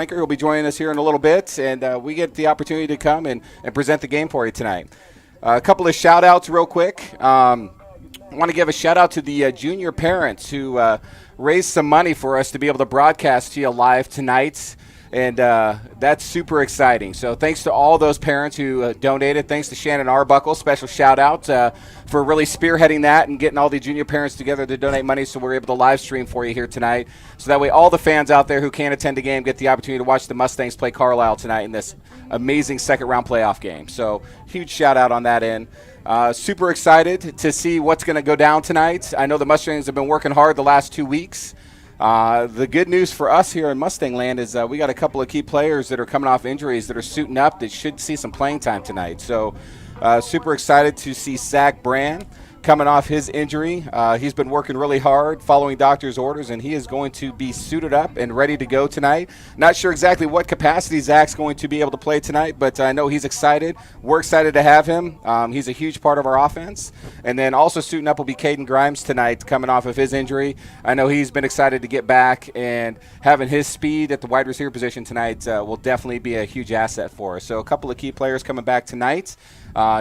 Anchor will be joining us here in a little bit, and we get the opportunity to come and present the game for you tonight. A couple of shout-outs real quick. I want to give a shout-out to the junior parents who raised some money for us to be able to broadcast to you live tonight, and that's super exciting. So thanks to all those parents who donated. Thanks to Shannon Arbuckle. Special shout-out for really spearheading that and getting all the junior parents together to donate money so we're able to live stream for you here tonight. So that way all the fans out there who can't attend the game get the opportunity to watch the Mustangs play Carlisle tonight in this amazing second-round playoff game. So huge shout-out on that end. Super excited to see what's going to go down tonight. I know the Mustangs have been working hard the last 2 weeks. The good news for us here in Mustang Land is we got a couple of key players that are coming off injuries that are suiting up that should see some playing time tonight. So super excited to see Zach Brand coming off his injury. He's been working really hard following doctor's orders, and he is going to be suited up and ready to go tonight. Not sure exactly what capacity Zach's going to be able to play tonight, but I know he's excited. We're excited to have him. He's a huge part of our offense. And then also suiting up will be Caden Grimes tonight, coming off of his injury. I know he's been excited to get back, and having his speed at the wide receiver position tonight will definitely be a huge asset for us. So a couple of key players coming back tonight.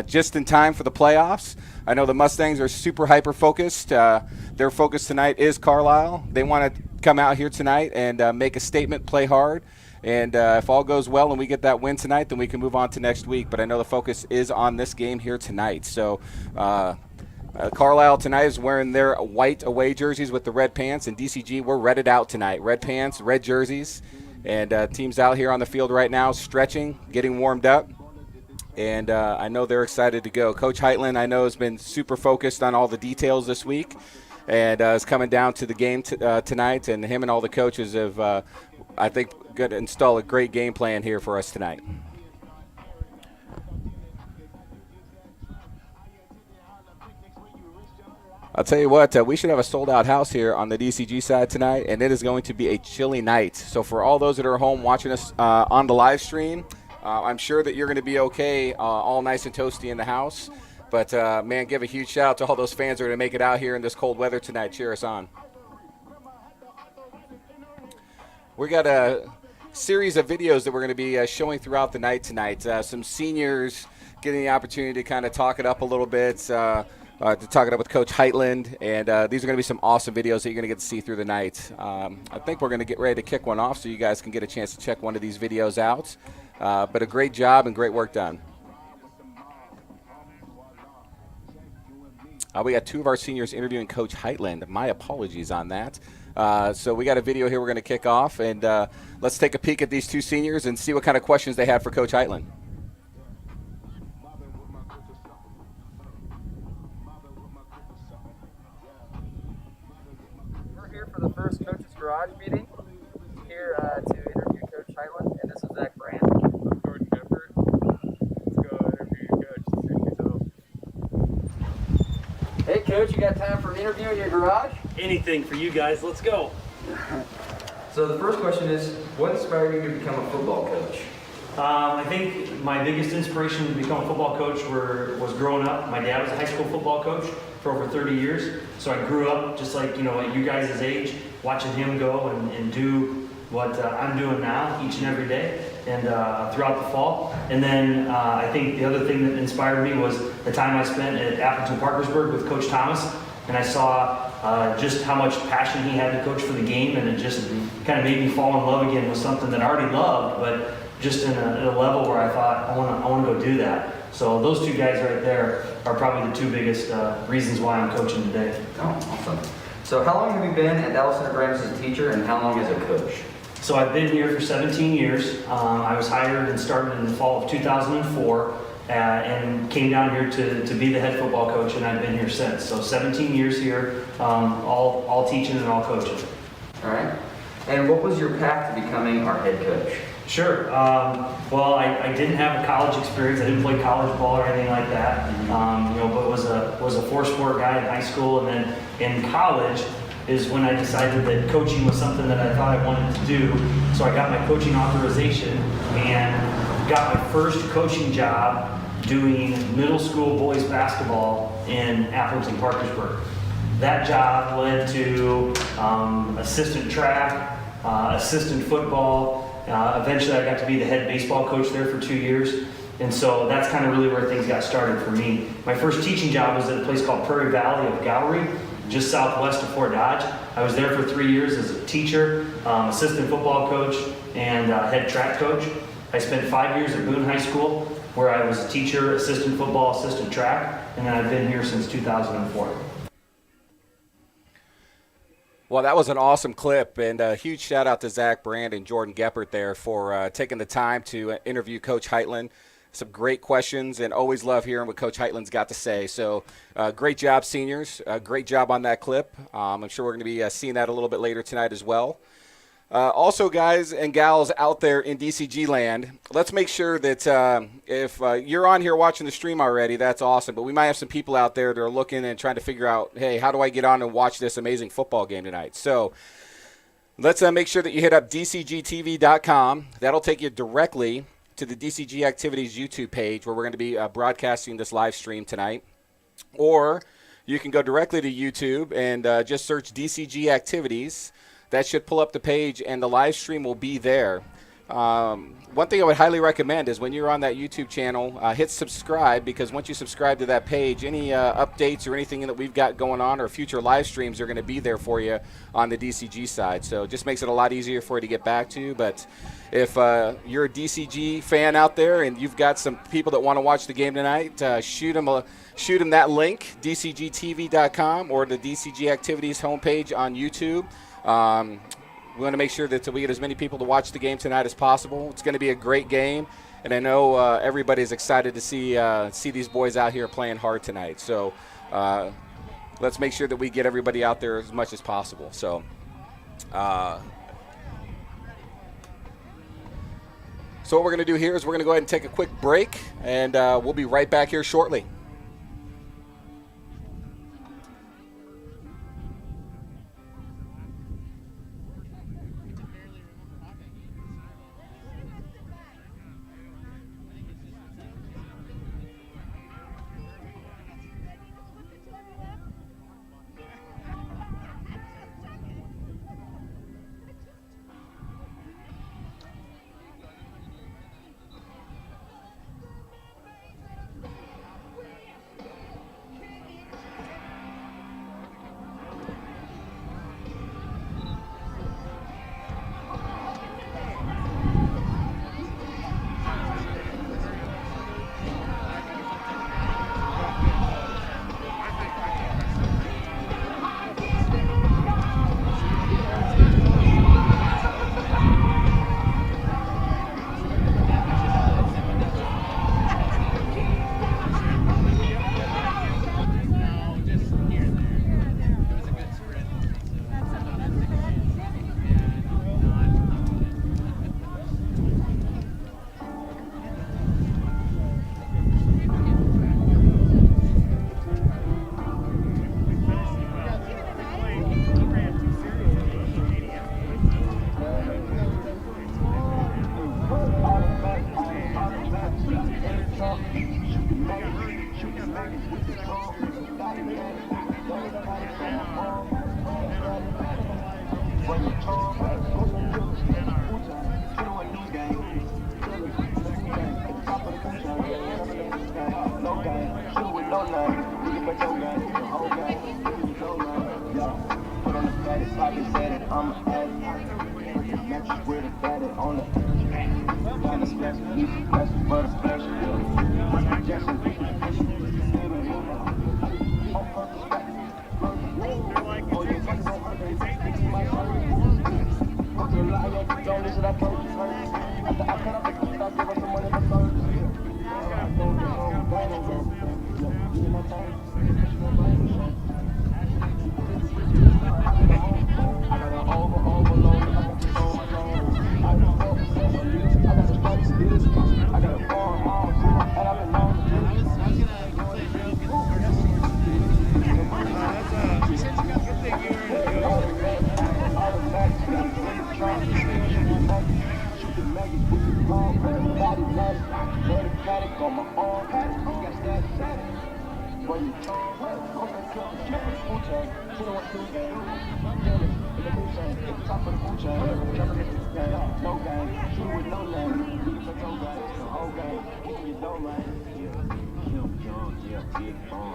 Just in time for the playoffs. I know the Mustangs are super hyper-focused. Their focus tonight is Carlisle. They want to come out here tonight and make a statement, play hard. And if all goes well and we get that win tonight, then we can move on to next week. But I know the focus is on this game here tonight. So Carlisle tonight is wearing their white away jerseys with the red pants. And DCG, we're redded out tonight. Red pants, red jerseys. And teams out here on the field right now stretching, getting warmed up. And I know they're excited to go. Coach Heightland, I know, has been super focused on all the details this week and is coming down to the game tonight. And him and all the coaches have, I think, going to install a great game plan here for us tonight. I'll tell you what, we should have a sold-out house here on the DCG side tonight, and it is going to be a chilly night. So for all those that are home watching us on the live stream, I'm sure that you're going to be okay, all nice and toasty in the house. But, man, give a huge shout out to all those fans that are going to make it out here in this cold weather tonight. Cheer us on. We got a series of videos that we're going to be showing throughout the night tonight. Some seniors getting the opportunity to kind of talk it up a little bit, to talk it up with Coach Heightland. And these are going to be some awesome videos that you're going to get to see through the night. I think we're going to get ready to kick one off so you guys can get a chance to check one of these videos out. But a great job and great work done. We got two of our seniors interviewing Coach Heightland. My apologies on that. So we got a video here we're going to kick off, and let's take a peek at these two seniors and see what kind of questions they have for Coach Heightland. We're here for the first Coach's Garage meeting here to interview Coach Heightland, and this is Zach Brand. Hey, Coach, you got time for an interview in your garage? Anything for you guys. Let's go. So the first question is, what inspired you to become a football coach? I think my biggest inspiration to become a football coach was growing up. My dad was a high school football coach for over 30 years. So I grew up just like, at you guys' age, watching him go and do what I'm doing now each and every day and throughout the fall. And then I think the other thing that inspired me was the time I spent at Appleton Parkersburg with Coach Thomas. And I saw just how much passion he had to coach for the game, and it just kind of made me fall in love again with something that I already loved, but just in a level where I thought, I want to go do that. So those two guys right there are probably the two biggest reasons why I'm coaching today. Oh, awesome. So how long have you been at Dallas Center Grams as a teacher, and how long as a coach? So I've been here for 17 years. I was hired and started in the fall of 2004 and came down here to be the head football coach, and I've been here since. So 17 years here, all teaching and all coaching. All right. And what was your path to becoming our head coach? Sure. Well, I didn't have a college experience. I didn't play college ball or anything like that. But was a four-sport guy in high school, and then in college is when I decided that coaching was something that I thought I wanted to do. So I got my coaching authorization and got my first coaching job doing middle school boys basketball in Appleton Parkersburg. That job led to assistant track, assistant football, Eventually, I got to be the head baseball coach there for 2 years. And so that's kind of really where things got started for me. My first teaching job was at a place called Prairie Valley of Gallery, just southwest of Fort Dodge. I was there for 3 years as a teacher, assistant football coach, and head track coach. I spent 5 years at Boone High School, where I was a teacher, assistant football, assistant track, and then I've been here since 2004. Well, that was an awesome clip, and a huge shout out to Zach Brand and Jordan Geppert there for taking the time to interview Coach Heightland. Some great questions, and always love hearing what Coach Heightland's got to say. So great job, seniors. Great job on that clip. I'm sure we're going to be seeing that a little bit later tonight as well. Also, guys and gals out there in DCG land, let's make sure that if you're on here watching the stream already, that's awesome. But we might have some people out there that are looking and trying to figure out, hey, how do I get on and watch this amazing football game tonight? So let's make sure that you hit up DCGTV.com. That'll take you directly to the DCG Activities YouTube page, where we're going to be broadcasting this live stream tonight. Or you can go directly to YouTube and just search DCG Activities. That should pull up the page, and the live stream will be there. One thing I would highly recommend is when you're on that YouTube channel, hit subscribe, because once you subscribe to that page, any updates or anything that we've got going on or future live streams are going to be there for you on the DCG side. So it just makes it a lot easier for you to get back to. But if you're a DCG fan out there and you've got some people that want to watch the game tonight, shoot them that link, DCGTV.com, or the DCG Activities homepage on YouTube. We want to make sure that we get as many people to watch the game tonight as possible. It's going to be a great game, and I know everybody's excited to see these boys out here playing hard tonight. So let's make sure that we get everybody out there as much as possible. So what we're going to do here is we're going to go ahead and take a quick break, and we'll be right back here shortly.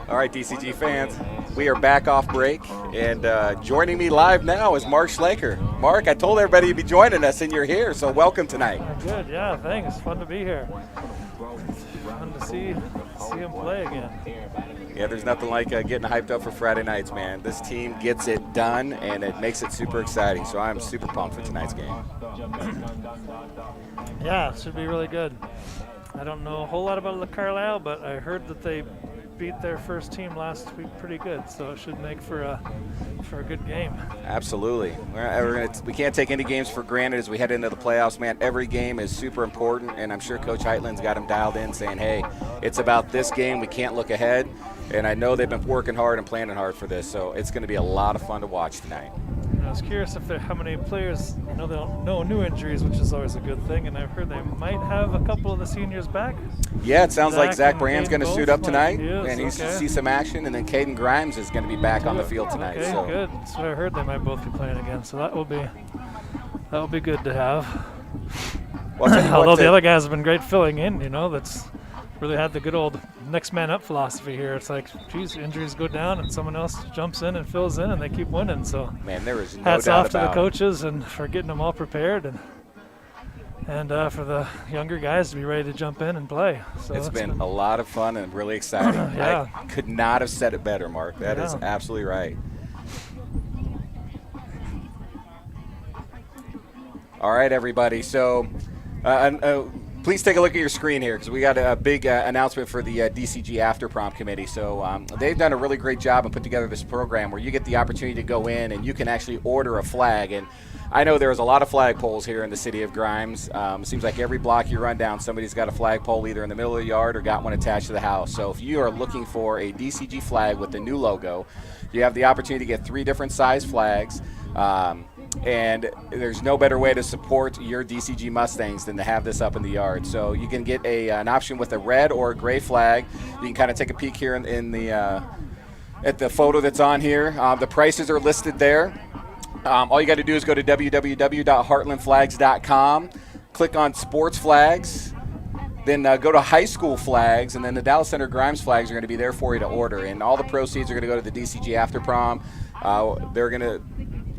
All right, DCG fans, we are back off break, and joining me live now is Mark Schlaker. Mark, I told everybody you'd be joining us, and you're here, so welcome tonight. Good, yeah, thanks. Fun to be here. Fun to see him play again. Yeah, there's nothing like getting hyped up for Friday nights, man. This team gets it done, and it makes it super exciting, so I'm super pumped for tonight's game. Yeah, it should be really good. I don't know a whole lot about the Carlisle, but I heard that they beat their first team last week pretty good, so it should make for a good game. Absolutely. We can't take any games for granted as we head into the playoffs, man. Every game is super important, and I'm sure Coach Heightland's got them dialed in saying, hey, it's about this game. We can't look ahead. And I know they've been working hard and planning hard for this, so it's going to be a lot of fun to watch tonight. I was curious how many players, they don't know new injuries, which is always a good thing, and I've heard they might have a couple of the seniors back. Yeah, it sounds like Zach Brand's going to suit up tonight, and he's to see some action, and then Caden Grimes is going to be back on the field tonight. Okay, so. Good. That's what I heard. They might both be playing again, so that will be good to have. Well, although the other guys have been great filling in, that's really had the good old next man up philosophy here. It's like, geez, injuries go down and someone else jumps in and fills in and they keep winning. So man, there is no hats doubt off to about the coaches and for getting them all prepared and for the younger guys to be ready to jump in and play. So it's been a lot of fun and really exciting. Yeah. I could not have said it better, Mark. That is absolutely right. All right, everybody. So please take a look at your screen here because we got a big announcement for the DCG After Prom Committee. So they've done a really great job and put together this program where you get the opportunity to go in and you can actually order a flag. And I know there's a lot of flagpoles here in the city of Grimes. It seems like every block you run down, somebody's got a flagpole either in the middle of the yard or got one attached to the house. So if you are looking for a DCG flag with the new logo, you have the opportunity to get 3 different size flags. And there's no better way to support your DCG Mustangs than to have this up in the yard. So you can get an option with a red or a gray flag. You can kind of take a peek here in the at the photo that's on here. The prices are listed there. All you got to do is go to www.heartlandflags.com, click on sports flags, then go to high school flags, and then the Dallas Center Grimes flags are going to be there for you to order. And all the proceeds are going to go to the DCG After Prom. They're going to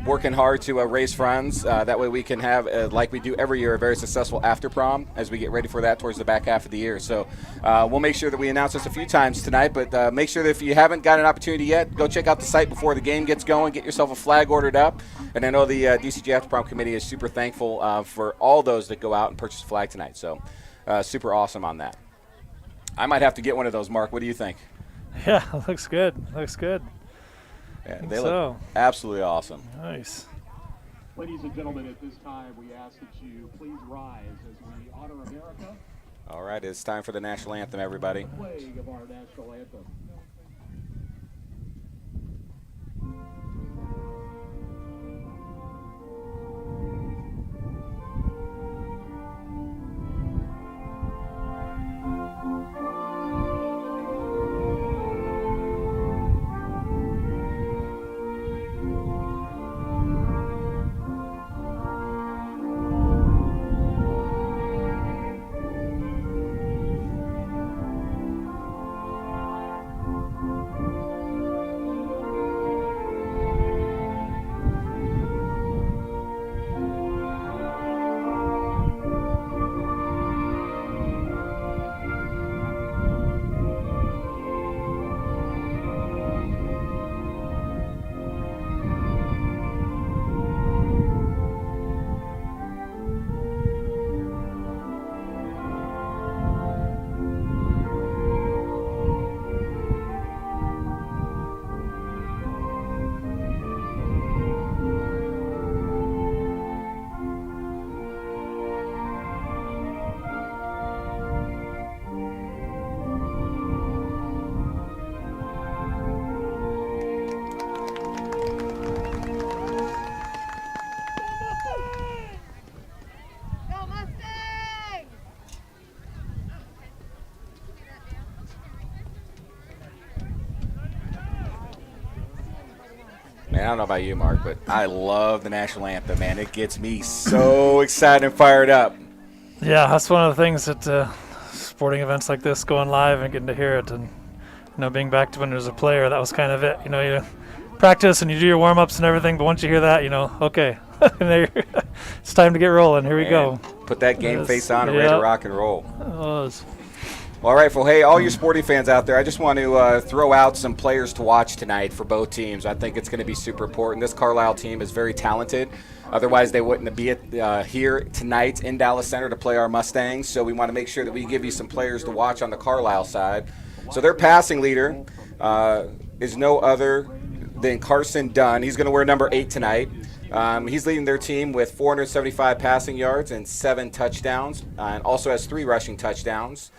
working hard to raise funds. That way we can have, like we do every year, a very successful after prom as we get ready for that towards the back half of the year. So we'll make sure that we announce this a few times tonight, but make sure that if you haven't got an opportunity yet, go check out the site before the game gets going, get yourself a flag ordered up. And I know the DCG After Prom Committee is super thankful for all those that go out and purchase a flag tonight. So super awesome on that. I might have to get one of those, Mark. What do you think? Yeah, looks good. Looks good. Yeah, they look absolutely awesome. Nice. Ladies and gentlemen, at this time, we ask that you please rise as we honor America. All right, it's time for the national anthem, everybody. Playing of our national anthem. Man, I don't know about you, Mark, but I love the national anthem, man. It gets me so excited and fired up. Yeah, that's one of the things that sporting events like this, going live and getting to hear it, and being back to when I was a player, that was kind of it. You practice and you do your warm-ups and everything, but once you hear that, okay, it's time to get rolling. Here we go. Put that game face on and ready to rock and roll. It was. All right, well, hey, all you sporting fans out there, I just want to throw out some players to watch tonight for both teams. I think it's going to be super important. This Carlisle team is very talented. Otherwise, they wouldn't be here tonight in Dallas Center to play our Mustangs. So we want to make sure that we give you some players to watch on the Carlisle side. So their passing leader is no other than Carson Dunn. He's going to wear number 8 tonight. He's leading their team with 475 passing yards and 7 touchdowns, and also has 3 rushing touchdowns.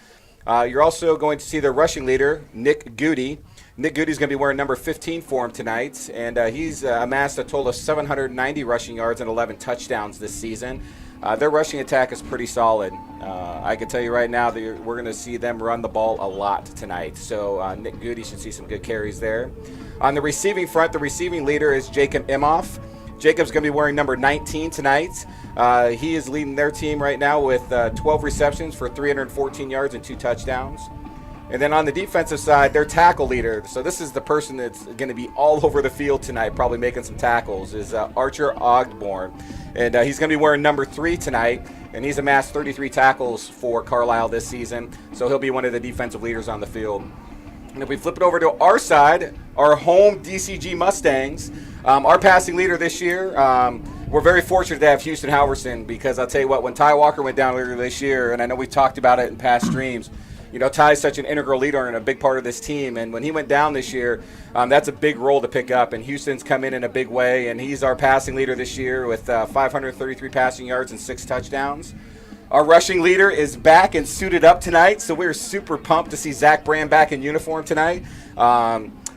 You're also going to see their rushing leader, Nick Goody. Nick Goody's going to be wearing number 15 for him tonight, and he's amassed a total of 790 rushing yards and 11 touchdowns this season. Their rushing attack is pretty solid. I can tell you right now that we're going to see them run the ball a lot tonight. So Nick Goody should see some good carries there. On the receiving front, the receiving leader is Jacob Imhoff. Jacob's going to be wearing number 19 tonight. He is leading their team right now with 12 receptions for 314 yards and 2 touchdowns. And then on the defensive side, their tackle leader, so this is the person that's going to be all over the field tonight, probably making some tackles, is Archer Ogborn. And he's going to be wearing number 3 tonight, and he's amassed 33 tackles for Carlisle this season, so he'll be one of the defensive leaders on the field. And if we flip it over to our side, our home DCG Mustangs, our passing leader this year, we're very fortunate to have Houston Halverson, because I'll tell you what, when Ty Walker went down earlier this year, and I know we've talked about it in past streams, Ty's such an integral leader and a big part of this team. And when he went down this year, that's a big role to pick up. And Houston's come in a big way. And he's our passing leader this year with 533 passing yards and 6 touchdowns. Our rushing leader is back and suited up tonight. So we're super pumped to see Zach Brand back in uniform tonight.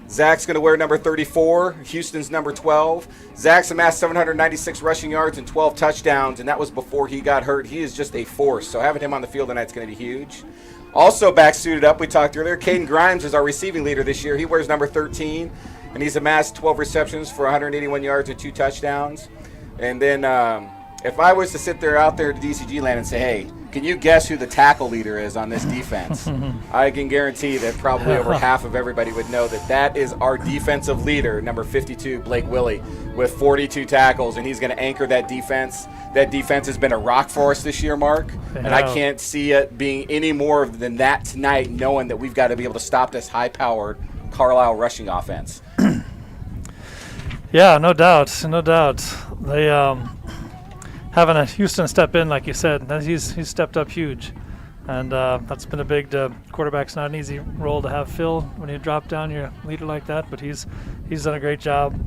Zach's going to wear number 34. Houston's number 12. Zach's amassed 796 rushing yards and 12 touchdowns. And that was before he got hurt. He is just a force. So having him on the field tonight is going to be huge. Also back suited up, we talked earlier, Caden Grimes is our receiving leader this year. He wears number 13, and he's amassed 12 receptions for 181 yards and 2 touchdowns. And then if I was to sit there out there to DCG land and say, hey, can you guess who the tackle leader is on this defense? I can guarantee that probably over half of everybody would know that is our defensive leader, number 52, Blake Willie, with 42 tackles, and he's going to anchor that defense. That defense has been a rock for us this year, Mark, and I can't see it being any more than that tonight, knowing that we've got to be able to stop this high-powered Carlisle rushing offense. Yeah, no doubt. They having a Houston step in, like you said, he's stepped up huge, and that's been a big. Quarterback's not an easy role to have fill when you drop down your leader like that, but he's done a great job.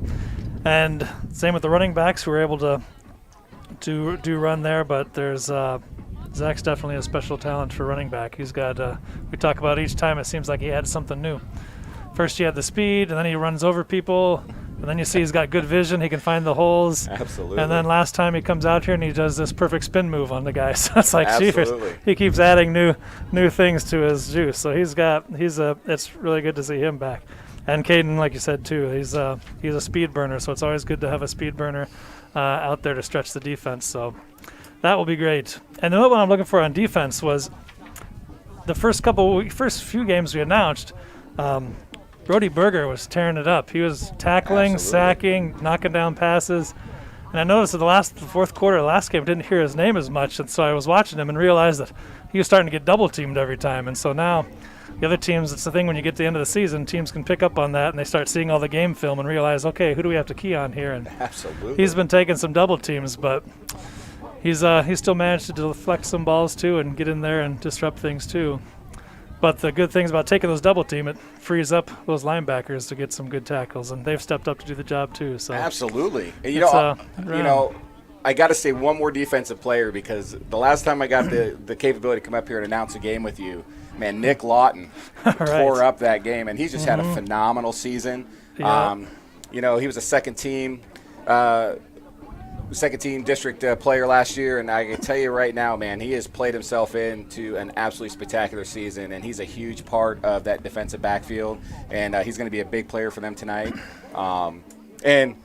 And same with the running backs, who were able to do run there, but there's Zach's definitely a special talent for running back. He's got we talk about each time, it seems like he had something new. First he had the speed, and then he runs over people, and then you see he's got good vision. He can find the holes. Absolutely. And then last time he comes out here and he does this perfect spin move on the guy. So it's like, jeepers, he keeps adding new things to his juice. So it's really good to see him back. And Caden, like you said too, he's a speed burner. So it's always good to have a speed burner out there to stretch the defense. So that will be great. And the other one I'm looking for on defense was the first few games we announced. Brody Berger was tearing it up. He was tackling, sacking, knocking down passes. And I noticed in the fourth quarter of the last game, I didn't hear his name as much. And so I was watching him and realized that he was starting to get double teamed every time. And so now the other teams, it's the thing when you get to the end of the season, teams can pick up on that and they start seeing all the game film and realize, okay, who do we have to key on here? And he's been taking some double teams, but he's still managed to deflect some balls too and get in there and disrupt things too. But the good things about taking those double team, it frees up those linebackers to get some good tackles, and they've stepped up to do the job too. So absolutely, and I got to say one more defensive player, because the last time I got the capability to come up here and announce a game with you, man, Nick Lawton tore up that game, and he's just had a phenomenal season. Yeah. He was a second team district player last year, and I can tell you right now, man, he has played himself into an absolutely spectacular season, and he's a huge part of that defensive backfield, and he's going to be a big player for them tonight. And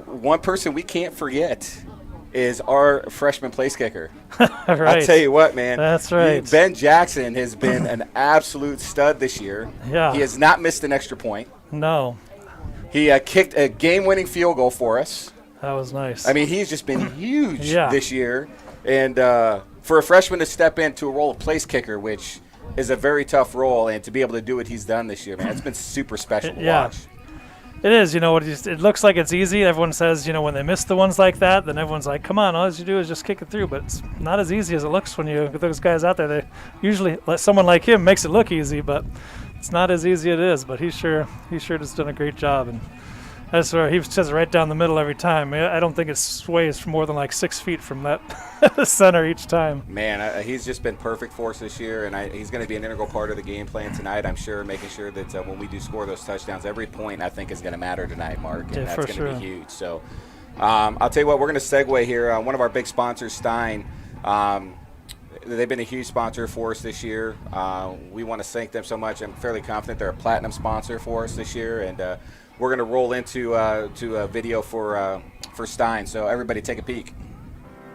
one person we can't forget is our freshman place kicker. Right. I'll tell you what, man. That's right. Ben Jackson has been an absolute stud this year. Yeah. He has not missed an extra point. No. He kicked a game-winning field goal for us. That was nice. I mean, he's just been huge Yeah. this year. And for a freshman to step into a role of place kicker, which is a very tough role, and to be able to do what he's done this year, man, it's been super special to watch. It is, it looks like it's easy. Everyone says, when they miss the ones like that, then everyone's like, come on, all you do is just kick it through. But it's not as easy as it looks when you get those guys out there. They usually, someone like him makes it look easy, but it's not as easy as it is. But he sure has done a great job. And that's where he says right down the middle every time. I don't think it sways for more than like 6 feet from that center each time. Man, he's just been perfect for us this year, and he's going to be an integral part of the game plan tonight, I'm sure, making sure that when we do score those touchdowns, every point I think is going to matter tonight, Mark, and that's going to be huge. So I'll tell you what, we're going to segue here. One of our big sponsors, Stein, they've been a huge sponsor for us this year. We want to thank them so much. I'm fairly confident they're a platinum sponsor for us this year, and we're going to roll into a video for Stein. So everybody take a peek.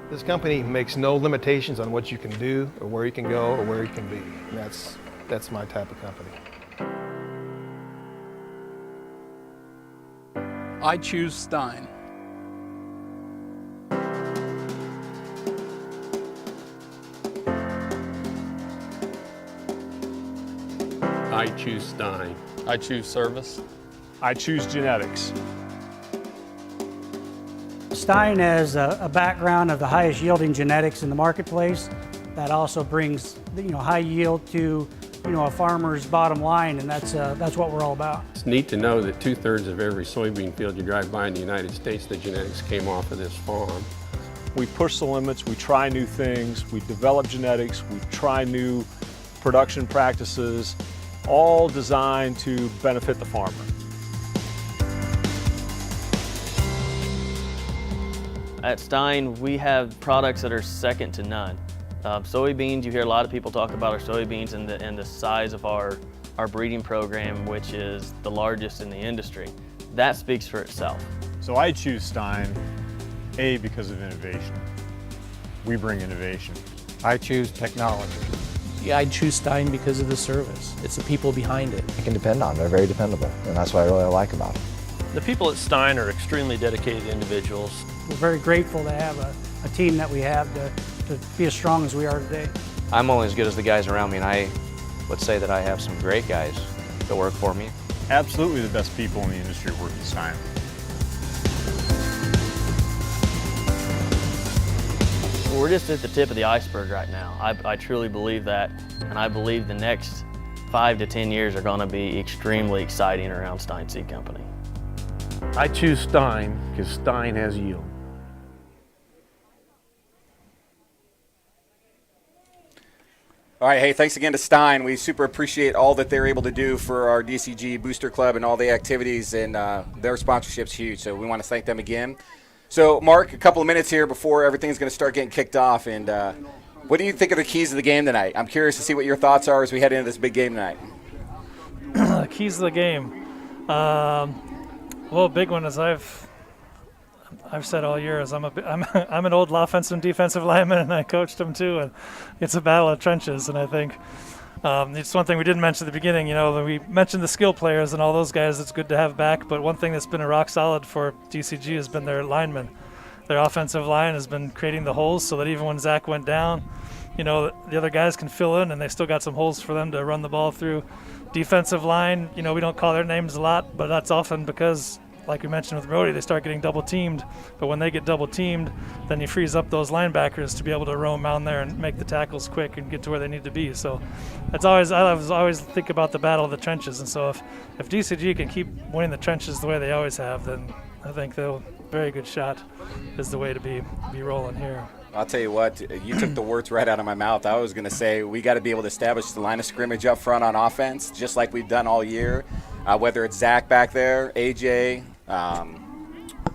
This company makes no limitations on what you can do or where you can go or where you can be. And that's my type of company. I choose Stein. I choose Stein. I choose service. I choose genetics. Stein has a background of the highest yielding genetics in the marketplace. That also brings high yield to a farmer's bottom line, and that's what we're all about. It's neat to know that 2/3 of every soybean field you drive by in the United States, the genetics came off of this farm. We push the limits, we try new things, we develop genetics, we try new production practices, all designed to benefit the farmer. At Stein, we have products that are second to none. Soybeans, you hear a lot of people talk about our soybeans and the size of our breeding program, which is the largest in the industry. That speaks for itself. So I choose Stein, A, because of innovation. We bring innovation. I choose technology. Yeah, I choose Stein because of the service. It's the people behind it. You can depend on them. They're very dependable, and that's what I really like about them. The people at Stein are extremely dedicated individuals. We're very grateful to have a team that we have to be as strong as we are today. I'm only as good as the guys around me, and I would say that I have some great guys that work for me. Absolutely the best people in the industry work at Stein. We're just at the tip of the iceberg right now. I truly believe that, and I believe the next 5 to 10 years are going to be extremely exciting around Stein Seed Company. I choose Stein because Stein has yield. All right, hey, thanks again to Stein. We super appreciate all that they're able to do for our DCG Booster Club and all the activities, and their sponsorship's huge, so we want to thank them again. So, Mark, a couple of minutes here before everything's going to start getting kicked off, and what do you think are the keys of the game tonight? I'm curious to see what your thoughts are as we head into this big game tonight. Keys of the game. Well, big one is I've said all year is I'm an old offensive and defensive lineman, and I coached them too, and it's a battle of trenches. And I think it's one thing we didn't mention at the beginning. We mentioned the skill players and all those guys. It's good to have back, but one thing that's been a rock solid for DCG has been their linemen. Their offensive line has been creating the holes so that even when Zach went down, the other guys can fill in, and they still got some holes for them to run the ball through. Defensive line, we don't call their names a lot, but that's often because, like we mentioned with Brody, they start getting double teamed. But when they get double teamed, then you freeze up those linebackers to be able to roam down there and make the tackles quick and get to where they need to be. So I always think about the battle of the trenches. And so if DCG can keep winning the trenches the way they always have, then I think they'll very good shot is the way to be rolling here. I'll tell you what, you took the words right out of my mouth. I was going to say we got to be able to establish the line of scrimmage up front on offense, just like we've done all year, whether it's Zach back there, AJ,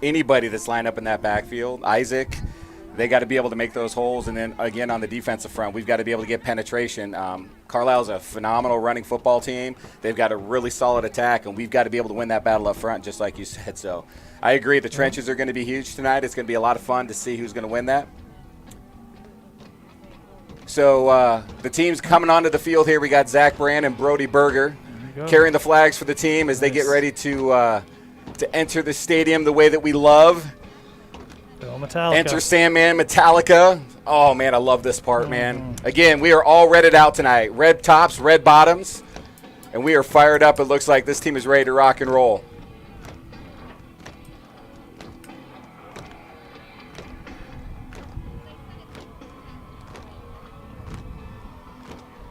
anybody that's lined up in that backfield, Isaac. they got to be able to make those holes. And then, again, on the defensive front, we've got to be able to get penetration. Carlisle's a phenomenal running football team. They've got a really solid attack, and we've got to be able to win that battle up front, just like you said. So I agree. The trenches are going to be huge tonight. It's going to be a lot of fun to see who's going to win that. So the team's coming onto the field here. We got Zach Brand and Brody Berger carrying the flags for the team as they get ready to enter the stadium the way that we love. Metallica. Enter Sandman, Metallica. Oh, man, I love this part, man. Again, we are all redded out tonight. Red tops, red bottoms, and we are fired up. It looks like this team is ready to rock and roll.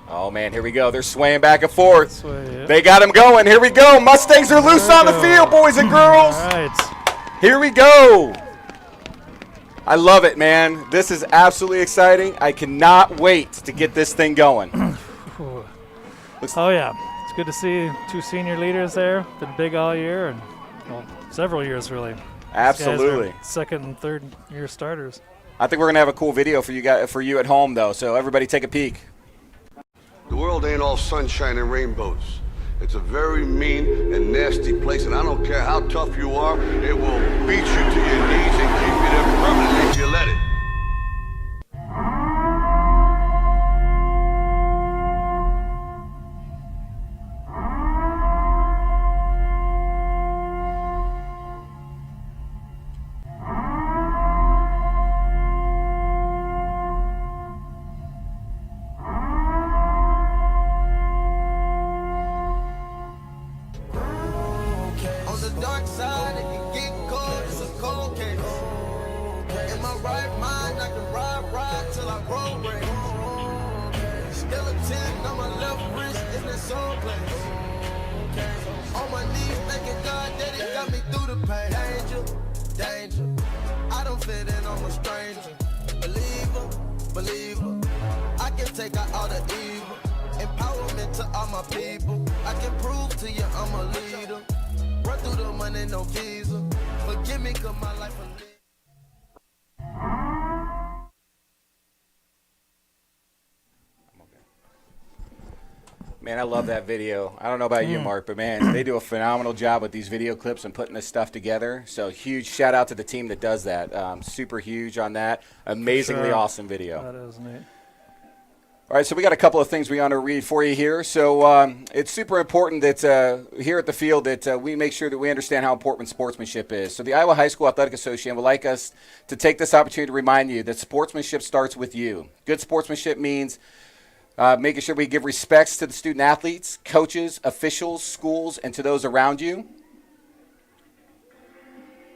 Oh, man, here we go. They're swaying back and forth. They got him going. Here we go. Mustangs are loose on the field, boys and girls. All right. Here we go. I love it, man. This is absolutely exciting. I cannot wait to get this thing going. Oh, yeah. It's good to see two senior leaders there. Been big all year and, well, several years, really. Absolutely. These guys are second and third year starters. I think we're going to have a cool video for you guys, for you at home, though. So everybody take a peek. The world ain't all sunshine and rainbows. It's a very mean and nasty place, and I don't care how tough you are, it will beat you to your knees and keep you there permanently if you let it. Man, I love that video. I don't know about you, Mark, but, man, they do a phenomenal job with these video clips and putting this stuff together. So huge shout-out to the team that does that. Super huge on that. Amazingly awesome video. That is neat. All right, so we got a couple of things we want to read for you here. So it's super important that here at the field that we make sure that we understand how important sportsmanship is. So the Iowa High School Athletic Association would like us to take this opportunity to remind you that sportsmanship starts with you. Good sportsmanship means making sure we give respects to the student athletes, coaches, officials, schools, and to those around you.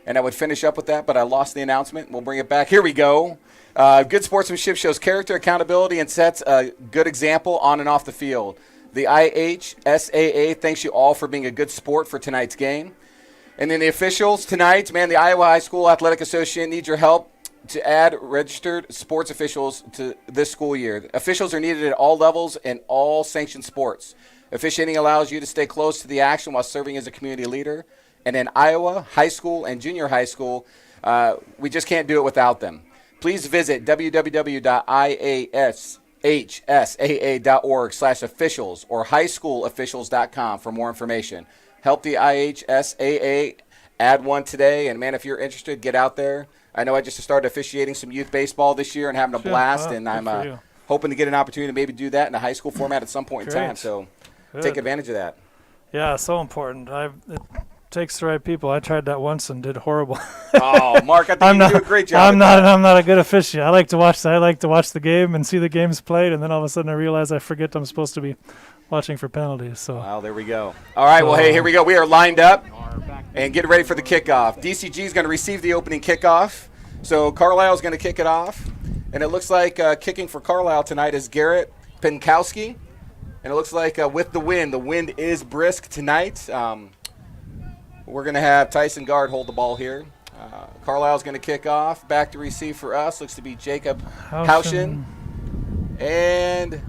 And I would finish up with that, but I lost the announcement. We'll bring it back. Here we go. Good sportsmanship shows character, accountability, and sets a good example on and off the field. The IHSAA thanks you all for being a good sport for tonight's game. And then the officials tonight, man, the Iowa High School Athletic Association needs your help to add registered sports officials to this school year. Officials are needed at all levels and all sanctioned sports. Officiating allows you to stay close to the action while serving as a community leader. And in Iowa, high school and junior high school, we just can't do it without them. Please visit www.ihsaa.org/officials or highschoolofficials.com for more information. Help the IHSAA add one today. And, man, if you're interested, get out there. I know I just started officiating some youth baseball this year and having a blast, and I'm hoping to get an opportunity to maybe do that in a high school format at some point in time. So take advantage of that. Yeah, so important. It takes the right people. I tried that once and did horrible. Oh, Mark, I think you do a great job. I'm not a good official. I like to watch the game and see the games played, and then all of a sudden I realize I forget I'm supposed to be watching for penalties. So. Well, there we go. All right, well, hey, here we go. We are lined up and getting ready for the kickoff. DCG is going to receive the opening kickoff. So Carlisle is going to kick it off. And it looks like kicking for Carlisle tonight is Garrett Pinkowski. And it looks like with the wind is brisk tonight. We're going to have Tyson Guard hold the ball here. Carlisle's going to kick off. Back to receive for us looks to be Jacob Haushin. And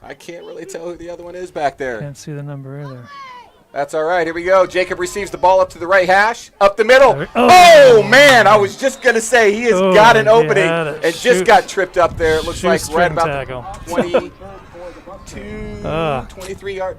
I can't really tell who the other one is back there. Can't see the number either. That's all right. Here we go. Jacob receives the ball up to the right hash. Up the middle. Oh, man. I was just going to say he has got an opening and just got tripped up there. It looks like right about the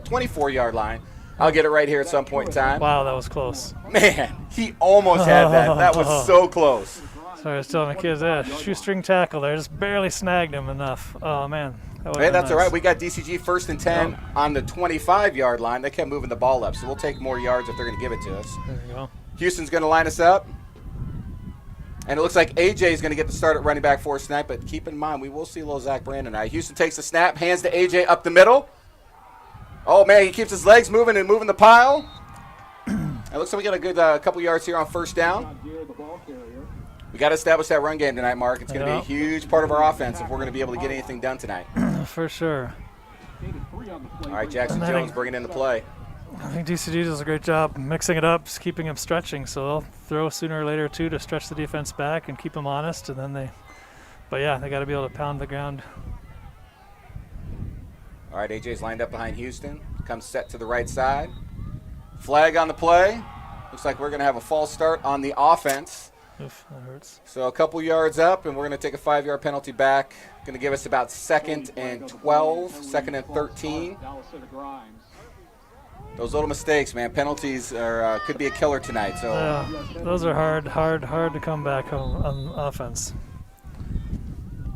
24-yard line. I'll get it right here at some point in time. Wow, that was close. Man, he almost had that. That was so close. Sorry, I was telling the kids that. Shoestring tackle there. Just barely snagged him enough. Oh, man. Hey, that's all right. We got DCG 1st and 10 on the 25-yard line. They kept moving the ball up, so we'll take more yards if they're going to give it to us. There you go. Houston's going to line us up. And it looks like AJ is going to get the start at running back for us tonight, but keep in mind, we will see little Zach Brand tonight. Houston takes the snap, hands to AJ up the middle. Oh, man, he keeps his legs moving and moving the pile. It looks like we got a good couple yards here on first down. We got to establish that run game tonight, Mark. It's going to be a huge part of our offense if we're going to be able to get anything done tonight. For sure. All right, Jackson Jones bringing in the play. I think DCG does a great job mixing it up, just keeping them stretching. So they'll throw sooner or later, too, to stretch the defense back and keep them honest. And then they got to be able to pound the ground. All right, AJ's lined up behind Houston. Comes set to the right side. Flag on the play. Looks like we're going to have a false start on the offense. Oof, that hurts. So a couple yards up, and we're going to take a 5-yard penalty back. Going to give us about 2nd and 12, 2nd and 13. Those little mistakes, man, penalties are could be a killer tonight. So those are hard to come back on offense.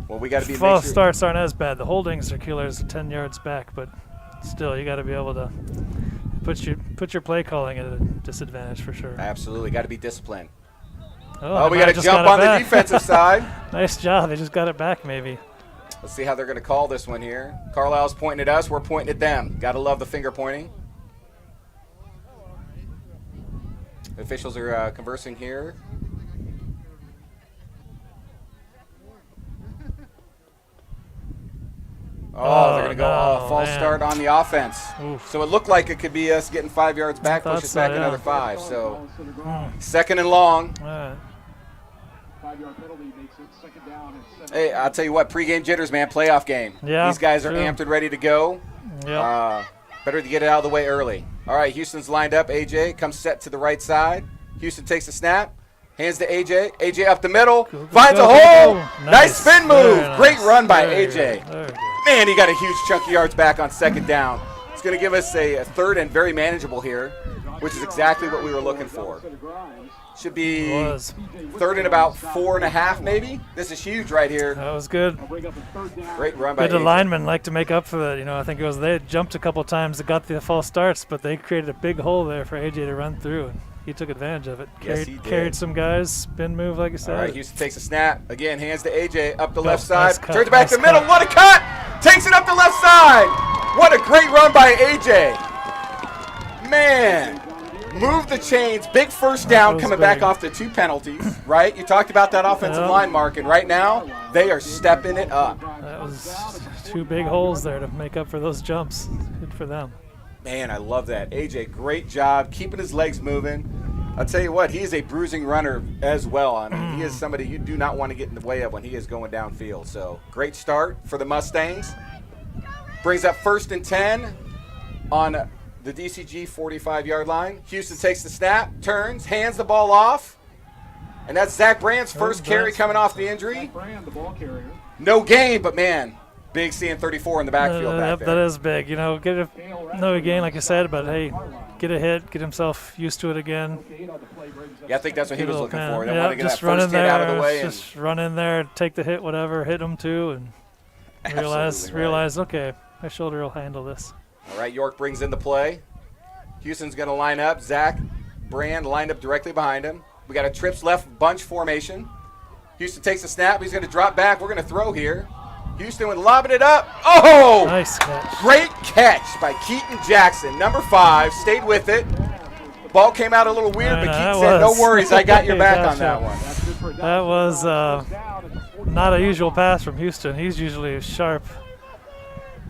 Well, we got to be. False starts aren't as bad. The holdings are killers 10 yards back, but still, you got to be able to put your play calling at a disadvantage for sure. Absolutely, got to be disciplined. Oh, we got to jump on the defensive side. Nice job. They just got it back, maybe. Let's see how they're going to call this one here. Carlisle's pointing at us. We're pointing at them. Got to love the finger pointing. The officials are conversing here. Oh, they're going to go false start on the offense. Oof. So it looked like it could be us getting 5 yards back, push us back another 5. So 2nd and long. Hey, I'll tell you what, pregame jitters, man, playoff game. Yeah, these guys are amped and ready to go. Yeah. Better to get it out of the way early. All right, Houston's lined up. AJ comes set to the right side. Houston takes a snap. Hands to AJ. AJ up the middle. Finds a hole. Nice spin move. Great run by AJ. Man, he got a huge chunk of yards back on 2nd down. It's going to give us a 3rd and very manageable here, which is exactly what we were looking for. Should be 3rd and about 4.5 maybe. This is huge right here. That was good. Great run by AJ. The linemen like to make up for that. I think it was they had jumped a couple times that got the false starts, but they created a big hole there for AJ to run through, and he took advantage of it. Carried some guys, spin move, like I said. All right, Houston takes a snap. Again, hands to AJ up the left side. Turns it back to the middle. What a cut! Takes it up the left side. What a great run by AJ. Man. Move the chains. Big first down coming back off the 2 penalties, right? You talked about that offensive line, Mark, and right now they are stepping it up. That was 2 big holes there to make up for those jumps. Good for them. Man, I love that. AJ, great job keeping his legs moving. I'll tell you what, he is a bruising runner as well. I mean, he is somebody you do not want to get in the way of when he is going downfield. So great start for the Mustangs. Brings up 1st and 10 on the DCG 45-yard line. Houston takes the snap, turns, hands the ball off. And that's Zach Brand's first carry coming off the injury. No gain, but man, big seeing 34 in the backfield back there. That is big. No gain, like I said, but hey, get a hit, get himself used to it again. Yeah, I think that's what he was looking for. They yeah, want to get just that first hit out of the way. Just run in there, take the hit, whatever, hit him too, and realize, okay, my shoulder will handle this. All right, York brings in the play. Houston's going to line up. Zach Brand lined up directly behind him. We got a trips left bunch formation. Houston takes a snap. He's going to drop back. We're going to throw here. Houston with lobbing it up. Oh! Nice catch. Great catch by Keaton Jackson. Number 5, stayed with it. Ball came out a little weird, but Keaton said, no worries, I got your back on that one. That was not a usual pass from Houston. He's usually sharp.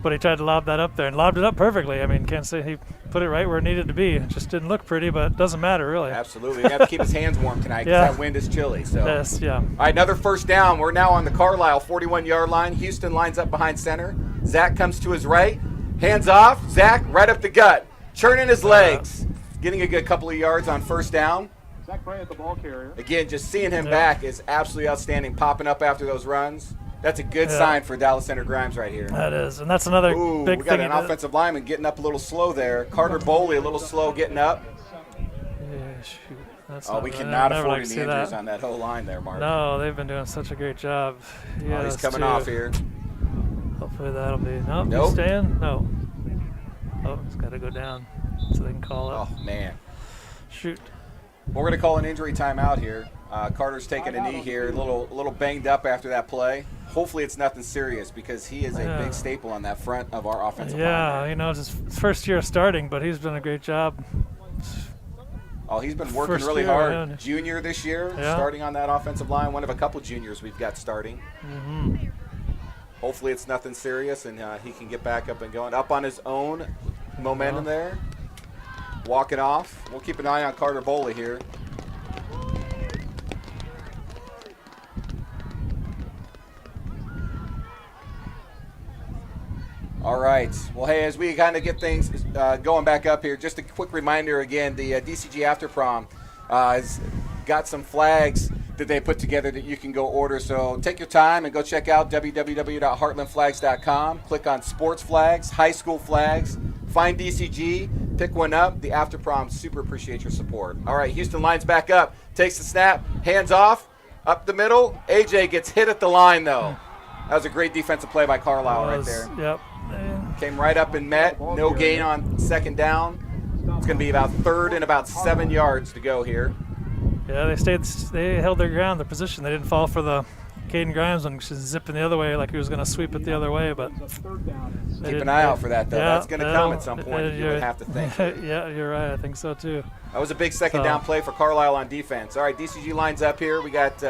But he tried to lob that up there and lobbed it up perfectly. I mean, can't say he put it right where it needed to be. It just didn't look pretty, but it doesn't matter, really. Absolutely. You have to keep his hands warm tonight because that wind is chilly. So. Yes, yeah. All right, another first down. We're now on the Carlisle 41-yard line. Houston lines up behind center. Zach comes to his right. Hands off. Zach right up the gut. churning his legs, getting a good couple of yards on first down. Zach Bryant, the ball carrier. Again, just seeing him back is absolutely outstanding, popping up after those runs. That's a good sign for Dallas Center Grimes right here. That is, and that's another big we got thing. an offensive lineman getting up a little slow there. Carter Boley a little slow getting up. Yeah, shoot. That's we cannot afford any injuries on that whole line there, Mark. No, they've been doing such a great job. Oh, he's coming off here. Hopefully that'll be. Nope. Nope. He's staying? No. Oh, he's got to go down so they can call it. Oh, man. Shoot. We're going to call an injury timeout here. Carter's taking a knee here, a little banged up after that play. Hopefully it's nothing serious because he is a big staple on that front of our offensive line. Yeah, you know, it's his first year starting, but he's done a great job. Oh, he's been working First really year, hard. yeah. Junior this year, Yeah. starting on that offensive line. One of a couple juniors we've got starting. Mm-hmm. Hopefully it's nothing serious and he can get back up and going. Up on his own momentum there. Walking off. We'll keep an eye on Carter Boley here. All right. Well, hey, as we kind of get things going back up here, just a quick reminder again, the DCG After Prom has got some flags that they put together that you can go order. So take your time and go check out www.heartlandflags.com. Click on sports flags, high school flags, find DCG, pick one up. The After Prom, super appreciate your support. All right, Houston lines back up, takes the snap, hands off, up the middle. AJ gets hit at the line, though. That was a great defensive play by Carlisle right there. Yep. Came right up and met. No gain on second down. It's going to be about third and about 7 yards to go here. Yeah, they held their ground, their position. They didn't fall for the Caden Grimes one, which is zipping the other way like he was going to sweep it the other way. But keep an eye out for that, though. That's going to come at some point. You would have to think. Yeah, you're right. I think so, too. That was a big second down play for Carlisle on defense. All right, DCG lines up here. We got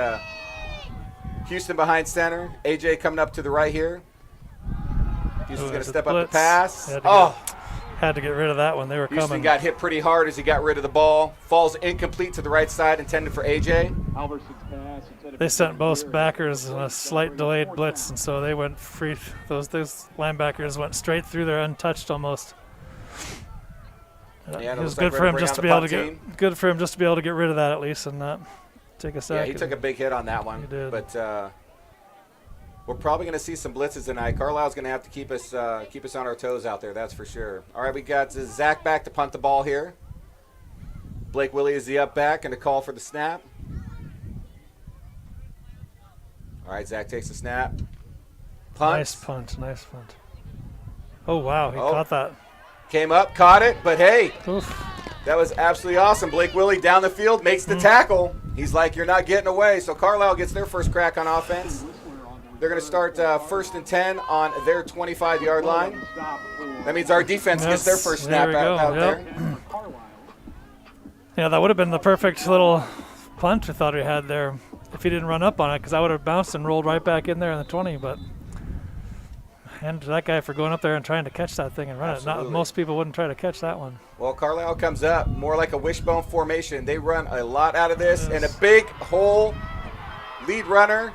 Houston behind center. AJ coming up to the right here. Houston's going to step up the pass. Had to get rid of that one. They were Houston coming. got hit pretty hard as he got rid of the ball. Falls incomplete to the right side, intended for AJ. They sent both backers in a slight delayed blitz, and so they went free. Those linebackers went straight through there, untouched almost. Yeah, it was good for him just to be able to get rid of that at least and not take a sack. Yeah, he took a big hit on that one. He did. But we're probably going to see some blitzes tonight. Carlisle's going to have to keep us on our toes out there, that's for sure. All right, we got Zach back to punt the ball here. Blake Willie is the up back and a call for the snap. All right, Zach takes the snap. Punt. Nice punt. Oh, wow, he caught that. Came up, caught it, but hey, that was absolutely awesome. Blake Willie down the field, makes the tackle. He's like, you're not getting away. So Carlisle gets their first crack on offense. They're going to start 1st and 10 on their 25-yard line. That means our defense gets their first snap out there. Yeah, that would have been the perfect little punt we thought we had there if he didn't run up on it, because I would have bounced and rolled right back in there in the 20. But and to that guy for going up there and trying to catch that thing and run it. Most people wouldn't try to catch that one. Well, Carlisle comes up more like a wishbone formation. They run a lot out of this, and a big hole. Lead runner.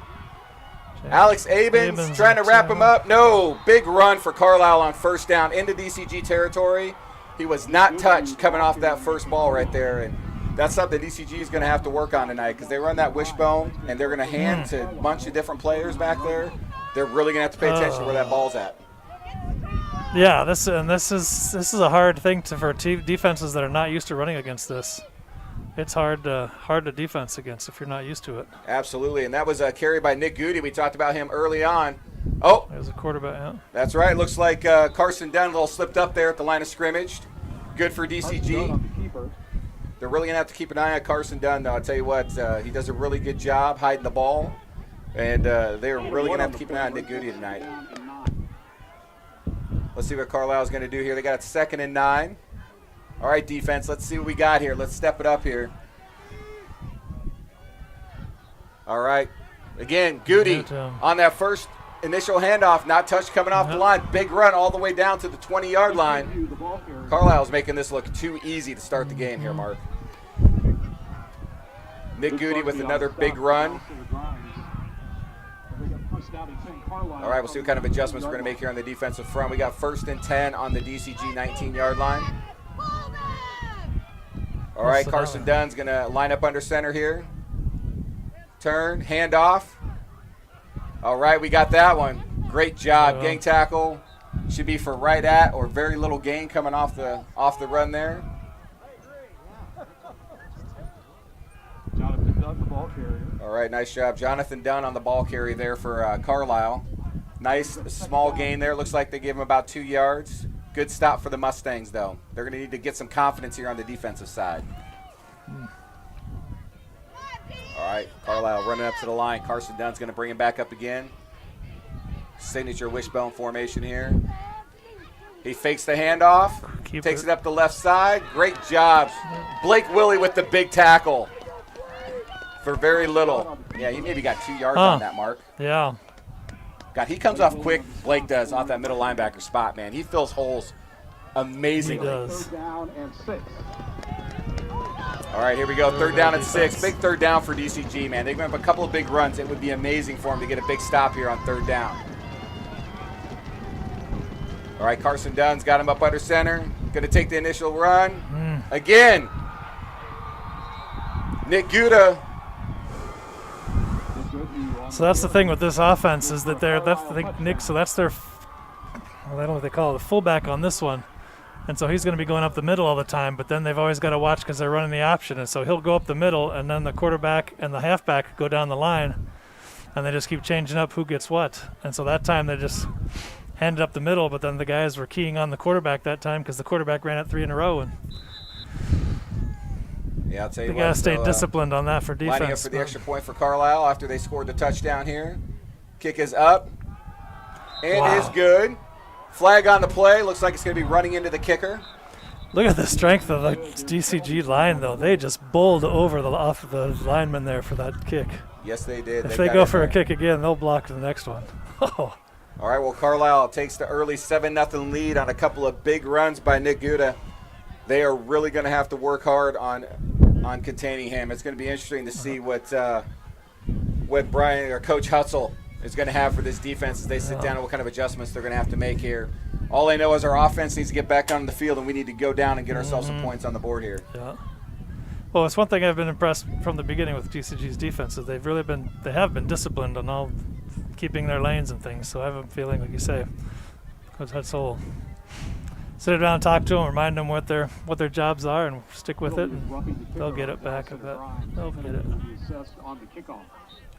Alex Abens trying to wrap him up. No, big run for Carlisle on first down into DCG territory. He was not touched coming off that first ball right there, and that's something DCG is going to have to work on tonight because they run that wishbone, and they're going to hand to a bunch of different players back there. They're really going to have to pay attention to where that ball's at. Yeah, this is a hard thing for defenses that are not used to running against this. It's hard to defense against if you're not used to it. Absolutely, and that was a carry by Nick Goody. We talked about him early on. Oh, there's a quarterback. Yeah. That's right. Looks like Carson Dunn a little slipped up there at the line of scrimmage. Good for DCG. They're really gonna have to keep an eye on Carson Dunn, though. I'll tell you what, he does a really good job hiding the ball, and they're really gonna have to keep an eye on Nick Goody tonight. Let's see what Carlisle's gonna do here. They got 2nd and 9. All right, defense, let's see what we got here. Let's step it up here. All right. Again, Goody on that first initial handoff, not touched coming off the line. Big run all the way down to the 20-yard line. Carlisle's making this look too easy to start the game here, Mark. Nick Goody with another big run. All right, we'll see what kind of adjustments we're going to make here on the defensive front. We got 1st and 10 on the DCG 19-yard line. All right, Carson Dunn's going to line up under center here. Turn, hand off. All right, we got that one. Great job. Gang tackle. Should be for right at or very little gain coming off the run there. Jonathan Dunn, the ball carrier. All right, nice job. Jonathan Dunn on the ball carry there for Carlisle. Nice small gain there. Looks like they gave him about 2 yards. Good stop for the Mustangs, though. They're going to need to get some confidence here on the defensive side. All right, Carlisle running up to the line. Carson Dunn's going to bring him back up again. Signature wishbone formation here. He fakes the handoff, takes it up the left side. Great job. Blake Willie with the big tackle for very little. Yeah, he maybe got 2 yards on that mark. Yeah. God, he comes off quick, Blake does, off that middle linebacker spot, man. He fills holes amazingly. He does. Third down and 6. All right, here we go. Third down and 6. Big third down for DCG, man. They're going to have a couple of big runs. It would be amazing for them to get a big stop here on third down. All right, Carson Dunn's got him up under center. Going to take the initial run. Again. Nick Guda. So that's the thing with this offense is that that's their, I don't know what they call it, the fullback on this one. And so he's going to be going up the middle all the time, but then they've always got to watch because they're running the option. And so he'll go up the middle, and then the quarterback and the halfback go down the line, and they just keep changing up who gets what. And so that time they just handed up the middle, but then the guys were keying on the quarterback that time because the quarterback ran it 3 in a row. And yeah, I'll tell you they got to stay disciplined on that for defense. Lining up for the extra point for Carlisle after they scored the touchdown here. Kick is up and is good. Flag on the play. Looks like it's going to be running into the kicker. Look at the strength of the DCG line, though. They just bowled over off of the lineman there for that kick. Yes, they did. If they go for a kick again, they'll block the next one. Oh. All right, well, Carlisle takes the early 7-0 lead on a couple of big runs by Nick Guda. They are really going to have to work hard on containing him. It's going to be interesting to see what Brian or Coach Hutzel is going to have for this defense as they sit down and what kind of adjustments they're going to have to make here. All I know is our offense needs to get back on the field, and we need to go down and get ourselves some points on the board here. Yeah. Well, it's one thing I've been impressed from the beginning with DCG's defense is they have been disciplined on all keeping their lanes and things. So I have a feeling, like you say, Coach Hutzel will sit down and talk to them, remind them what their jobs are, and stick with it, and they'll get it back. I bet they'll get it.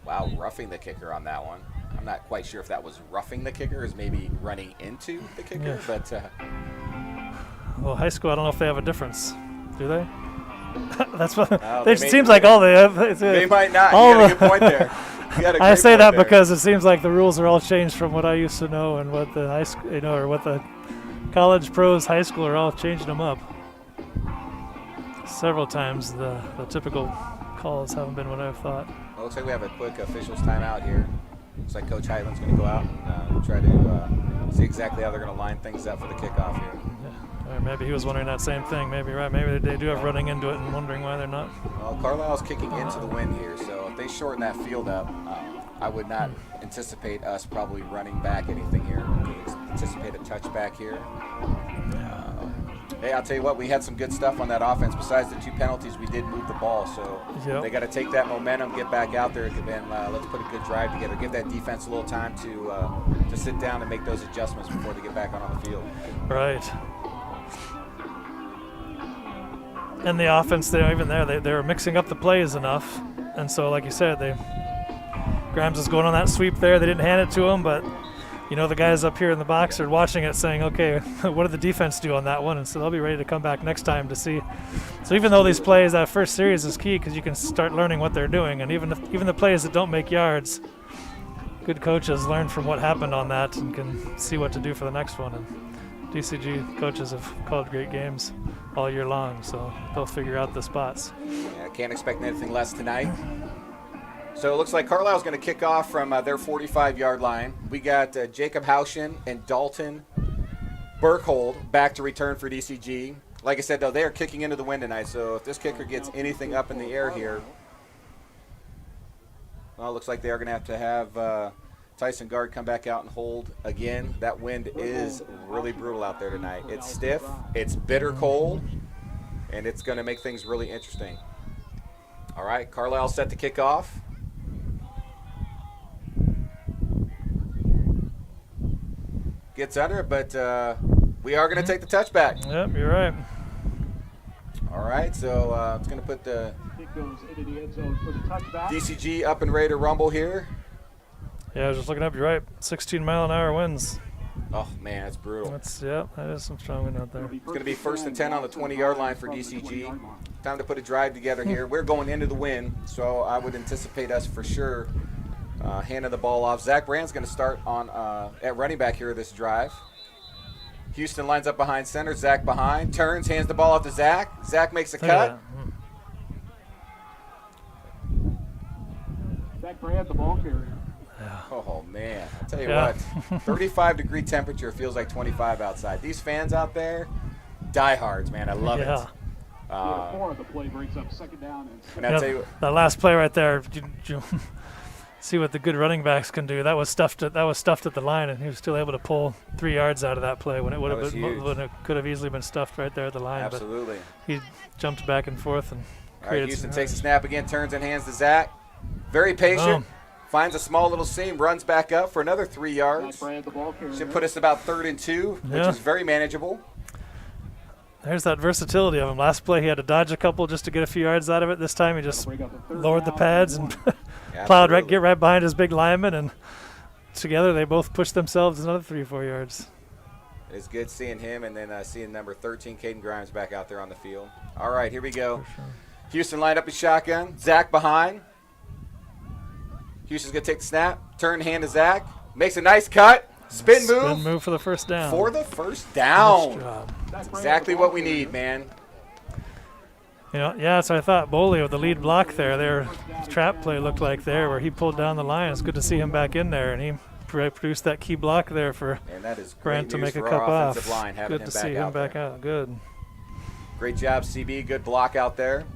Wow, roughing the kicker on that one. I'm not quite sure if that was roughing the kicker or is maybe running into the kicker, but. Well, high school, I don't know if they have a difference. Do they? That's what. It seems like all they have. They might not. You got a good point there. I say that because it seems like the rules are all changed from what I used to know and what the high school, or what the college pros, high school are all changing them up. Several times the typical calls haven't been what I've thought. Well, looks like we have a quick officials timeout here. Looks like Coach Heightland's going to go out and try to see exactly how they're going to line things up for the kickoff here. Yeah. Or maybe he was wondering that same thing. Maybe right. Maybe they do have running into it and wondering why they're not. Well, Carlisle's kicking into the wind here, so if they shorten that field up, I would not anticipate us probably running back anything here. Anticipate a touchback here. Hey, I'll tell you what, we had some good stuff on that offense. Besides the 2 penalties, we did move the ball. So They got to take that momentum, get back out there, and let's put a good drive together. Give that defense a little time to sit down and make those adjustments before they get back on the field. Right. And the offense, they were mixing up the plays enough. And so, like you said, Grimes was going on that sweep there. They didn't hand it to him, but the guys up here in the box are watching it saying, okay, what did the defense do on that one? And so they'll be ready to come back next time to see. So even though these plays, that first series is key because you can start learning what they're doing. And even the plays that don't make yards, good coaches learn from what happened on that and can see what to do for the next one. And DCG coaches have called great games all year long, so they'll figure out the spots. Yeah, can't expect anything less tonight. So it looks like Carlisle's going to kick off from their 45-yard line. We got Jacob Haushin and Dalton Burkhold back to return for DCG. Like I said, though, they are kicking into the wind tonight, so if this kicker gets anything up in the air here, well, it looks like they are going to have Tyson Guard come back out and hold again. That wind is really brutal out there tonight. It's stiff. It's bitter cold. and it's going to make things really interesting. All right, Carlisle set to kick off. Gets under it, but we are going to take the touchback. Yep, you're right. All right, so it's going to put the DCG up and ready to rumble here. Yeah, I was just looking up. You're right. 16-mile-an-hour winds. Oh, man, that's brutal. That is some strong wind out there. It's going to be 1st and 10 on the 20-yard line for DCG. Time to put a drive together here. We're going into the wind, so I would anticipate us for sure handing the ball off. Zach Brand's going to start on at running back here this drive. Houston lines up behind center. Zach behind. Turns, hands the ball off to Zach. Zach makes a cut. Zach Brand, the ball carrier. Yeah. Oh, man. I'll tell you what, 35-degree temperature feels like 25 outside. These fans out there, diehards, man. I love it. Four of the play breaks up 2nd down. And I'll tell you what, that last play right there, you see what the good running backs can do. That was stuffed at the line, and he was still able to pull 3 yards out of that play when it would have been, when it could have easily been stuffed right there at the line. Absolutely. But he jumped back and forth and created. All right, Houston takes a snap again, turns and hands to Zach. Very patient. Finds a small little seam, runs back up for another 3 yards. Should put us about 3rd and 2, which is very manageable. There's that versatility of him. Last play, he had to dodge a couple just to get a few yards out of it. This time, he just lowered the pads and plowed get right behind his big lineman, and together they both pushed themselves another 3 or 4 yards. It's good seeing him, and then seeing number 13, Caden Grimes, back out there on the field. All right, here we go. Houston lined up his shotgun. Zach behind. Houston's going to take the snap, turn, hand to Zach, makes a nice cut, spin move. Spin move for the first down. For the first down. Nice job. That's exactly what we need, man. You know, yeah, so I thought Boley with the lead block there, their trap play looked like there where he pulled down the line. It's good to see him back in there, and he produced that key block there for Grant to make a cup off. Line, good to see him back out. Good. Great job, CB. Good block out there.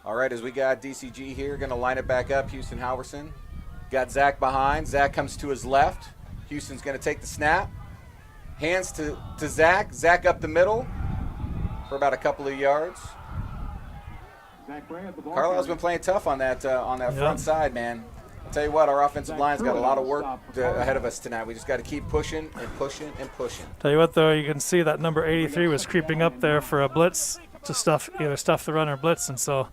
All right, as we got DCG here, going to line it back up. Houston Halverson. Got Zach behind. Zach comes to his left. Houston's going to take the snap. Hands to Zach. Zach up the middle for about a couple of yards. Carlisle's been playing tough on that front side, man. I'll tell you what, our offensive line's got a lot of work ahead of us tonight. We just got to keep pushing and pushing and pushing. Tell you what, though, you can see that number 83 was creeping up there for a blitz to either stuff the run or blitz, and so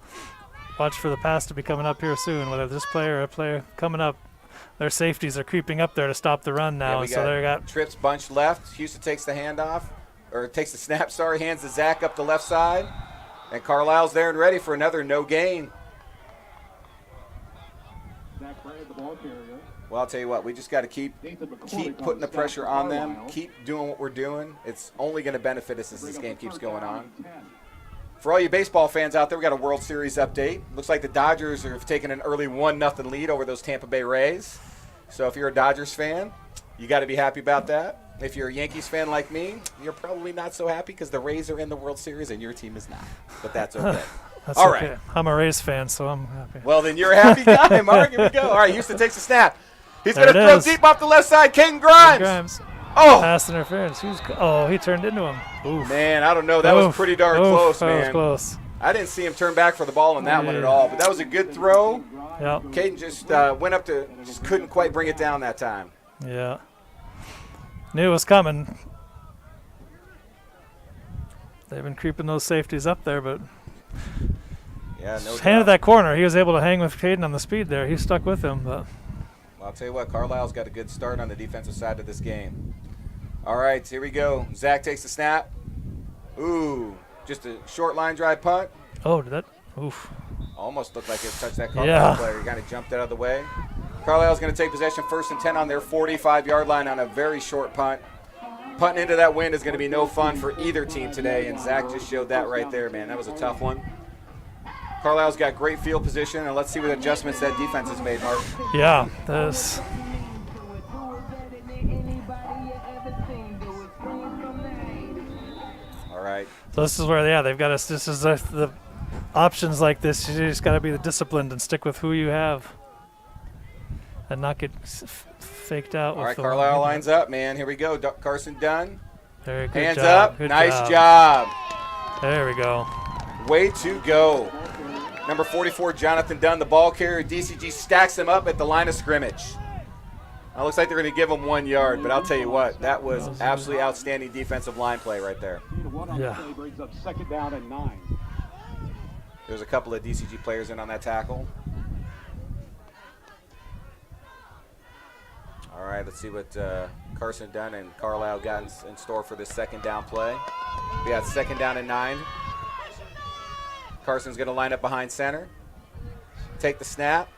watch for the pass to be coming up here soon. Whether this player or a player coming up, their safeties are creeping up there to stop the run now. So they got trips bunched left. Houston takes the handoff, or takes the snap. Sorry, hands to Zach up the left side, and Carlisle's there and ready for another no gain. Well, I'll tell you what, we just got to keep putting the pressure on them, keep doing what we're doing. It's only going to benefit us as this game keeps going on. For all you baseball fans out there, we got a World Series update. Looks like the Dodgers have taken an early 1-0 lead over those Tampa Bay Rays. So if you're a Dodgers fan, you got to be happy about that. If you're a Yankees fan like me, you're probably not so happy because the Rays are in the World Series and your team is not. But that's okay. That's all okay. Right. I'm a Rays fan, so I'm happy. Well, then you're a happy guy, Mark. Here we go. All right, Houston takes a snap. He's going to throw deep off the left side. Caden Grimes. Oh! Pass interference. He turned into him. Oof. Man, I don't know. That was pretty darn close, man. That was close. I didn't see him turn back for the ball on that one at all, but that was a good throw. Yep. Caden just went up to, just couldn't quite bring it down that time. Yeah. Knew it was coming. They've been creeping those safeties up there, but handed that corner. He was able to hang with Caden on the speed there. He stuck with him, but. Well, I'll tell you what, Carlisle's got a good start on the defensive side of this game. All right, here we go. Zach takes the snap. Ooh, just a short line drive punt. Oh, did that? Oof. Almost looked like it touched that Carlisle player. He kind of jumped out of the way. Carlisle's going to take possession 1st and 10 on their 45-yard line on a very short punt. Punting into that wind is going to be no fun for either team today, and Zach just showed that right there, man. That was a tough one. Carlisle's got great field position, and let's see what adjustments that defense has made, Mark. Yeah, this. All right. So this is where, they've got us. This is the options like this. You just got to be disciplined and stick with who you have. and not get faked out. All right, Carlisle lines up, man. Here we go. Carson Dunn. Very good Hands job. up. Good Nice job. There we go. Way to go. Number 44, Jonathan Dunn, the ball carrier. DCG stacks him up at the line of scrimmage. It looks like they're going to give him 1 yard, but I'll tell you what, that was absolutely outstanding defensive line play right there. Yeah. Brings up 2nd down and 9. There's a couple of DCG players in on that tackle. All right, let's see what Carson Dunn and Carlisle got in store for this 2nd down play. We got 2nd down and 9. Carson's going to line up behind center. Take the snap.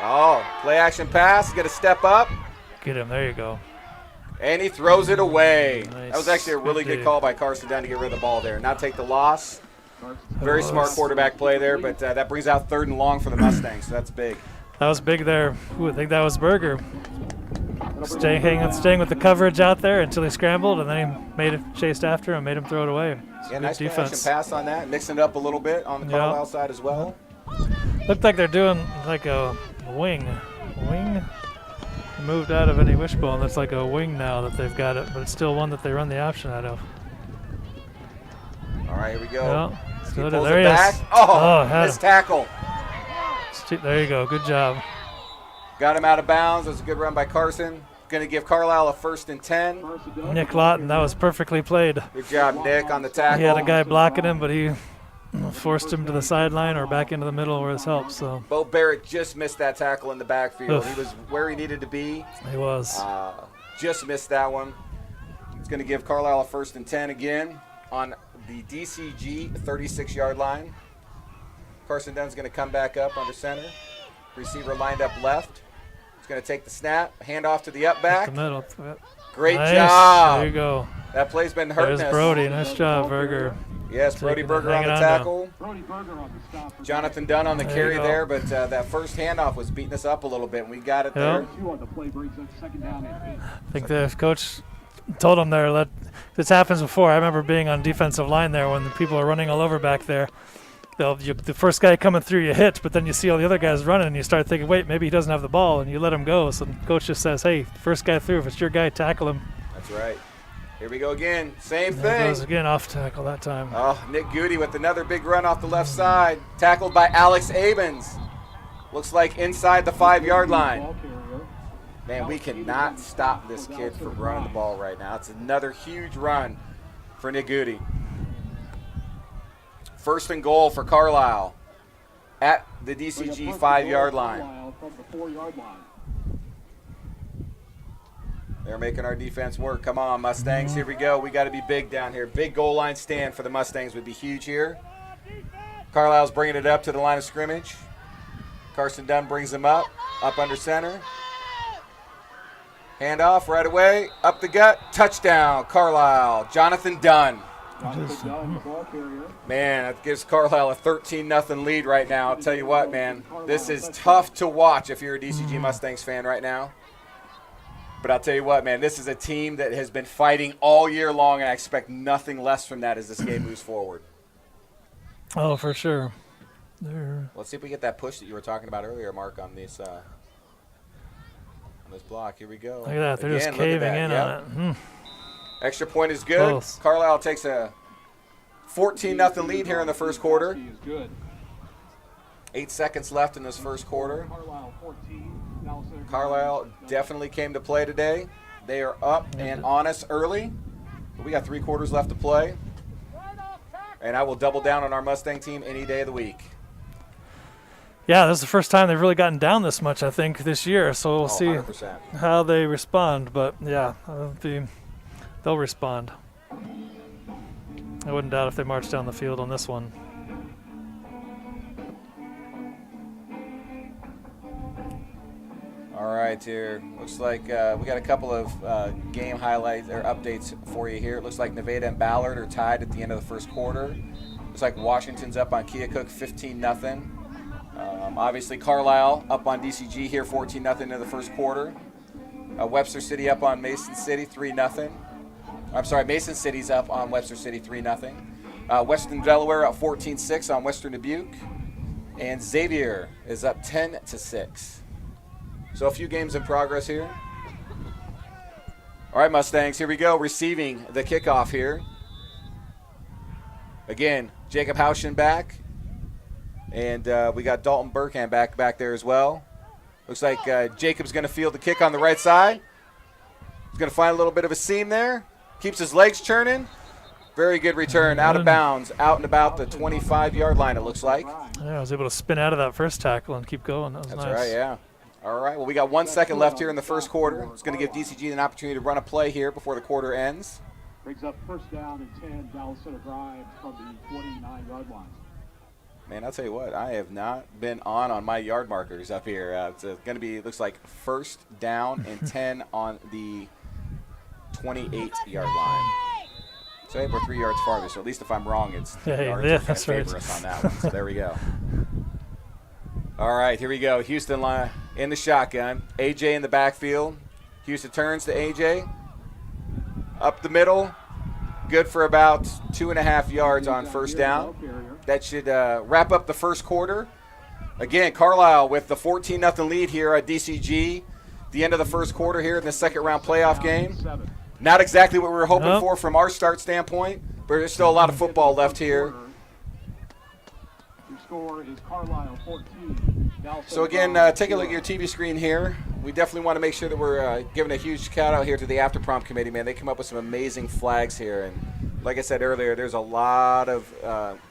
Oh, play action pass. He's going to step up. Get him. There you go. And he throws it away. Nice. That was actually a really good call by Carson Dunn to get rid of the ball there. Not take the loss. Very smart quarterback play there, but that brings out 3rd and long for the Mustangs, so that's big. That was big there. Ooh, I think that was Berger. Staying with the coverage out there until he scrambled, and then he chased after him and made him throw it away. Yeah, nice action pass on that. Mixing it up a little bit on the Carlisle side as well. Looked like they're doing like a wing. Moved out of any wishbone. That's like a wing now that they've got it, but it's still one that they run the option out of. All right, here we go. Yeah, he pulls it back. Oh, missed tackle. There you go. Good job. Got him out of bounds. That was a good run by Carson. Going to give Carlisle a 1st and 10. Nick Lawton, that was perfectly played. Good job, Nick, on the tackle. He had a guy blocking him, but he forced him to the sideline or back into the middle where his help. So Bo Barrett just missed that tackle in the backfield. He was where he needed to be. He was. Just missed that one. It's going to give Carlisle a 1st and 10 again on the DCG 36-yard line. Carson Dunn's going to come back up under center. Receiver lined up left. He's going to take the snap, hand off to the up back. The middle. Great nice. job. There you go. That play's been hurting us. There's Brody. Nice job, Berger. Yes, Brody Berger on the tackle. Jonathan Dunn on the carry there, but that first handoff was beating us up a little bit, and we got it there. I think the coach told him there that this happens before. I remember being on defensive line there when the people are running all over back there. The first guy coming through you hit, but then you see all the other guys running, and you start thinking, wait, maybe he doesn't have the ball, and you let him go. So the coach just says, hey, first guy through, if it's your guy, tackle him. That's right. Here we go again. Same There thing. goes again off tackle that time. Oh, Nick Goody with another big run off the left side. Tackled by Alex Abens. Looks like inside the 5-yard line. Man, we cannot stop this kid from running the ball right now. It's another huge run for Nick Goody. 1st and goal for Carlisle at the DCG 5-yard line. They're making our defense work. Come on, Mustangs. Here we go. We got to be big down here. Big goal line stand for the Mustangs would be huge here. Carlisle's bringing it up to the line of scrimmage. Carson Dunn brings him up under center. Hand off right away. Up the gut. Touchdown, Carlisle. Jonathan Dunn. Man, that gives Carlisle a 13-0 lead right now. I'll tell you what, man. This is tough to watch if you're a DCG Mustangs fan right now. But I'll tell you what, man, this is a team that has been fighting all year long, and I expect nothing less from that as this game moves forward. Oh, for sure. Let's see if we get that push that you were talking about earlier, Mark, on this block. Here we go. Look at that. They're just caving in on it. Extra point is good. Close. Carlisle takes a 14-0 lead here in the first quarter. 8 seconds left in this first quarter. Carlisle definitely came to play today. They are up and on us early. But we got 3 quarters left to play. And I will double down on our Mustang team any day of the week. Yeah, this is the first time they've really gotten down this much, I think, this year. So we'll see 100%. how they respond. But, yeah, they'll respond. I wouldn't doubt if they march down the field on this one. All right, here. Looks like we got a couple of game highlights or updates for you here. It looks like Nevada and Ballard are tied at the end of the first quarter. Looks like Washington's up on Keokuk 15-0. Obviously, Carlisle up on DCG here 14-0 into the first quarter. Webster City up on Mason City 3-0. I'm sorry, Mason City's up on Webster City 3-0. Western Delaware up 14-6 on Western Dubuque. And Xavier is up 10-6. So a few games in progress here. All right, Mustangs, here we go. Receiving the kickoff here. Again, Jacob Houchen back. And we got Dalton Burkham back there as well. Looks like Jacob's going to field the kick on the right side. He's going to find a little bit of a seam there. Keeps his legs churning. Very good return, out of bounds, out and about the 25-yard line, it looks like. Yeah, I was able to spin out of that first tackle and keep going. That was That's nice. right, yeah. All right, well, we got 1 second left here in the first quarter. It's going to give DCG an opportunity to run a play here before the quarter ends. Brings up first down and 10, Dallas Center Grimes from the 29-yard line. Man, I'll tell you what, I have not been on my yard markers up here. It's going to be, looks like first down and 10 on the 28-yard line. So hey, we're 3 yards farther, so at least if I'm wrong, it's yards that that's favor right. us on that one. So there we go. All right, here we go. Houston line in the shotgun. AJ in the backfield. Houston turns to AJ. Up the middle. Good for about 2.5 yards on first down. That should wrap up the first quarter. Again, Carlisle with the 14-0 lead here at DCG. The end of the first quarter here in the second-round playoff game. Not exactly what we were hoping for from our start standpoint, but there's still a lot of football left here. Your score is Carlisle 14. So again, take a look at your TV screen here. We definitely want to make sure that we're giving a huge shout out here to the After Prom committee, man. They come up with some amazing flags here, and like I said earlier, there's a lot of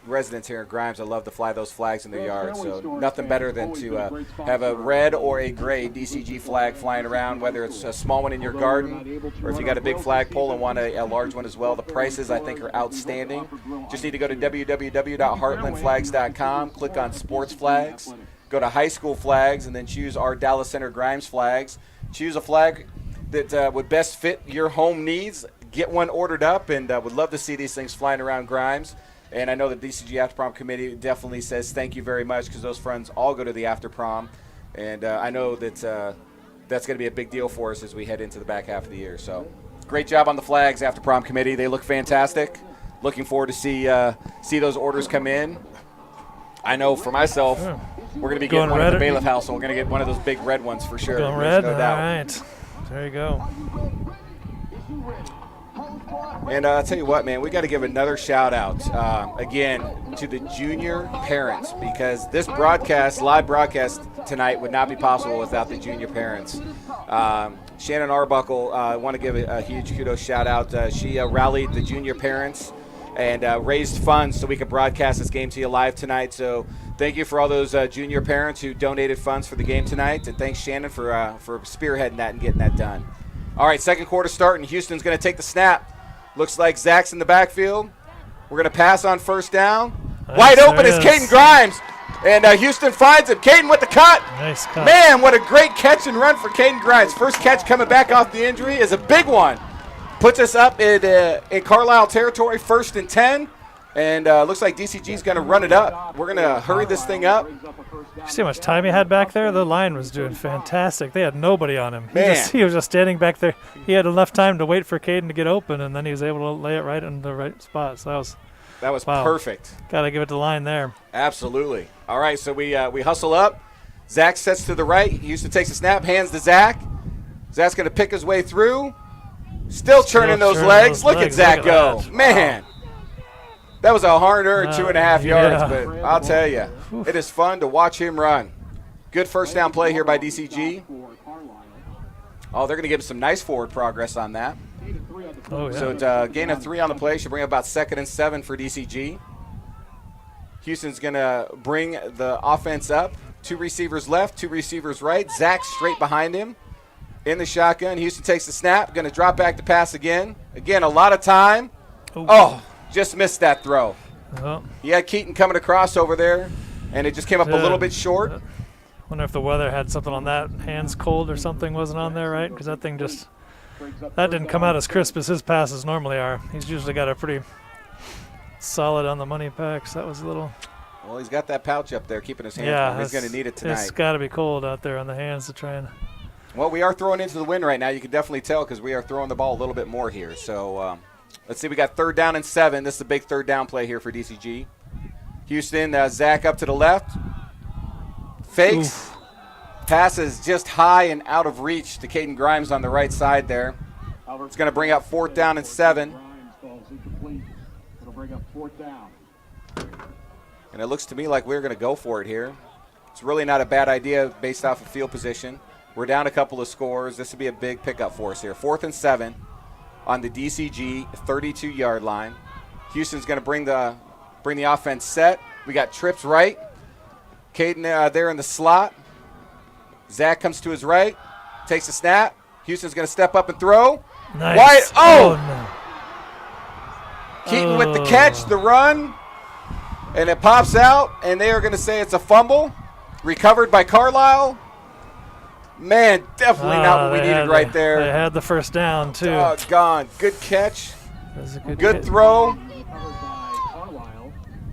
residents here in Grimes that love to fly those flags in their yards. So nothing better than to have a red or a gray DCG flag flying around, whether it's a small one in your garden or if you got a big flagpole and want a large one as well. The prices, I think, are outstanding. Just need to go to www.heartlandflags.com, click on Sports Flags, go to High School Flags, and then choose our Dallas Center Grimes flags. Choose a flag that would best fit your home needs. Get one ordered up, and would love to see these things flying around Grimes. And I know the DCG After Prom Committee definitely says thank you very much, because those funds all go to the After Prom. And I know that that's going to be a big deal for us as we head into the back half of the year. So great job on the flags, After Prom Committee. They look fantastic. Looking forward to see those orders come in. I know for myself, we're going to be getting one at the Bailiff House, so we're going to get one of those big red ones for sure. Going red? No doubt. All right. There you go. And I'll tell you what, man, we got to give another shout out again to the junior parents, because this live broadcast tonight would not be possible without the junior parents. Shannon Arbuckle, I want to give a huge kudos shout out. She rallied the junior parents and raised funds so we could broadcast this game to you live tonight. So thank you for all those junior parents who donated funds for the game tonight, and thanks Shannon for spearheading that and getting that done. All right, second quarter starting. Houston's going to take the snap. Looks like Zach's in the backfield. We're going to pass on first down. Nice, wide open is Caden Grimes. And Houston finds him. Caden with the cut. Nice cut. Man, what a great catch and run for Caden Grimes. First catch coming back off the injury is a big one. Puts us up in Carlisle territory, 1st and 10. And looks like DCG's going to run it up. We're going to hurry this thing up. You see how much time he had back there? The line was doing fantastic. They had nobody on him. Man. He was just standing back there. He had enough time to wait for Caden to get open, and then he was able to lay it right in the right spot. So that was wow. Perfect. Got to give it the line there. Absolutely. All right, so we hustle up. Zach sets to the right. Houston takes a snap, hands to Zach. Zach's going to pick his way through. Still churning those legs. Look at Zach go. That. Man. That was a hard-earned 2.5 yards, yeah. but I'll tell you, it is fun to watch him run. Good first down play here by DCG. Oh, they're going to give us some nice forward progress on that. Oh, yeah. So it's a gain of 3 on the play. Should bring up about 2nd and 7 for DCG. Houston's going to bring the offense up. 2 receivers left, 2 receivers right. Zach straight behind him in the shotgun. Houston takes the snap. Going to drop back to pass again. Again, a lot of time. Oh, just missed that throw. Oh. He had Keaton coming across over there, and it just came up a little bit short. Wonder if the weather had something on that. Hands cold or something wasn't on there, right? Because that thing that didn't come out as crisp as his passes normally are. He's usually got a pretty solid on the money packs. That was a little. Well, he's got that pouch up there keeping his hands warm. He's going to need it tonight. It's got to be cold out there on the hands to try and. Well, we are throwing into the wind right now. You can definitely tell because we are throwing the ball a little bit more here. So let's see. We got 3rd down and 7. This is a big 3rd down play here for DCG. Houston, Zach up to the left. Fakes. Oof. Passes just high and out of reach to Caden Grimes on the right side there. It's going to bring up 4th down and 7. It'll bring up 4th down. And it looks to me like we're going to go for it here. It's really not a bad idea based off of field position. We're down a couple of scores. This would be a big pickup for us here. 4th and 7 on the DCG 32-yard line. Houston's going to bring the offense set. We got trips right. Caden there in the slot. Zach comes to his right, takes a snap. Houston's going to step up and throw. Nice. Wide. Oh! No. Keaton with the catch, the run, and it pops out, and they are going to say it's a fumble. Recovered by Carlisle. Man, definitely not what we needed right there. They had the first down, too. Doggone. Good catch. Good throw.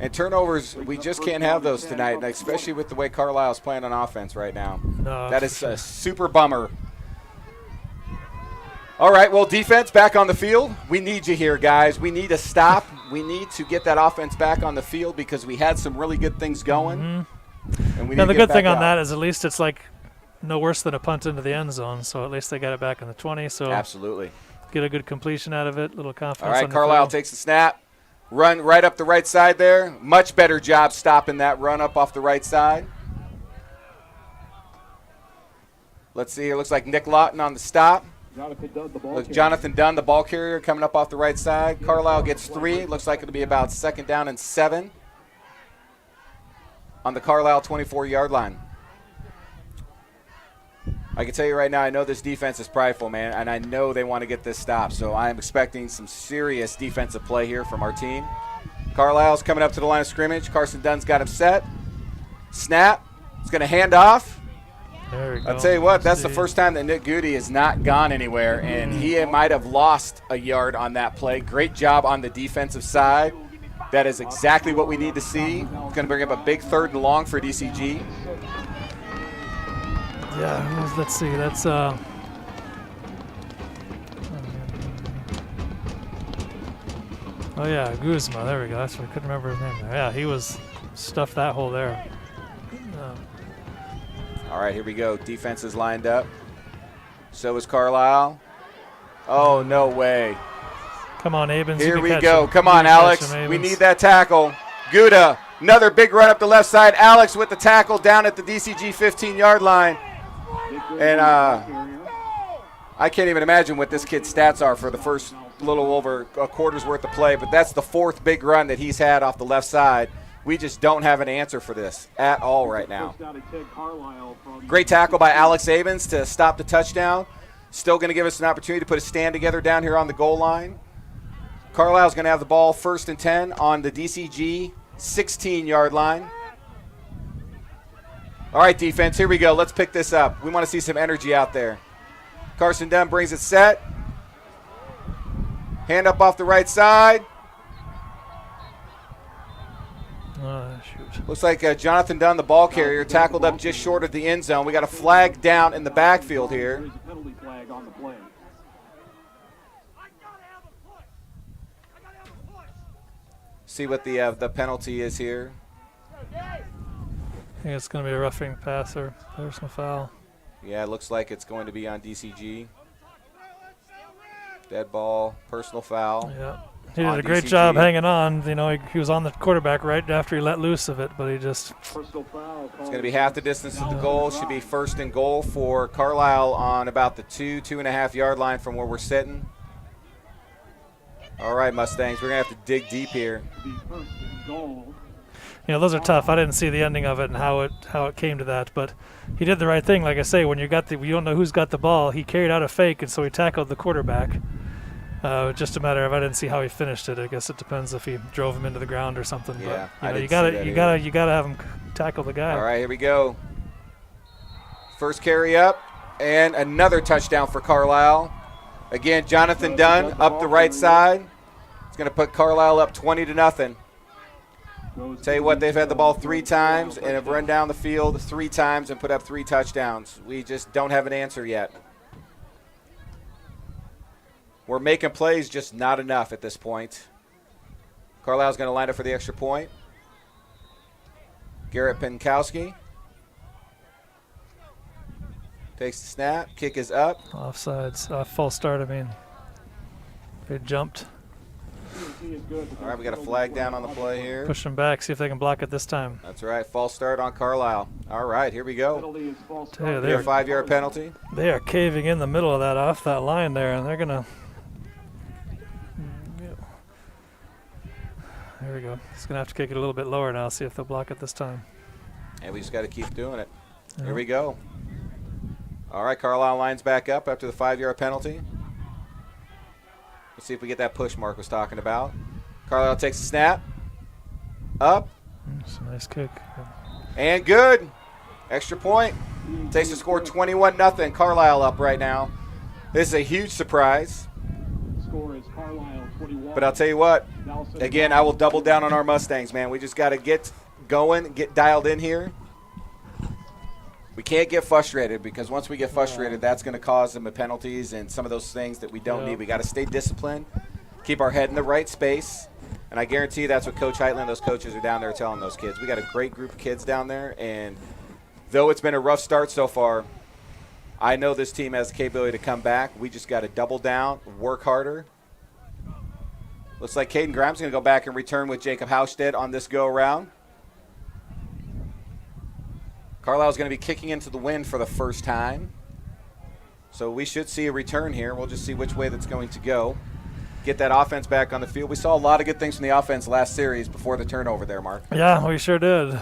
And turnovers, we just can't have those tonight, especially with the way Carlisle's playing on offense right now. No, that is a super bummer. All right, well, defense back on the field. We need you here, guys. We need a stop. We need to get that offense back on the field because we had some really good things going. Mm-hmm. And we now, need the to get good thing back on out. that is at least it's like no worse than a punt into the end zone, so at least they got it back in the 20. So absolutely. Get a good completion out of it, a little confidence. All right, on the Carlisle field. takes the snap. Run right up the right side there. Much better job stopping that run up off the right side. Let's see here. Looks like Nick Lawton on the stop. Jonathan Dunn, the ball carrier, coming up off the right side. Carlisle gets 3. Looks like it'll be about 2nd down and 7 on the Carlisle 24-yard line. I can tell you right now, I know this defense is prideful, man, and I know they want to get this stop. So I am expecting some serious defensive play here from our team. Carlisle's coming up to the line of scrimmage. Carson Dunn's got him set. Snap. He's going to hand off. There we go. I'll tell you what, that's the first time that Nick Goody has not gone anywhere, and he might have lost a yard on that play. Great job on the defensive side. That is exactly what we need to see. It's going to bring up a big 3rd and long for DCG. Yeah, let's see. That's oh yeah, Guzma. There we go. That's what I couldn't remember his name there. Yeah, he was stuffed that hole there. All right, here we go. Defense is lined up. So is Carlisle. Oh, no way. Come on, Abens. Here we go. Come on, Alex. We need that tackle. Gouda, another big run up the left side. Alex with the tackle down at the DCG 15-yard line. And I can't even imagine what this kid's stats are for the first little over a quarter's worth of play, but that's the 4th big run that he's had off the left side. We just don't have an answer for this at all right now. Great tackle by Alex Abens to stop the touchdown. Still going to give us an opportunity to put a stand together down here on the goal line. Carlisle's going to have the ball 1st and 10 on the DCG 16-yard line. All right, defense, here we go. Let's pick this up. We want to see some energy out there. Carson Dunn brings it set. Hand up off the right side. Shoot. Looks like Jonathan Dunn, the ball carrier, tackled up just short of the end zone. We got a flag down in the backfield here. See what the penalty is here. I think it's going to be a roughing passer. There's no foul. Yeah, it looks like it's going to be on DCG. Dead ball, personal foul. Yeah. He did a great job hanging on. You know, he was on the quarterback right after he let loose of it, but he just. It's going to be half the distance to the goal. Should be 1st and goal for Carlisle on about the 2.5 yard line from where we're sitting. All right, Mustangs, we're going to have to dig deep here. You know, those are tough. I didn't see the ending of it and how it came to that, but he did the right thing. Like I say, when you don't know who's got the ball, he carried out a fake, and so he tackled the quarterback. Just a matter of I didn't see how he finished it. I guess it depends if he drove him into the ground or something. Yeah, but you gotta have him tackle the guy. All right, here we go. First carry up, and another touchdown for Carlisle. Again, Jonathan Dunn up the right side. It's going to put Carlisle up 20-0. Tell you what, they've had the ball 3 times and have run down the field 3 times and put up 3 touchdowns. We just don't have an answer yet. We're making plays, just not enough at this point. Carlisle's going to line up for the extra point. Garrett Pinkowski. Takes the snap. Kick is up. Offsides. False start, I mean. They jumped. All right, we got a flag down on the play here. Push them back, see if they can block it this time. That's right. False start on Carlisle. All right, here we go. Yeah, a 5-yard penalty. They are caving in the middle of that, off that line there, and they're going to. There we go. He's going to have to kick it a little bit lower now, see if they'll block it this time. And we just got to keep doing it. Yeah. Here we go. All right, Carlisle lines back up after the 5-yard penalty. Let's see if we get that push Mark was talking about. Carlisle takes a snap. Up. That's a nice kick. And good. Extra point. Takes the score 21-0. Carlisle up right now. This is a huge surprise. Score is Carlisle 21. But I'll tell you what. Again, I will double down on our Mustangs, man. We just got to get going, get dialed in here. We can't get frustrated, because once we get frustrated, that's going to cause them penalties and some of those things that we don't need. We got to stay disciplined, keep our head in the right space, and I guarantee you that's what Coach Heightland, those coaches are down there telling those kids. We got a great group of kids down there, and though it's been a rough start so far, I know this team has the capability to come back. We just got to double down, work harder. Looks like Caden Grimes going to go back and return with Jacob Haustead on this go-around. Carlisle's going to be kicking into the wind for the first time. So we should see a return here. We'll just see which way that's going to go. Get that offense back on the field. We saw a lot of good things from the offense last series before the turnover there, Mark. Yeah, we sure did.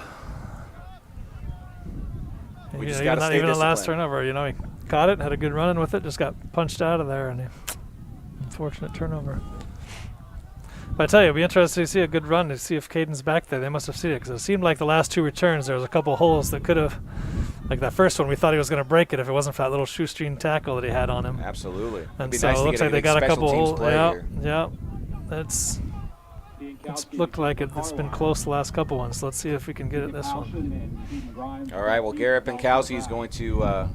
We just got to stay disciplined. Even the last turnover, you know, he caught it, had a good run-in with it, just got punched out of there, and unfortunate turnover. But I tell you, it'd be interesting to see a good run to see if Caden's back there. They must have seen it, because it seemed like the last two returns there was a couple holes that could have, like that first one, we thought he was going to break it if it wasn't for that little shoestring tackle that he had on him. Absolutely. And so it looks like they got a couple holes. Yeah. It's looked like it's been close the last couple ones. Let's see if we can get it this one. All right. Well, Garrett Benkowski is going to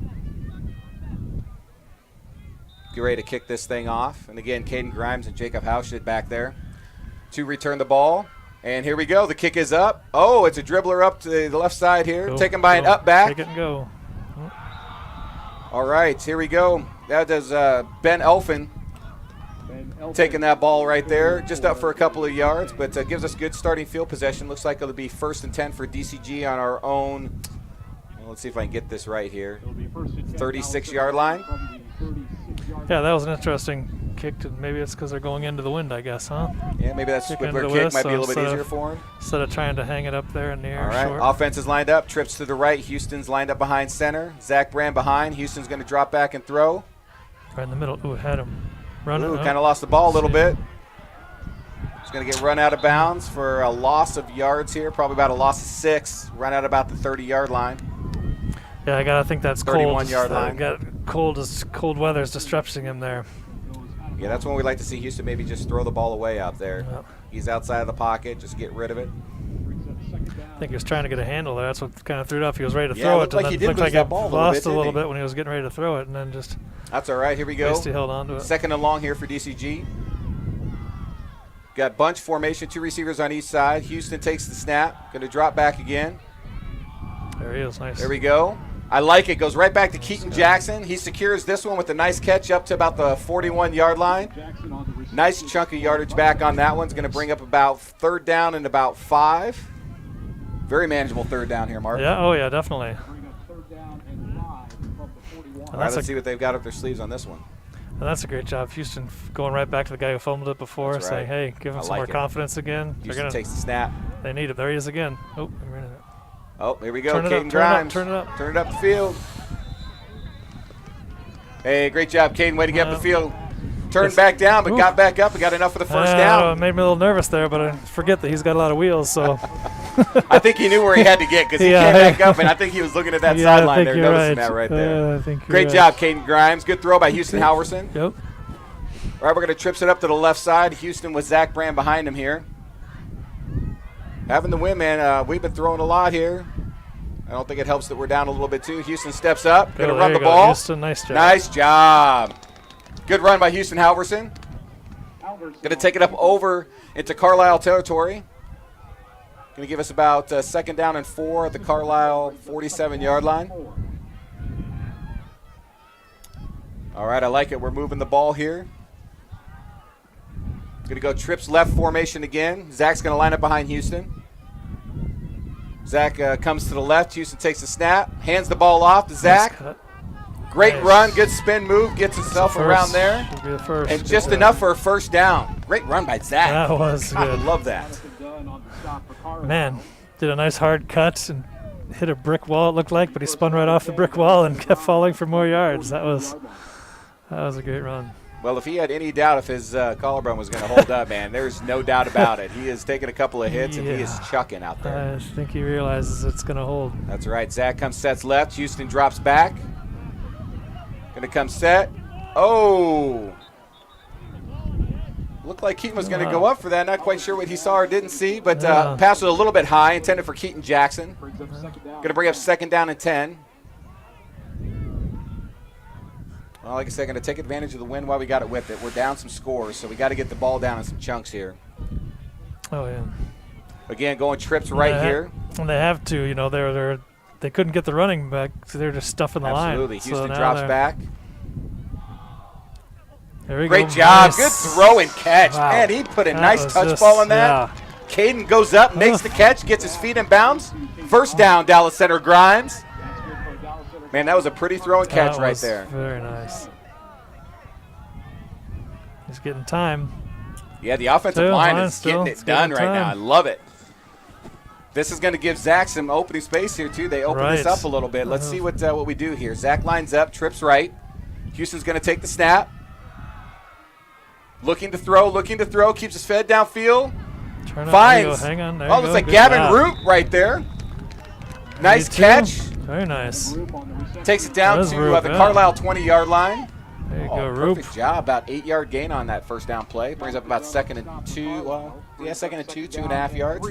get ready to kick this thing off. And again, Caden Grimes and Jacob Haustead back there to return the ball. And here we go. The kick is up. Oh, it's a dribbler up to the left side here. Taken by an up back. Take it and go. All right, here we go. That is Ben Elfin taking that ball right there. Just up for a couple of yards, but gives us good starting field possession. Looks like it'll be 1st and 10 for DCG on our own. Well, let's see if I can get this right here. 36-yard line. Yeah, that was an interesting kick. Maybe it's because they're going into the wind, I guess, huh? Yeah, maybe that's where kick might be a little bit easier for him. Instead of trying to hang it up there in the air. All right, short. Offense is lined up. Trips to the right. Houston's lined up behind center. Zach Brand behind. Houston's going to drop back and throw. Right in the middle. Ooh, had him running. Ooh, kind of lost the ball a little bit. He's going to get run out of bounds for a loss of yards here. Probably about a loss of 6. Run out about the 30-yard line. Yeah, I gotta think that's 31-yard line. Got cold weather is disrupting him there. Yeah, that's when we like to see Houston maybe just throw the ball away out there. Yep. He's outside of the pocket, just get rid of it. I think he was trying to get a handle there. That's what kind of threw it up. He was ready to Yeah, throw it it, looked like he and did then lose looked that like ball he lost a a little bit, bit when he was getting ready to throw it, and then just. That's all right. Here we go. Held on to it. 2nd and long here for DCG. Got bunch formation, 2 receivers on each side. Houston takes the snap. Going to drop back again. There he is. Nice. There we go. I like it. Goes right back to Keaton Jackson. He secures this one with a nice catch up to about the 41-yard line. Nice chunk of yardage back on that one. It's going to bring up about 3rd down and about 5. Very manageable 3rd down here, Mark. Yeah. Oh, yeah, definitely. All right, let's see what they've got up their sleeves on this one. And that's a great job. Houston going right back to the guy who fumbled it before, That's saying, right. hey, give him some more confidence again. Houston takes the snap. They need it. There he is again. Oh, we're in it. Oh, here we go. Turn it Caden up, Grimes. turn it up. Turn it up the field. Hey, great job, Caden. Way to get up the field. Turned back down, but got back up and got enough for the first down. It made me a little nervous there, but I forget that he's got a lot of wheels. So I think he knew where he had to get because he came back up, and I think he was looking at that sideline there, noticing that right there. Great job, Caden Grimes. Good throw by Houston Halverson. Yep. All right, we're going to trips it up to the left side. Houston with Zach Brand behind him here. Having the win, man. We've been throwing a lot here. I don't think it helps that we're down a little bit, too. Houston steps up. Going to run the ball. Houston, nice job. Nice job. Good run by Houston Halverson. Going to take it up over into Carlisle territory. Going to give us about 2nd down and 4 at the Carlisle 47-yard line. All right, I like it. We're moving the ball here. Going to go trips left formation again. Zach's going to line up behind Houston. Zach comes to the left. Houston takes the snap, hands the ball off to Zach. Great run, good spin move, gets himself around there. Should be the first. And just enough for a first down. Great run by Zach. That was God, good. I love that. Man, did a nice hard cut and hit a brick wall, it looked like, but he spun right off the brick wall and kept falling for more yards. That was a great run. Well, if he had any doubt if his collarbone was going to hold up, man, there's no doubt about it. He has taken a couple of hits, and he is chucking out there. I think he realizes it's going to hold. That's right. Zach comes, sets left. Houston drops back. Going to come set. Oh! Looked like Keaton was going to go up for that. Not quite sure what he saw or didn't see, but pass was a little bit high, intended for Keaton Jackson. Going to bring up 2nd down and 10. Well, like I said, going to take advantage of the wind while we got it with it. We're down some scores, so we got to get the ball down in some chunks here. Oh, yeah. Again, going trips right here. And they have to, you know, they couldn't get the running back, so they're just stuffing the line. Absolutely. Houston so drops back. There we Great go. job. Nice. Good throw and catch. Wow. Man, he put a That nice was touch just- ball on that. yeah. Caden goes up, makes the catch, gets his feet in bounds. First down, Dallas Center Grimes. Man, that was a pretty throw and catch right there. Very nice. He's getting time. Yeah, the offensive line is getting it done right now. I love it. This is going to give Zach some opening space here, too. They open this up a little bit. Let's see what we do here. Zach lines up, trips right. Houston's going to take the snap. Looking to throw, keeps his fed downfield. Finds. Hang on. Oh, it's like Gavin Root right there. Nice catch. Very nice. Takes it down to the Carlisle 20-yard line. There you go, Roop. Perfect job. About 8-yard gain on that first down play. Brings up about 2nd and 2. Well, yeah, 2nd and 2, 2.5 yards.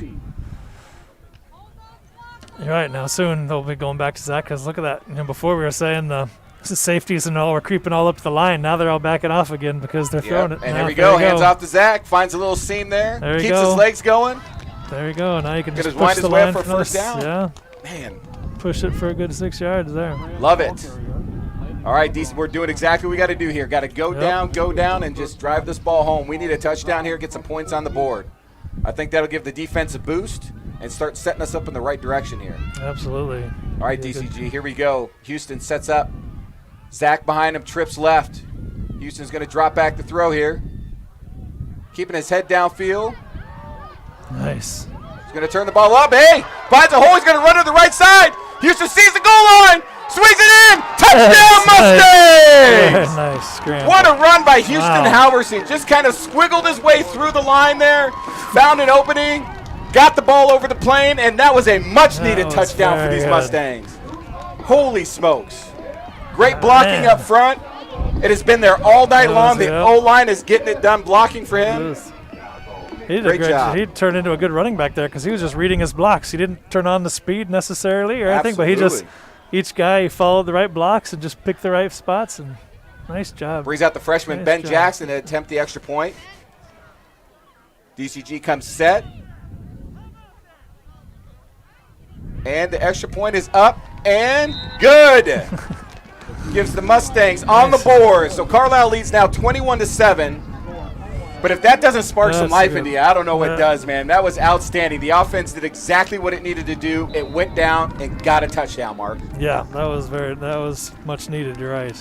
You're right. Now soon they'll be going back to Zach because look at that. You know, before we were saying the safeties and all were creeping all up the line. Now they're all backing off again because they're throwing it. And there we go. Hands off to Zach. Finds a little seam there. Keeps his legs going. There you go. Now you can just wind push his the way line up for for first down. Yeah. Man. Push it for a good 6 yards there. Love it. All right, DC, we're doing exactly what we got to do here. Got to go down, and just drive this ball home. We need a touchdown here, get some points on the board. I think that'll give the defense a boost and start setting us up in the right direction here. Absolutely. All right, DCG, here we go. Houston sets up. Zach behind him, trips left. Houston's going to drop back to throw here. Keeping his head downfield. Nice. He's going to turn the ball up. Hey, finds a hole. He's going to run to the right side. Houston sees the goal line. Swings it in. Touchdown, Mustang! Very nice scramble. What a run by Houston Halverson. Just kind of squiggled his way through the line there. Found an opening. Got the ball over the plane. And that was a much-needed touchdown for these Mustangs. Holy smokes. Great blocking up front. It has been there all night long. The O-line is getting it done blocking for him. He did great job. He turned into a good running back there because he was just reading his blocks. He didn't turn on the speed necessarily or anything, but he just each guy followed the right blocks and just picked the right spots. And nice job. Brings out the freshman Ben Jackson to attempt the extra point. DCG comes set. And the extra point is up and good. Gives the Mustangs on the board. So Carlisle leads now 21-7. But if that doesn't spark some life into you, I don't know what does, man. That was outstanding. The offense did exactly what it needed to do. It went down and got a touchdown, Mark. Yeah, that was much needed. You're right.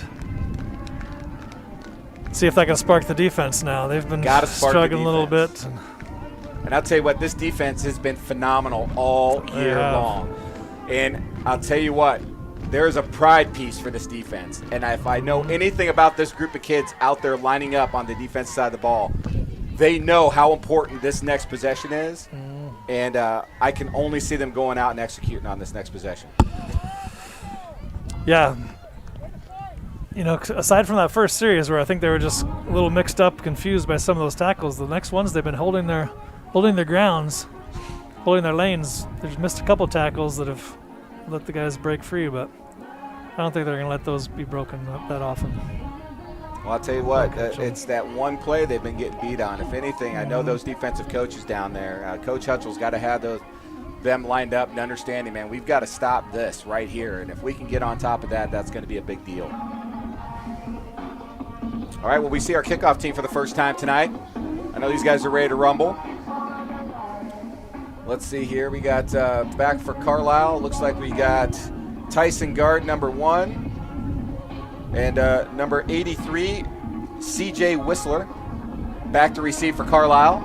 See if that can spark the defense now. They've been struggling a little bit. And I'll tell you what, this defense has been phenomenal all year long. And I'll tell you what, there is a pride piece for this defense. And if I know anything about this group of kids out there lining up on the defensive side of the ball, they know how important this next possession is. And I can only see them going out and executing on this next possession. Yeah. You know, aside from that first series where I think they were just a little mixed up, confused by some of those tackles, the next ones they've been holding their grounds, holding their lanes. They've missed a couple tackles that have let the guys break free, but I don't think they're going to let those be broken up that often. Well, I'll tell you what, it's that one play they've been getting beat on. If anything, I know those defensive coaches down there, Coach Hutchell's got to have them lined up and understanding, man, we've got to stop this right here. And if we can get on top of that, that's going to be a big deal. All right, well, we see our kickoff team for the first time tonight. I know these guys are ready to rumble. Let's see here. We got back for Carlisle. Looks like we got Tyson Guard, number 1. And number 83, CJ Whistler, back to receive for Carlisle.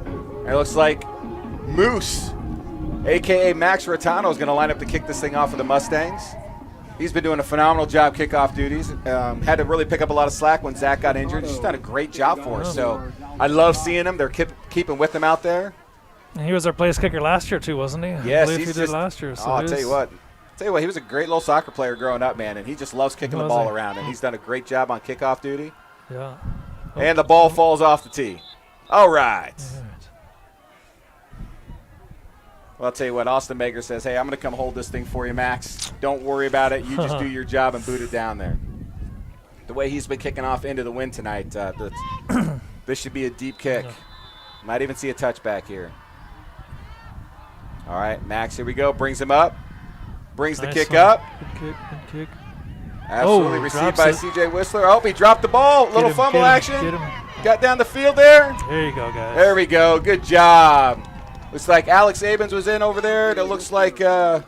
And it looks like Moose, a.k.a. Max Rotano, is going to line up to kick this thing off for the Mustangs. He's been doing a phenomenal job kickoff duties. Had to really pick up a lot of slack when Zach got injured. He's done a great job for us. So I love seeing him. They're keeping with him out there. And he was our place kicker last year too, wasn't he? Yes, I believe he did last year. So I'll tell you what. He was a great little soccer player growing up, man, and he just loves kicking the ball around, and he's done a great job on kickoff duty. Yeah. And the ball falls off the tee. All right. Well, I'll tell you what, Austin Mager says, hey, I'm going to come hold this thing for you, Max. Don't worry about it. You just do your job and boot it down there. The way he's been kicking off into the wind tonight, this should be a deep kick. Might even see a touchback here. All right, Max, here we go. Brings him up. Brings the kick up. Good kick. Absolutely received by CJ Whistler. Oh, he dropped the ball. Little fumble action. Got down the field there. There you go, guys. There we go. Good job. Looks like Alex Abens was in over there. It looks like Josh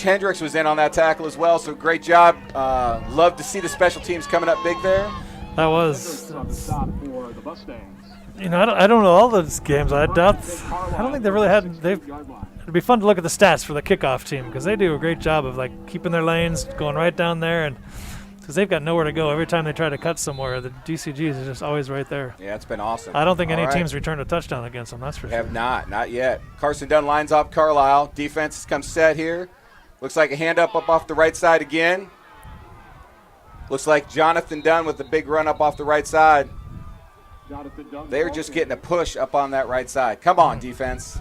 Hendricks was in on that tackle as well. So great job. Love to see the special teams coming up big there. That was. You know, I don't know all those games. I don't think they really had. It'd be fun to look at the stats for the kickoff team because they do a great job of like keeping their lanes, going right down there, and because they've got nowhere to go. Every time they try to cut somewhere, the DCGs are just always right there. Yeah, it's been awesome. I don't think any teams returned a touchdown against them. That's for sure. Have not yet. Carson Dunn lines up Carlisle. Defense has come set here. Looks like a hand up off the right side again. Looks like Jonathan Dunn with the big run up off the right side. They're just getting a push up on that right side. Come on, defense.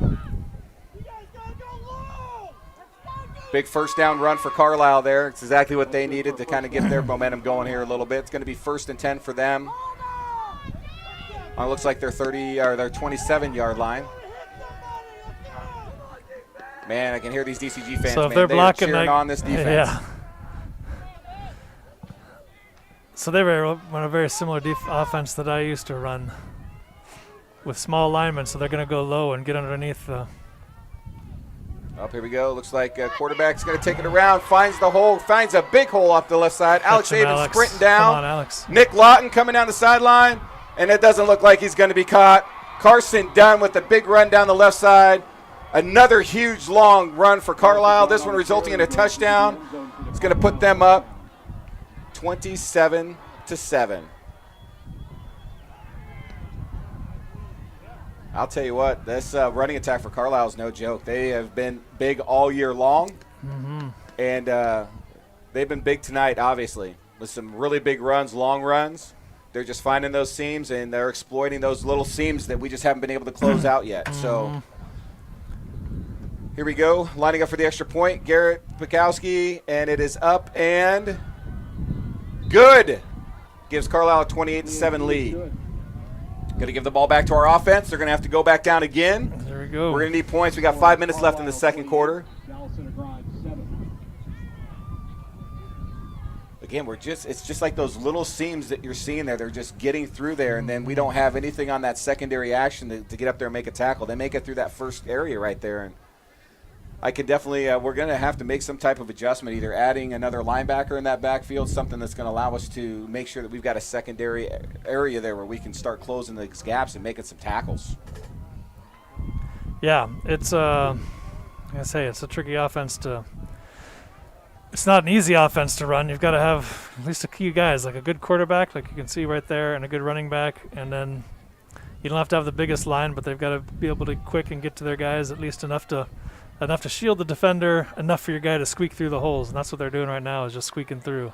Big first down run for Carlisle there. It's exactly what they needed to kind of get their momentum going here a little bit. It's going to be 1st and 10 for them. It looks like their 30 or their 27-yard line. Man, I can hear these DCG fans. So if man, they're blocking, cheering on this defense. Yeah. So they run a very similar offense that I used to run with small linemen. So they're going to go low and get underneath the. Up here we go. Looks like quarterback's going to take it around. Finds the hole. Finds a big hole off the left side. Alex Avens sprinting down. Come on, Alex. Nick Lawton coming down the sideline. And it doesn't look like he's going to be caught. Carson Dunn with the big run down the left side. Another huge long run for Carlisle. This one resulting in a touchdown. It's going to put them up 27-7. I'll tell you what, this running attack for Carlisle is no joke. They have been big all year long, and they've been big tonight, obviously, with some really big runs, long runs. They're just finding those seams, and they're exploiting those little seams that we just haven't been able to close out yet. So here we go, lining up for the extra point. Garrett Pikowski, and it is up and good. Gives Carlisle a 28-7 lead. Going to give the ball back to our offense. They're going to have to go back down again. There we go. We're going to need points. We got 5 minutes left in the second quarter. Again, it's just like those little seams that you're seeing there. They're just getting through there, and then we don't have anything on that secondary action to get up there and make a tackle. They make it through that first area right there, and I could definitely we're going to have to make some type of adjustment, either adding another linebacker in that backfield, something that's going to allow us to make sure that we've got a secondary area there where we can start closing these gaps and making some tackles. Yeah, it's like I say, it's a tricky offense to. It's not an easy offense to run. You've got to have at least a few guys, like a good quarterback, like you can see right there, and a good running back, and then you don't have to have the biggest line, but they've got to be able to quick and get to their guys at least enough to shield the defender, enough for your guy to squeak through the holes, and that's what they're doing right now is just squeaking through.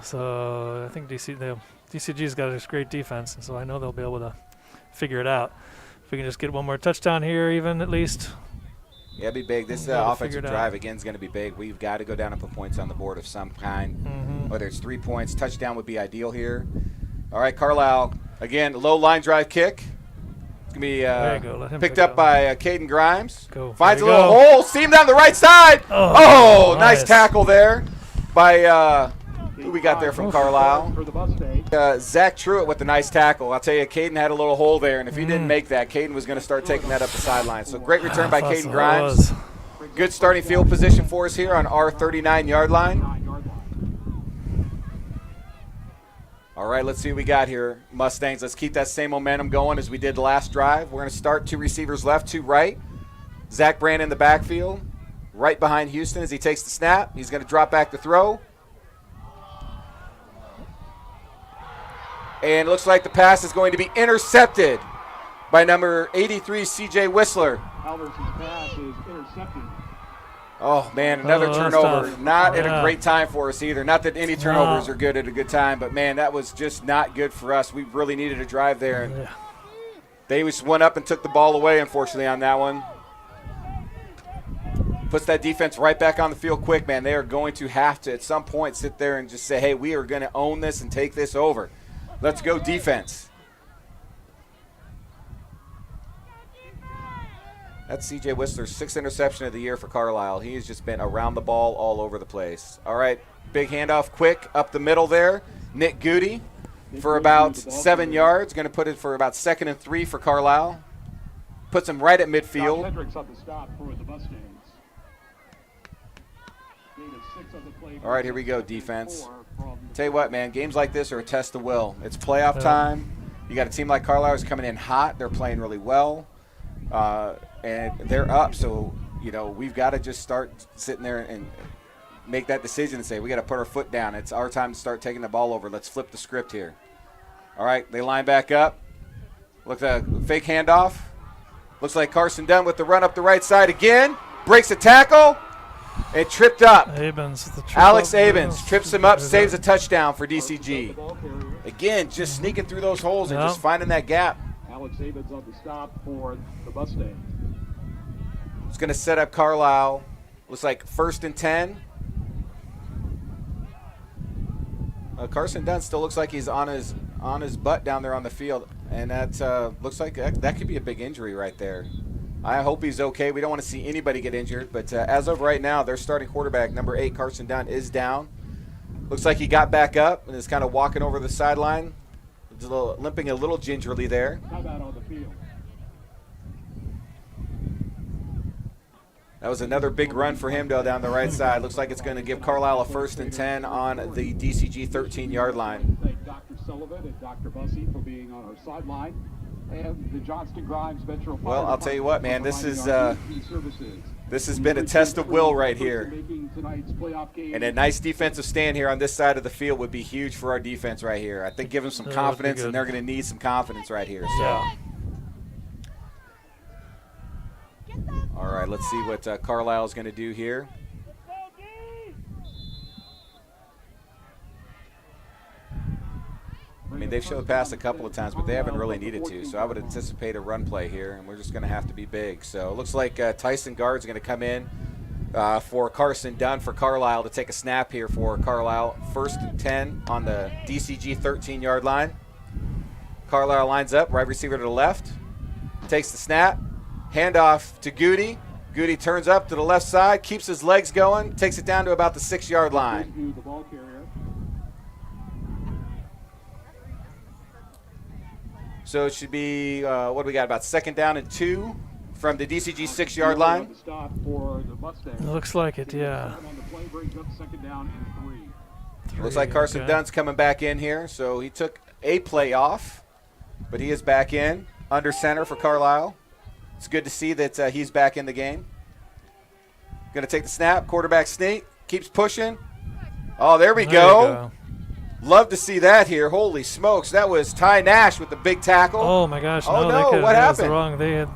So I think DCG's got a great defense, and so I know they'll be able to figure it out. If we can just get one more touchdown here, even at least. Yeah, it'd be big. This offensive drive, again, is going to be big. We've got to go down and put points on the board of some kind, whether it's 3 points. Touchdown would be ideal here. All right, Carlisle, again, low line drive kick. It's going to be picked up by Caden Grimes. Finds a little hole. Seam down the right side. Oh, nice tackle there by Who we got there from Carlisle? Zach Truitt with a nice tackle. I'll tell you, Caden had a little hole there, and if he didn't make that, Caden was going to start taking that up the sideline. So great return by Caden Grimes. Good starting field position for us here on our 39-yard line. All right, let's see what we got here, Mustangs. Let's keep that same momentum going as we did last drive. We're going to start 2 receivers left, 2 right. Zach Brand in the backfield, right behind Houston as he takes the snap. He's going to drop back to throw. And it looks like the pass is going to be intercepted by number 83, C.J. Whistler. Alverson's pass is intercepted. Oh, man, another turnover. Tough. Not at a great time for us either. Not that any turnovers are good at a good time, but, man, that was just not good for us. We really needed a drive there. And they just went up and took the ball away, unfortunately, on that one. Puts that defense right back on the field quick, man. They are going to have to, at some point, sit there and just say, hey, we are going to own this and take this over. Let's go defense. That's C.J. Whistler's 6th interception of the year for Carlisle. He has just been around the ball all over the place. All right, big handoff quick up the middle there. Nick Goody for about 7 yards. Going to put it for about 2nd and 3 for Carlisle. Puts him right at midfield. Hendricks on the stop for the Mustangs. All right, here we go, defense. Tell you what, man, games like this are a test of will. It's playoff time. You got a team like Carlisle who's coming in hot. They're playing really well, and they're up. So, you know, we've got to just start sitting there and make that decision and say, we got to put our foot down. It's our time to start taking the ball over. Let's flip the script here. All right, they line back up. Look at the fake handoff. Looks like Carson Dunn with the run up the right side again. Breaks a tackle. And tripped up. Alex Abens trips him up, saves a touchdown for DCG. Again, just sneaking through those holes and just finding that gap. Alex Abens on the stop for the Mustangs. It's going to set up Carlisle. Looks like 1st and 10. Carson Dunn still looks like he's on his butt down there on the field, and that looks like that could be a big injury right there. I hope he's okay. We don't want to see anybody get injured, but as of right now, their starting quarterback, number 8, Carson Dunn, is down. Looks like he got back up and is kind of walking over the sideline, limping a little gingerly there. How about on the field? That was another big run for him down the right side. Looks like it's going to give Carlisle a 1st and 10 on the DCG 13-yard line. Thank Dr. Sullivan and Dr. Bussey for being on our sideline. And the Johnston Grimes Metro Fire Well, I'll tell you what, man, this has been a test of will right here. And a nice defensive stand here on this side of the field would be huge for our defense right here. I think give them some confidence, and they're going to need some confidence right here. So. All right, let's see what Carlisle is going to do here. I mean, they've showed pass a couple of times, but they haven't really needed to. So I would anticipate a run play here, and we're just going to have to be big. So it looks like Tyson Guard's going to come in for Carson Dunn for Carlisle to take a snap here for Carlisle. 1st and 10 on the DCG 13-yard line. Carlisle lines up, right receiver to the left. Takes the snap. Handoff to Goody. Goody turns up to the left side, keeps his legs going, takes it down to about the 6-yard line. So it should be, what do we got, about 2nd down and 2 from the DCG 6-yard line. It looks like it, yeah. Looks like Carson Dunn's coming back in here. So he took a play off, but he is back in under center for Carlisle. It's good to see that he's back in the game. Going to take the snap. Quarterback sneak. Keeps pushing. Oh, there we go. Love to see that here. Holy smokes. That was Ty Nash with the big tackle. Oh, my gosh. Oh, no. What happened? Wrong. They had.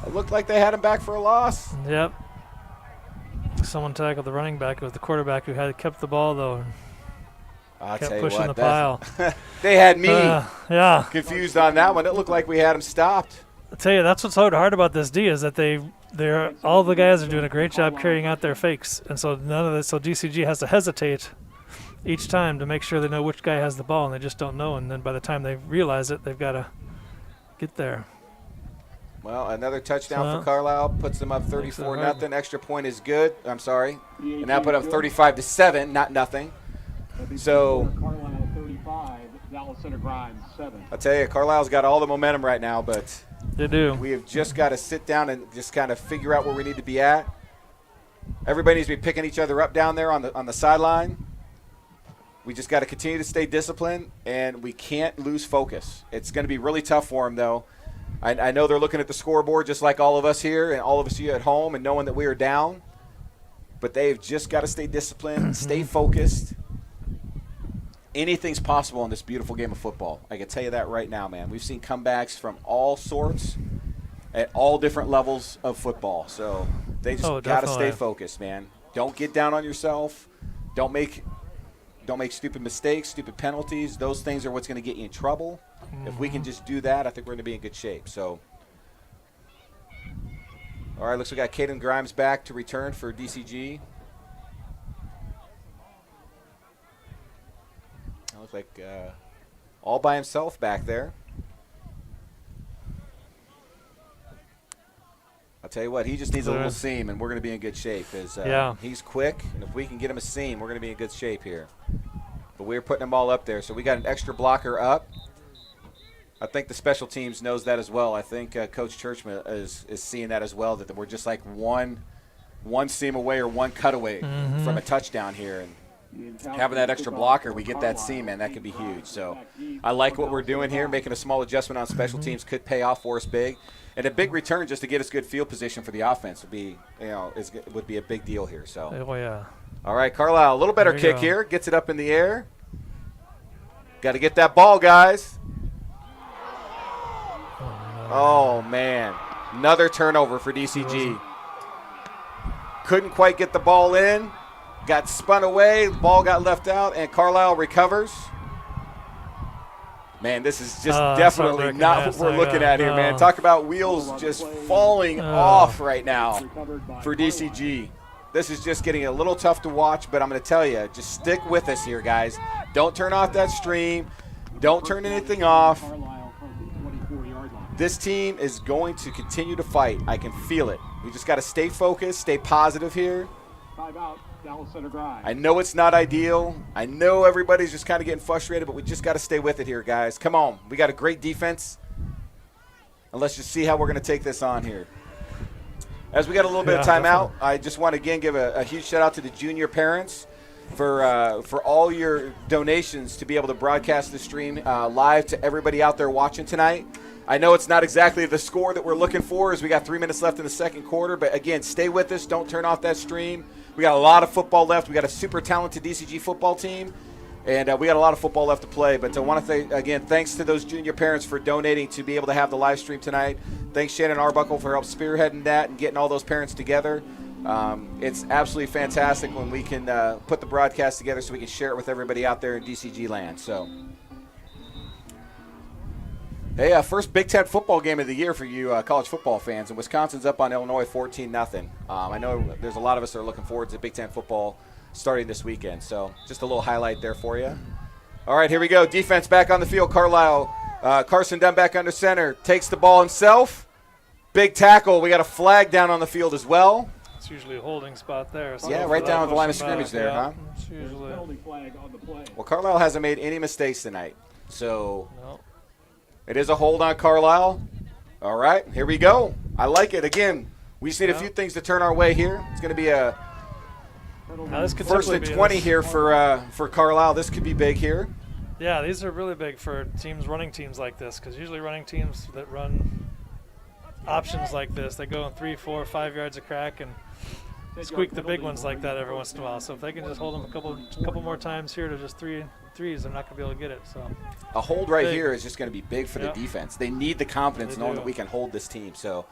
It looked like they had him back for a loss. Yep. Someone tackled the running back. It was the quarterback who had kept the ball, though. Kept pushing the pile. They had me confused on that one. It looked like we had him stopped. I tell you, that's what's so hard about this D is that they're all the guys are doing a great job carrying out their fakes, and so none of this. So DCG has to hesitate each time to make sure they know which guy has the ball, and they just don't know. And then by the time they realize it, they've got to get there. Well, another touchdown for Carlisle puts them up 34-0. Extra point is good. I'm sorry, and now put up 35-7, not nothing. So Carlisle 35, Dallas Center Grimes 7. I'll tell you, Carlisle's got all the momentum right now, but they do. We have just got to sit down and just kind of figure out where we need to be at. Everybody needs to be picking each other up down there on the sideline. We just got to continue to stay disciplined, and we can't lose focus. It's going to be really tough for them, though. I know they're looking at the scoreboard just like all of us here and all of us here at home and knowing that we are down. But they've just got to stay disciplined, stay focused. Anything's possible in this beautiful game of football. I can tell you that right now, man. We've seen comebacks from all sorts at all different levels of football. So they just got to stay focused, man. Don't get down on yourself. Don't make stupid mistakes, stupid penalties. Those things are what's going to get you in trouble. If we can just do that, I think we're going to be in good shape. So, all right, looks like we got Caden Grimes back to return for DCG. That looks like all by himself back there. I'll tell you what, he just needs a little seam, and we're going to be in good shape. He's quick, and if we can get him a seam, we're going to be in good shape here. But we're putting them all up there. So we got an extra blocker up. I think the special teams knows that as well. I think Coach Churchman is seeing that as well, that we're just like one seam away or one cut away from a touchdown here. And having that extra blocker, we get that seam, man, that could be huge. So I like what we're doing here. Making a small adjustment on special teams could pay off for us big. And a big return just to get us good field position for the offense would be, would be a big deal here. So. Oh, yeah. All right, Carlisle, a little better kick here. Gets it up in the air. Got to get that ball, guys. Oh, man. Another turnover for DCG. Couldn't quite get the ball in. Got spun away. The ball got left out, and Carlisle recovers. Man, this is just definitely not what we're looking at here, man. Talk about wheels just falling off right now for DCG. This is just getting a little tough to watch, but I'm going to tell you, just stick with us here, guys. Don't turn off that stream. Don't turn anything off. This team is going to continue to fight. I can feel it. We just got to stay focused, stay positive here. I know it's not ideal. I know everybody's just kind of getting frustrated, but we just got to stay with it here, guys. Come on. We got a great defense. And let's just see how we're going to take this on here. As we got a little bit of timeout, I just want to again give a huge shout out to the junior parents for all your donations to be able to broadcast the stream live to everybody out there watching tonight. I know it's not exactly the score that we're looking for as we got 3 minutes left in the second quarter, but again, stay with us. Don't turn off that stream. We got a lot of football left. We got a super talented DCG football team, and we got a lot of football left to play. But I want to say, again, thanks to those junior parents for donating to be able to have the live stream tonight. Thanks, Shannon Arbuckle, for help spearheading that and getting all those parents together. It's absolutely fantastic when we can put the broadcast together so we can share it with everybody out there in DCG land. So, hey, first Big Ten football game of the year for you college football fans, and Wisconsin's up on Illinois 14-0. I know there's a lot of us that are looking forward to Big Ten football starting this weekend, so just a little highlight there for you. All right, here we go. Defense back on the field. Carlisle, Carson Dunn back under center, takes the ball himself. Big tackle. We got a flag down on the field as well. It's usually a holding spot there. So yeah, right down on the line of scrimmage there, huh? It's usually. Well, Carlisle hasn't made any mistakes tonight, so it is a hold on Carlisle. All right, here we go. I like it. Again, we just need a few things to turn our way here. It's going to be a first and 20 here for Carlisle. This could be big here. Yeah, these are really big for teams, running teams like this, because usually running teams that run options like this, they go in 3, 4, 5 yards a crack and squeak the big ones like that every once in a while. So if they can just hold them a couple more times here to just threes, they're not going to be able to get it. So a hold right here is just going to be big for the defense. They need the confidence knowing that we can hold this team. So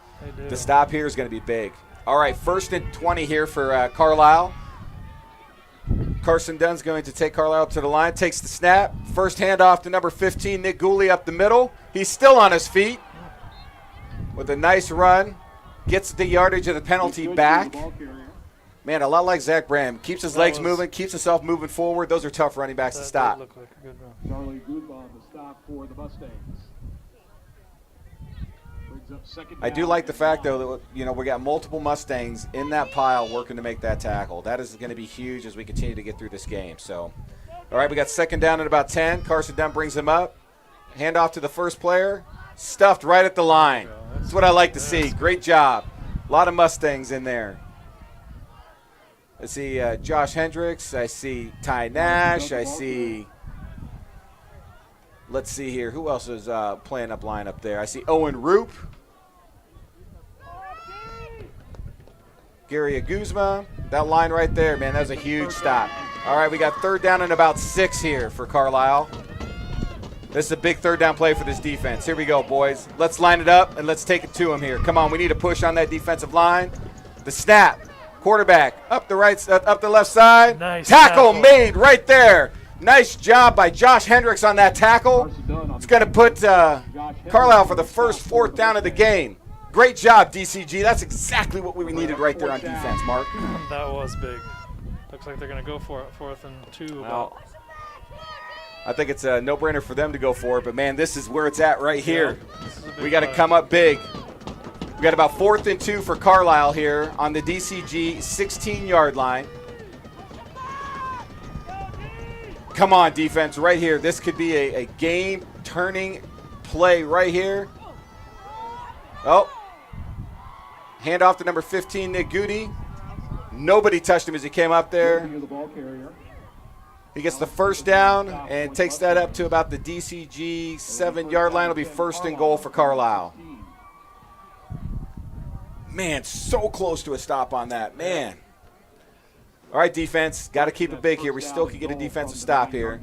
the stop here is going to be big. All right, first and 20 here for Carlisle. Carson Dunn's going to take Carlisle up to the line, takes the snap. First handoff to number 15, Nick Gooley up the middle. He's still on his feet with a nice run. Gets the yardage of the penalty back. Man, a lot like Zach Bram. Keeps his legs moving, keeps himself moving forward. Those are tough running backs to stop. Look like a good run. Charlie Goodbaugh, the stop for the Mustangs. I do like the fact, though, that we got multiple Mustangs in that pile working to make that tackle. That is going to be huge as we continue to get through this game. So All right, we got second down at about 10. Carson Dunn brings him up. Hand off to the first player. Stuffed right at the line. That's what I like to see. Great job. A lot of Mustangs in there. I see Josh Hendricks. I see Ty Nash. I see, let's see here. Who else is playing up line up there? I see Owen Roop. Gary Aguzma. That line right there, man, that was a huge stop. All right, we got third down and about 6 here for Carlisle. This is a big third down play for this defense. Here we go, boys. Let's line it up, and let's take it to them here. Come on, we need a push on that defensive line. The snap. Quarterback up the left side. Nice tackle made right there. Nice job by Josh Hendricks on that tackle. It's going to put Carlisle for the first fourth down of the game. Great job, DCG. That's exactly what we needed right there on defense, Mark. That was big. Looks like they're going to go for it, 4th and 2. Well, I think it's a no-brainer for them to go for it, but, man, this is where it's at right here. We got to come up big. We got about 4th and 2 for Carlisle here on the DCG 16-yard line. Come on, defense, right here. This could be a game-turning play right here. Oh. Hand off to number 15, Nick Goody. Nobody touched him as he came up there. He gets the first down and takes that up to about the DCG 7-yard line. It'll be 1st and goal for Carlisle. Man, so close to a stop on that, man. All right, defense, got to keep it big here. We still can get a defensive stop here.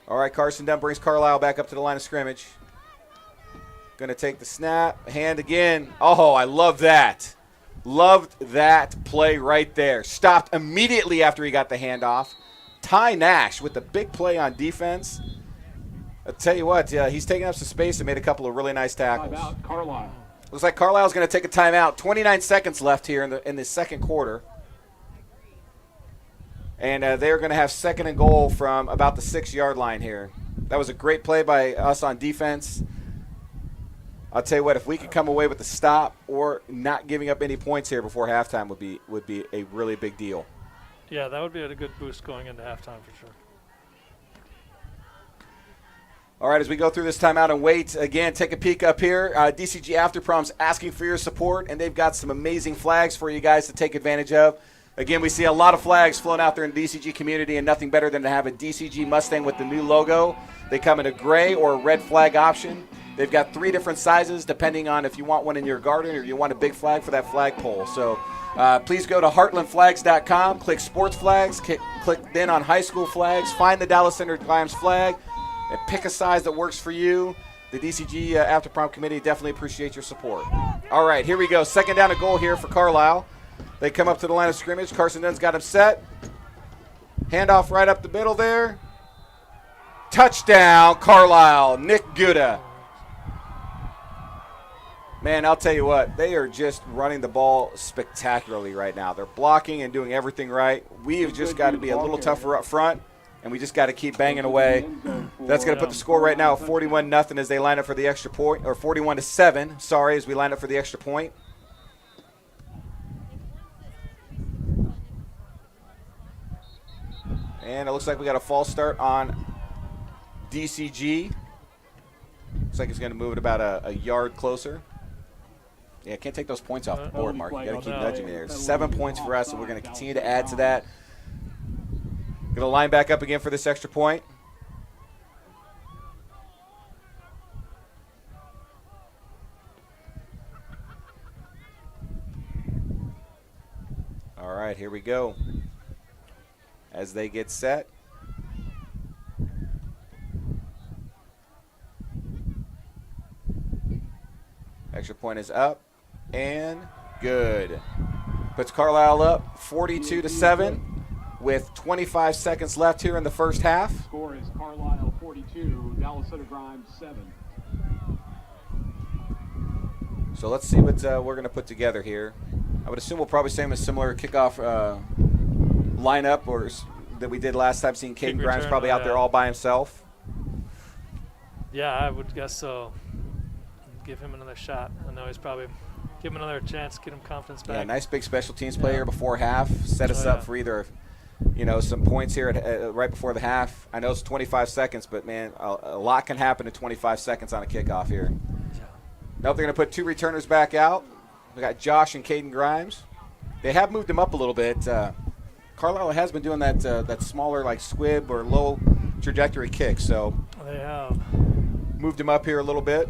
All right, Carson Dunn brings Carlisle back up to the line of scrimmage. Going to take the snap, hand again. Oh, I love that. Loved that play right there. Stopped immediately after he got the handoff. Ty Nash with the big play on defense. I'll tell you what, he's taking up some space and made a couple of really nice tackles. Carlisle. Looks like Carlisle's going to take a timeout. 29 seconds left here in the second quarter. And they're going to have 2nd and goal from about the 6-yard line here. That was a great play by us on defense. I'll tell you what, if we could come away with the stop or not giving up any points here before halftime would be a really big deal. Yeah, that would be a good boost going into halftime for sure. All right, as we go through this timeout and wait, again, take a peek up here. DCG After Prom's asking for your support, and they've got some amazing flags for you guys to take advantage of. Again, we see a lot of flags flown out there in the DCG community, and nothing better than to have a DCG Mustang with the new logo. They come in a gray or a red flag option. They've got 3 different sizes depending on if you want one in your garden or you want a big flag for that flagpole. So please go to heightlandflags.com, click sports flags, click then on high school flags, find the Dallas Center Grimes flag, and pick a size that works for you. The DCG After Prom Committee definitely appreciates your support. All right, here we go. 2nd down and goal here for Carlisle. They come up to the line of scrimmage. Carson Dunn's got him set. Handoff right up the middle there. Touchdown, Carlisle. Nick Gouda. Man, I'll tell you what, they are just running the ball spectacularly right now. They're blocking and doing everything right. We have just got to be a little tougher up front, and we just got to keep banging away. That's going to put the score right now at 41-0 as they line up for the extra point, or 41-7, sorry, as we line up for the extra point. And it looks like we got a false start on DCG. Looks like it's going to move it about a yard closer. Yeah, can't take those points off the board, Mark. You got to keep nudging me there. 7 points for us, and we're going to continue to add to that. Going to line back up again for this extra point. All right, here we go. As they get set. Extra point is up and good. Puts Carlisle up 42-7 with 25 seconds left here in the first half. Score is Carlisle 42, Dallas Center Grimes 7. So let's see what we're going to put together here. I would assume we'll probably same a similar kickoff lineup or that we did last time, seeing Caden Grimes probably out there all by himself. Yeah, I would guess so. Give him another shot. I know he's probably give him another chance, get him confidence back. Yeah, nice big special teams player before half. Set us up for either some points here right before the half. I know it's 25 seconds, but, man, a lot can happen in 25 seconds on a kickoff here. Now they're going to put 2 returners back out. We got Josh and Caden Grimes. They have moved him up a little bit. Carlisle has been doing that smaller, like, squib or low trajectory kick, so they have moved him up here a little bit.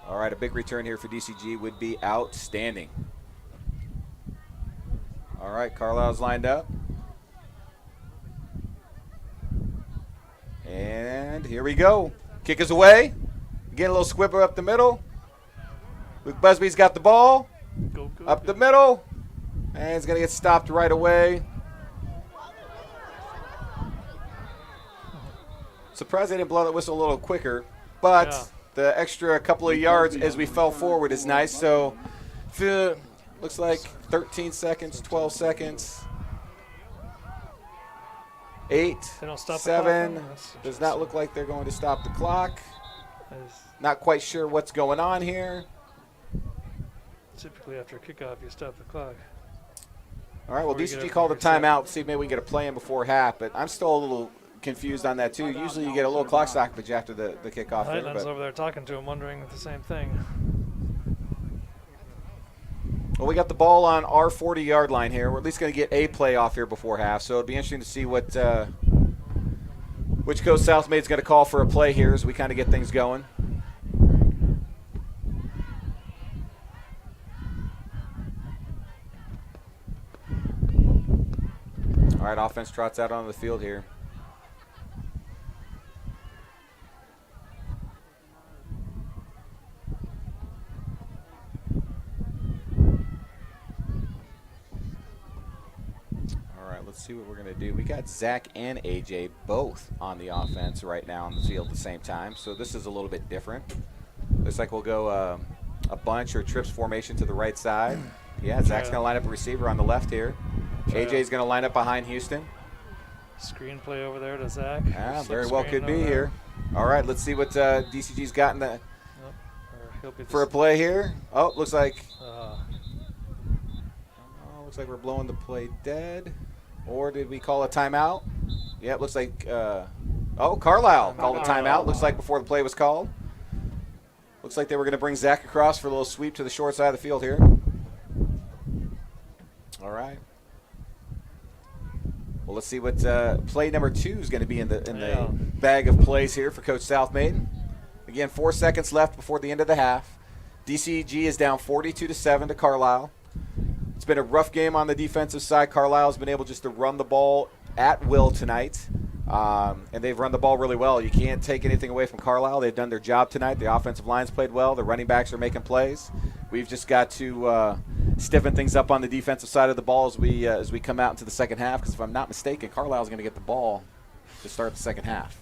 All right, a big return here for DCG would be outstanding. All right, Carlisle's lined up. And here we go. Kick is away. Again, a little squibber up the middle. Luke Busby's got the ball. Go, up the middle. And he's going to get stopped right away. Surprised they didn't blow that whistle a little quicker. But the extra couple of yards as we fell forward is nice. So looks like 13 seconds, 12 seconds. 8, 7. Does not look like they're going to stop the clock. Not quite sure what's going on here. Typically after kickoff, you stop the clock. All right, well, DCG called a timeout. See if maybe we can get a play in before half, but I'm still a little confused on that, too. Usually you get a little clock stoppage after the kickoff. Heightland's over there talking to him, wondering the same thing. Well, we got the ball on our 40-yard line here. We're at least going to get a play off here before half, so it'll be interesting to see what which coach Southmade's going to call for a play here as we kind of get things going. All right, offense trots out onto the field here. Let's see what we're going to do. We got Zach and AJ both on the offense right now on the field at the same time, so this is a little bit different. Looks like we'll go a bunch or trips formation to the right side. Yeah, Zach's going to line up a receiver on the left here. AJ's going to line up behind Houston. Screen play over there to Zach. Yeah, very well could be here. All right, let's see what DCG's got in the for a play here. Oh, looks like looks like we're blowing the play dead. Or did we call a timeout? Yeah, it looks like Carlisle called a timeout. Looks like before the play was called. Looks like they were going to bring Zach across for a little sweep to the short side of the field here. All right. Well, let's see what play number 2 is going to be in the bag of plays here for Coach Southmaid. Again, 4 seconds left before the end of the half. DCG is down 42-7 to Carlisle. It's been a rough game on the defensive side. Carlisle's been able just to run the ball at will tonight, and they've run the ball really well. You can't take anything away from Carlisle. They've done their job tonight. The offensive line's played well. The running backs are making plays. We've just got to stiffen things up on the defensive side of the ball as we come out into the second half, because if I'm not mistaken, Carlisle's going to get the ball to start the second half.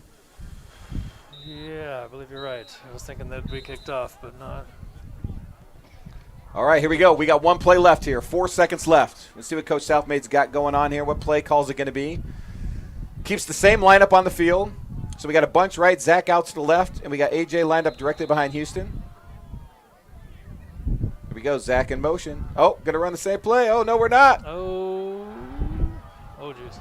Yeah, I believe you're right. I was thinking that we kicked off, but not. All right, here we go. We got 1 play left here. 4 seconds left. Let's see what Coach Southmade's got going on here. What play calls it going to be? Keeps the same lineup on the field. So we got a bunch right, Zach out to the left, and we got AJ lined up directly behind Houston. Here we go, Zach in motion. Oh, going to run the same play. Oh, no, we're not. Oh, jeez.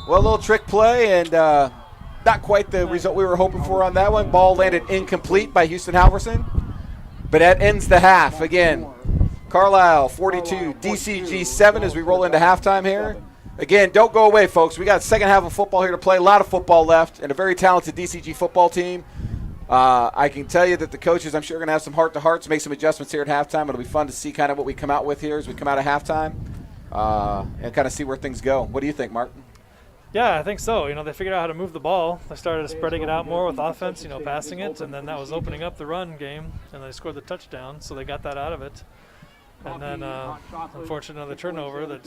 Well, a little trick play, and not quite the result we were hoping for on that one. Ball landed incomplete by Houston Halverson. But that ends the half. Again, Carlisle 42, DCG 7 as we roll into halftime here. Again, don't go away, folks. We got a second half of football here to play. A lot of football left and a very talented DCG football team. I can tell you that the coaches, I'm sure, are going to have some heart-to-hearts, make some adjustments here at halftime. It'll be fun to see kind of what we come out with here as we come out of halftime and kind of see where things go. What do you think, Mark? Yeah, I think so. They figured out how to move the ball. They started spreading it out more with offense, passing it, and then that was opening up the run game, and they scored the touchdown, so they got that out of it. And then, unfortunately, the turnover that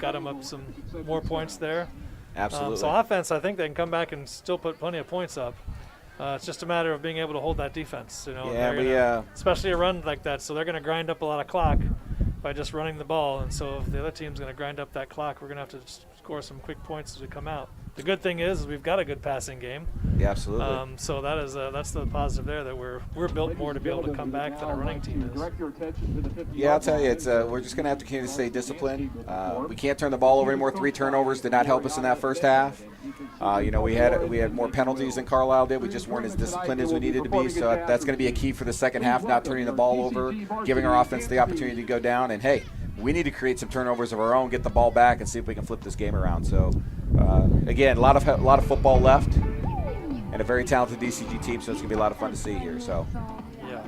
got them up some more points there. Absolutely. So offense, I think they can come back and still put plenty of points up. It's just a matter of being able to hold that defense, especially a run like that. So they're going to grind up a lot of clock by just running the ball, and so if the other team's going to grind up that clock, we're going to have to score some quick points as we come out. The good thing is we've got a good passing game. Yeah, absolutely. So that's the positive there, that we're built more to be able to come back than a running team is. Yeah, I'll tell you, it's we're just going to have to continue to stay disciplined. We can't turn the ball over anymore. 3 turnovers did not help us in that first half. We had more penalties than Carlisle did. We just weren't as disciplined as we needed to be. So that's going to be a key for the second half, not turning the ball over, giving our offense the opportunity to go down. And hey, we need to create some turnovers of our own, get the ball back, and see if we can flip this game around. So again, a lot of football left, and a very talented DCG team. So it's going to be a lot of fun to see here. So. Yeah.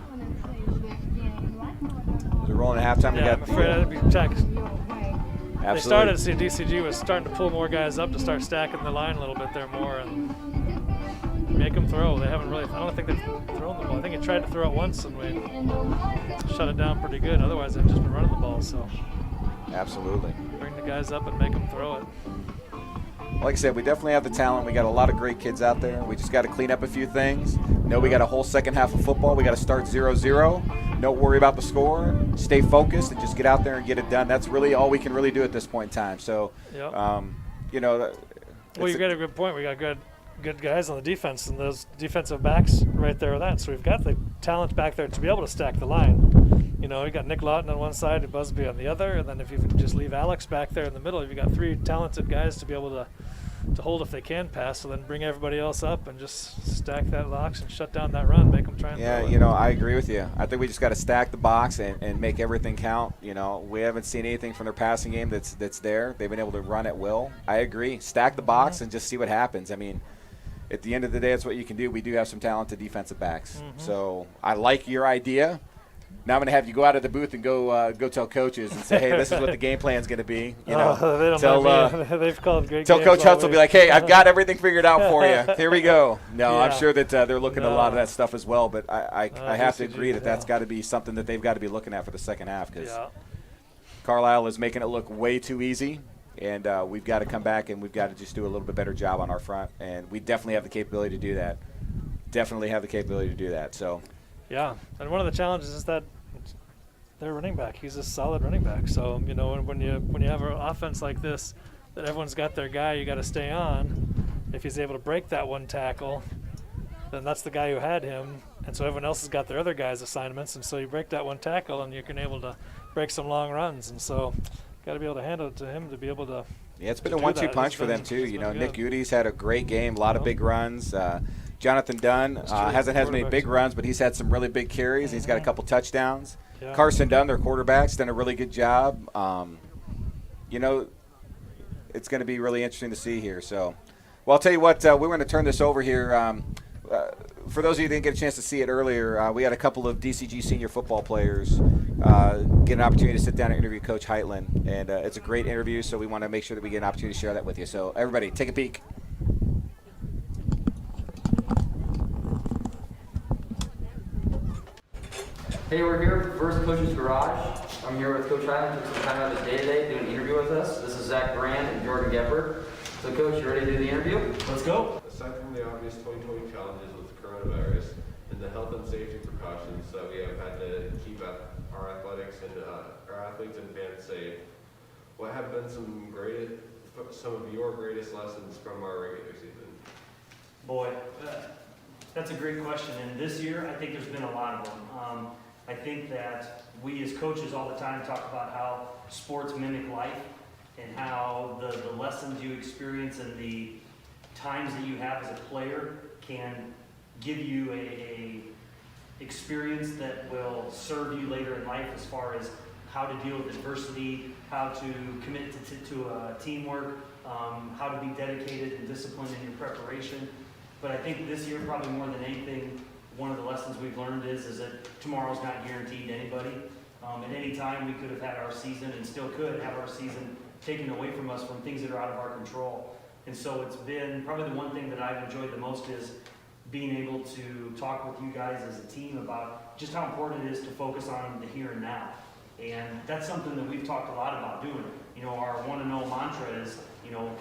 We're rolling at halftime. Yeah, I'm afraid I'd be checked. Absolutely. They started to see DCG was starting to pull more guys up to start stacking the line a little bit there more and make them throw. They haven't really, I don't think they've thrown the ball. I think he tried to throw it once and we shut it down pretty good. Otherwise, they've just been running the ball. So absolutely. Bring the guys up and make them throw it. Like I said, we definitely have the talent. We got a lot of great kids out there. We just got to clean up a few things. We got a whole second half of football. We got to start 0-0. Don't worry about the score. Stay focused and just get out there and get it done. That's really all we can really do at this point in time. So, yep. Well, you got a good point. We got good guys on the defense and those defensive backs right there with that. So we've got the talent back there to be able to stack the line. You got Nick Lawton on one side and Busby on the other, and then if you just leave Alex back there in the middle, you've got 3 talented guys to be able to hold if they can pass. So then bring everybody else up and just stack that box and shut down that run, make them try and throw it. I agree with you. I think we just got to stack the box and make everything count. We haven't seen anything from their passing game that's there. They've been able to run at will. I agree. Stack the box and just see what happens. I mean, at the end of the day, that's what you can do. We do have some talented defensive backs. So I like your idea. Now I'm going to have you go out of the booth and go tell coaches and say, hey, this is what the game plan is going to be. They don't they've called great tell games Coach Hutz will always. be like, hey, I've got everything figured out for you. Here we go. No, I'm sure that they're looking at a lot of that stuff as well. But I have to agree that's got to be something that they've got to be looking at for the second half because Carlisle is making it look way too easy. And we've got to come back and we've got to just do a little bit better job on our front. And we definitely have the capability to do that. So. Yeah, and one of the challenges is that their running back, he's a solid running back. So, when you have an offense like this, that everyone's got their guy you got to stay on. If he's able to break that one tackle, then that's the guy who had him. And so everyone else has got their other guys' assignments. And so you break that one tackle and you're able to break some long runs. And so got to be able to hand it to him to be able to. Yeah, it's been a 1-2 punch for them too. Nick Goody's had a great game, a lot of big runs. Jonathan Dunn hasn't had as many big runs, but he's had some really big carries. He's got a couple touchdowns. Yeah. Carson Dunn, their quarterback's done a really good job. It's going to be really interesting to see here. So, well, I'll tell you what, we're going to turn this over here. For those of you who didn't get a chance to see it earlier, we had a couple of DCG senior football players get an opportunity to sit down and interview Coach Heightland. And it's a great interview, so we want to make sure that we get an opportunity to share that with you. So, everybody, take a peek. Hey, we're here at the First Coach's Garage. I'm here with Coach Heightland. Took some time out of his day-to-day to do an interview with us. This is Zach Brand and Jordan Gepper. So, Coach, you ready to do the interview? Let's go. Aside from the obvious 2020 challenges with coronavirus and the health and safety precautions that we have had to keep our athletics and our athletes and fans safe, what have been some of your greatest lessons from our regular season? Boy, that's a great question. And this year, I think there's been a lot of them. I think that we as coaches all the time talk about how sports mimic life and how the lessons you experience and the times that you have as a player can give you a experience that will serve you later in life as far as how to deal with adversity, how to commit to teamwork, how to be dedicated and disciplined in your preparation. But I think this year, probably more than anything, one of the lessons we've learned is that tomorrow's not guaranteed to anybody. At any time, we could have had our season and still could have our season taken away from us from things that are out of our control. And so it's been probably the one thing that I've enjoyed the most is being able to talk with you guys as a team about just how important it is to focus on the here and now. And that's something that we've talked a lot about doing. Our want to know mantra is,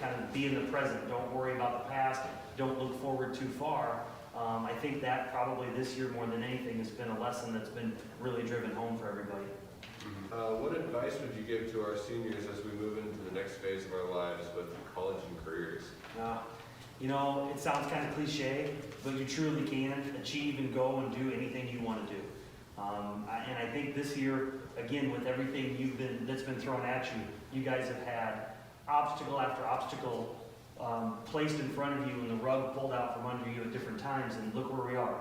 kind of be in the present. Don't worry about the past. Don't look forward too far. I think that probably this year more than anything has been a lesson that's been really driven home for everybody. What advice would you give to our seniors as we move into the next phase of our lives with college and careers? You know, it sounds kind of cliche, but you truly can achieve and go and do anything you want to do. And I think this year, again, with everything that's been thrown at you, you guys have had obstacle after obstacle placed in front of you and the rug pulled out from under you at different times, and look where we are.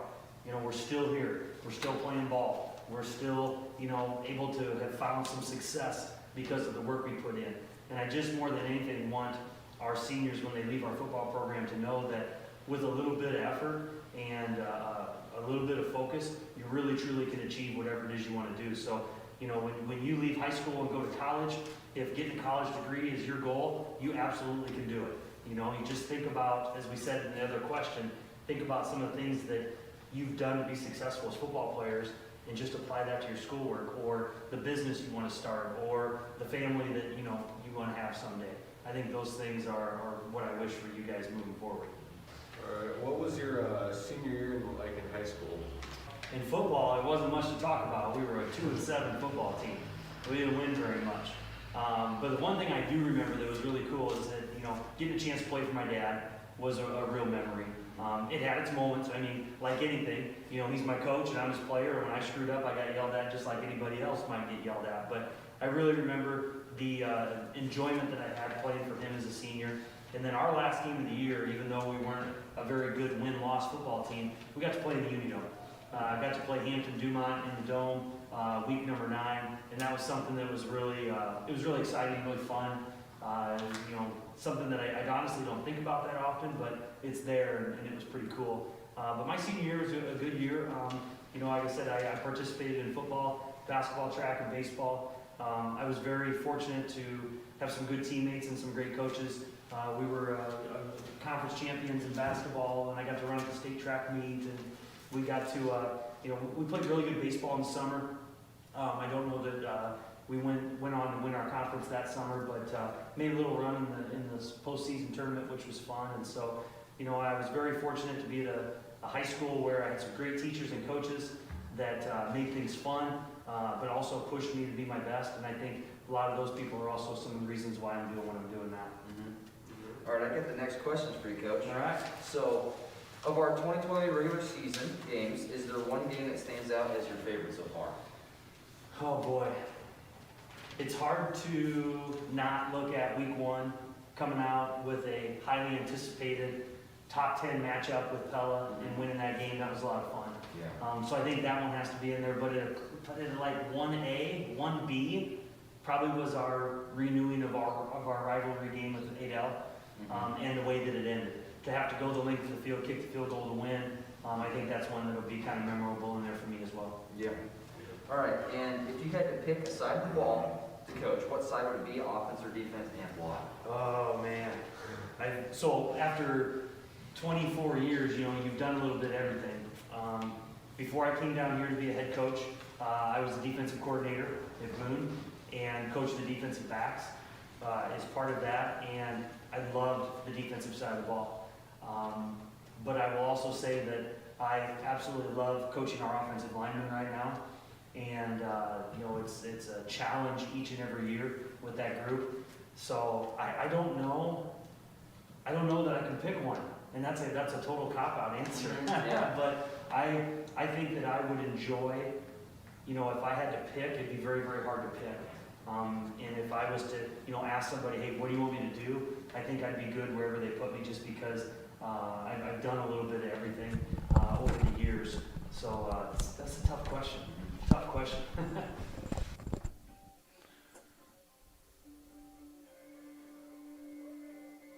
You know, we're still here. We're still playing ball. We're still, you know, able to have found some success because of the work we put in. And I just more than anything want our seniors, when they leave our football program, to know that with a little bit of effort and a little bit of focus, you really truly can achieve whatever it is you want to do. So, you know, when you leave high school and go to college, if getting a college degree is your goal, you absolutely can do it. You know, you just think about, as we said in the other question, think about some of the things that you've done to be successful as football players, and just apply that to your schoolwork or the business you want to start or the family that, you know, you want to have someday. I think those things are what I wish for you guys moving forward. All right, what was your senior year like in high school? In football, it wasn't much to talk about. We were a 2-7 football team. We didn't win very much. But the one thing I do remember that was really cool is that, you know, getting a chance to play for my dad was a real memory. It had its moments. I mean, like anything, you know, he's my coach and I'm his player. When I screwed up, I got yelled at just like anybody else might get yelled at. But I really remember the enjoyment that I had playing for him as a senior. And then our last game of the year, even though we weren't a very good win-loss football team, we got to play in the Unidome. I got to play Hampton-Dumont in the Dome week number 9, and that was something that was really, it was really exciting, really fun. You know, something that I honestly don't think about that often, but it's there, and it was pretty cool. But my senior year was a good year. You know, like I said, I participated in football, basketball, track, and baseball. I was very fortunate to have some good teammates and some great coaches. We were conference champions in basketball, and I got to run at the state track meet, and we got to, you know, we played really good baseball in the summer. I don't know that we went on to win our conference that summer, but made a little run in the postseason tournament, which was fun. And so, you know, I was very fortunate to be at a high school where I had some great teachers and coaches that made things fun, but also pushed me to be my best. And I think a lot of those people are also some of the reasons why I'm doing what I'm doing now. All right, I get the next questions for you, Coach. All right. So, of our 2020 regular season games, is there one game that stands out as your favorite so far? Oh boy. It's hard to not look at week 1 coming out with a highly anticipated top 10 matchup with Pella and winning that game. That was a lot of fun. Yeah. So I think that one has to be in there, but in like 1A, 1B, probably was our renewing of our rivalry game with Adel, and the way that it ended. To have to go the length of the field, kick the field goal to win, I think that's one that'll be kind of memorable in there for me as well. Yeah. All right, and if you had to pick a side of the ball to coach, what side would it be, offense or defense, and why? Oh man. So after 24 years, you know, you've done a little bit of everything. Before I came down here to be a head coach, I was a defensive coordinator at Boone and coached the defensive backs as part of that, and I loved the defensive side of the ball. But I will also say that I absolutely love coaching our offensive linemen right now. And you know, it's a challenge each and every year with that group. So I don't know that I can pick one, and that's a total cop-out answer. Yeah. But I think that I would enjoy, you know, if I had to pick, it'd be very, very hard to pick. And if I was to, you know, ask somebody, hey, what do you want me to do? I think I'd be good wherever they put me, just because I've done a little bit of everything over the years. So that's a tough question. Tough question.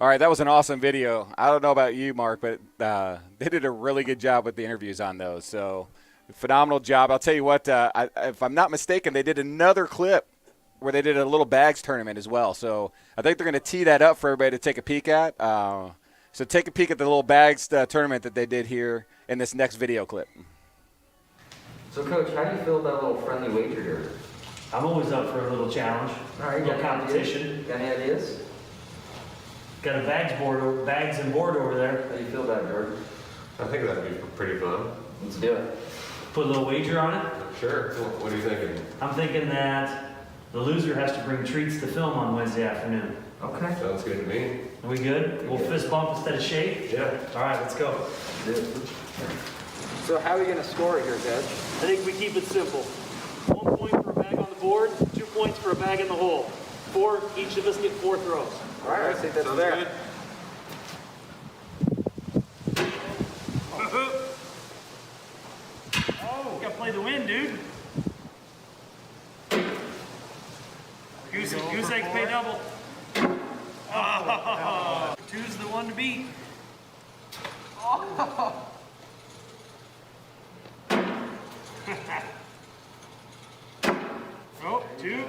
All right, that was an awesome video. I don't know about you, Mark, but they did a really good job with the interviews on those. So, phenomenal job. I'll tell you what, if I'm not mistaken, they did another clip where they did a little bags tournament as well. So, I think they're going to tee that up for everybody to take a peek at. So, take a peek at the little bags tournament that they did here in this next video clip. So, Coach, how do you feel about a little friendly wager here? I'm always up for a little challenge, All right, a little competition. Got any ideas? Got a bags and board over there. How do you feel about it, Jordan? I think that'd be pretty fun. Let's do it. Put a little wager on it? Sure. What are you thinking? I'm thinking that the loser has to bring treats to film on Wednesday afternoon. Okay. Sounds good to me. Are we good? We'll fist bump instead of shake? Yeah. All right, let's go. So how are we going to score it here, Coach? I think we keep it simple. 1 point for a bag on the board, 2 points for a bag in the hole. 4, each of us get 4 throws. All right, I think that's fair. Oh, gotta play the win, dude. Goose eggs pay double. Oh, 2's the one to beat. Oh, 2.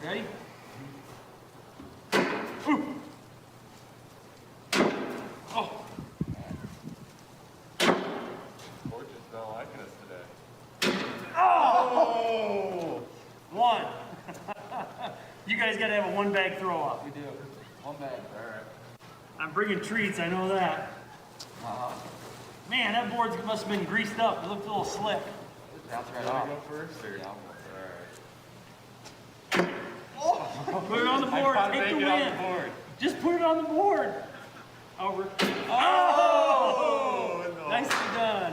Ready? Ooh. Oh. Fortune's not liking us today. Oh! 1. You guys gotta have a 1 bag throw off. We do. 1 bag. All right. I'm bringing treats, I know that. Man, that board must have been greased up. It looked a little slick. Bounce right You off. wanna go first? Or? Yeah. Put it on the board, take the win. Just put it on the board. Over. Oh! Nicely done.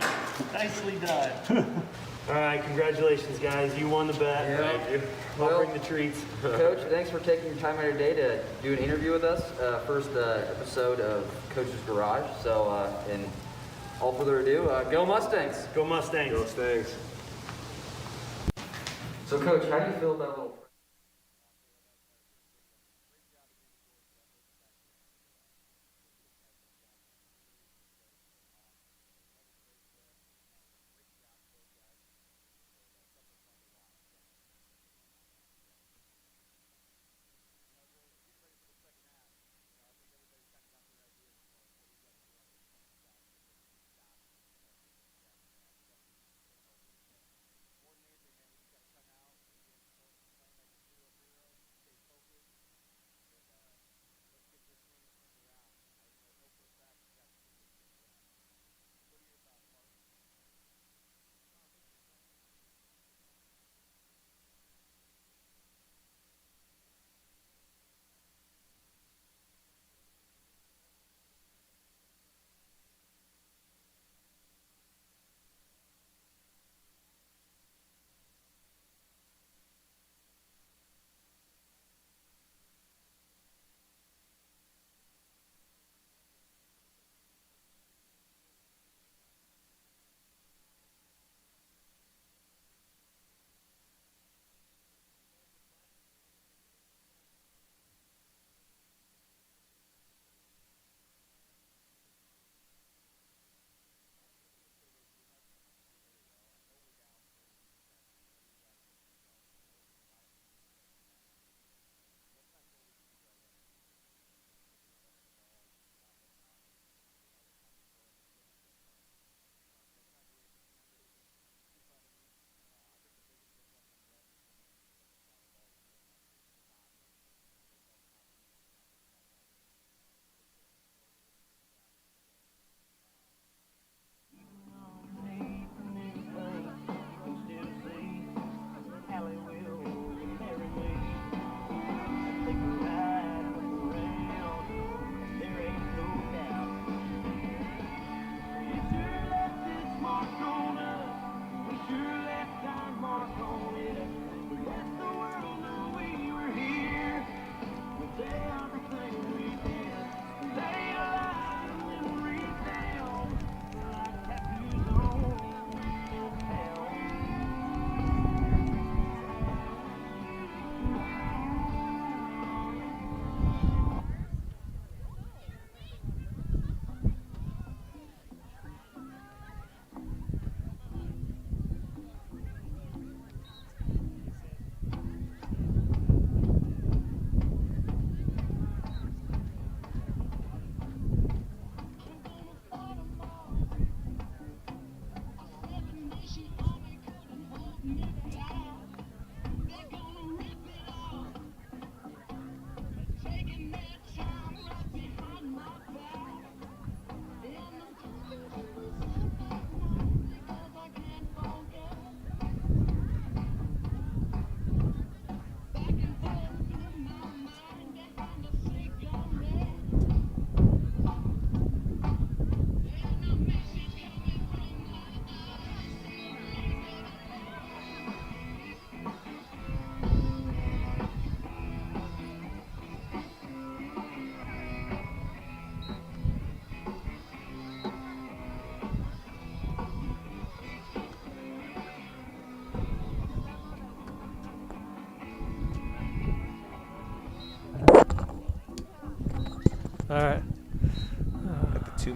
Nicely done. All right, congratulations, guys. You won the bet. Yeah. Thank you. I'll bring the treats. Coach, thanks for taking your time out of your day to do an interview with us. First episode of Coach's Garage. So, in all further ado, go Mustangs. Go Mustangs. Go Stangs. So, Coach, how do you feel about a little...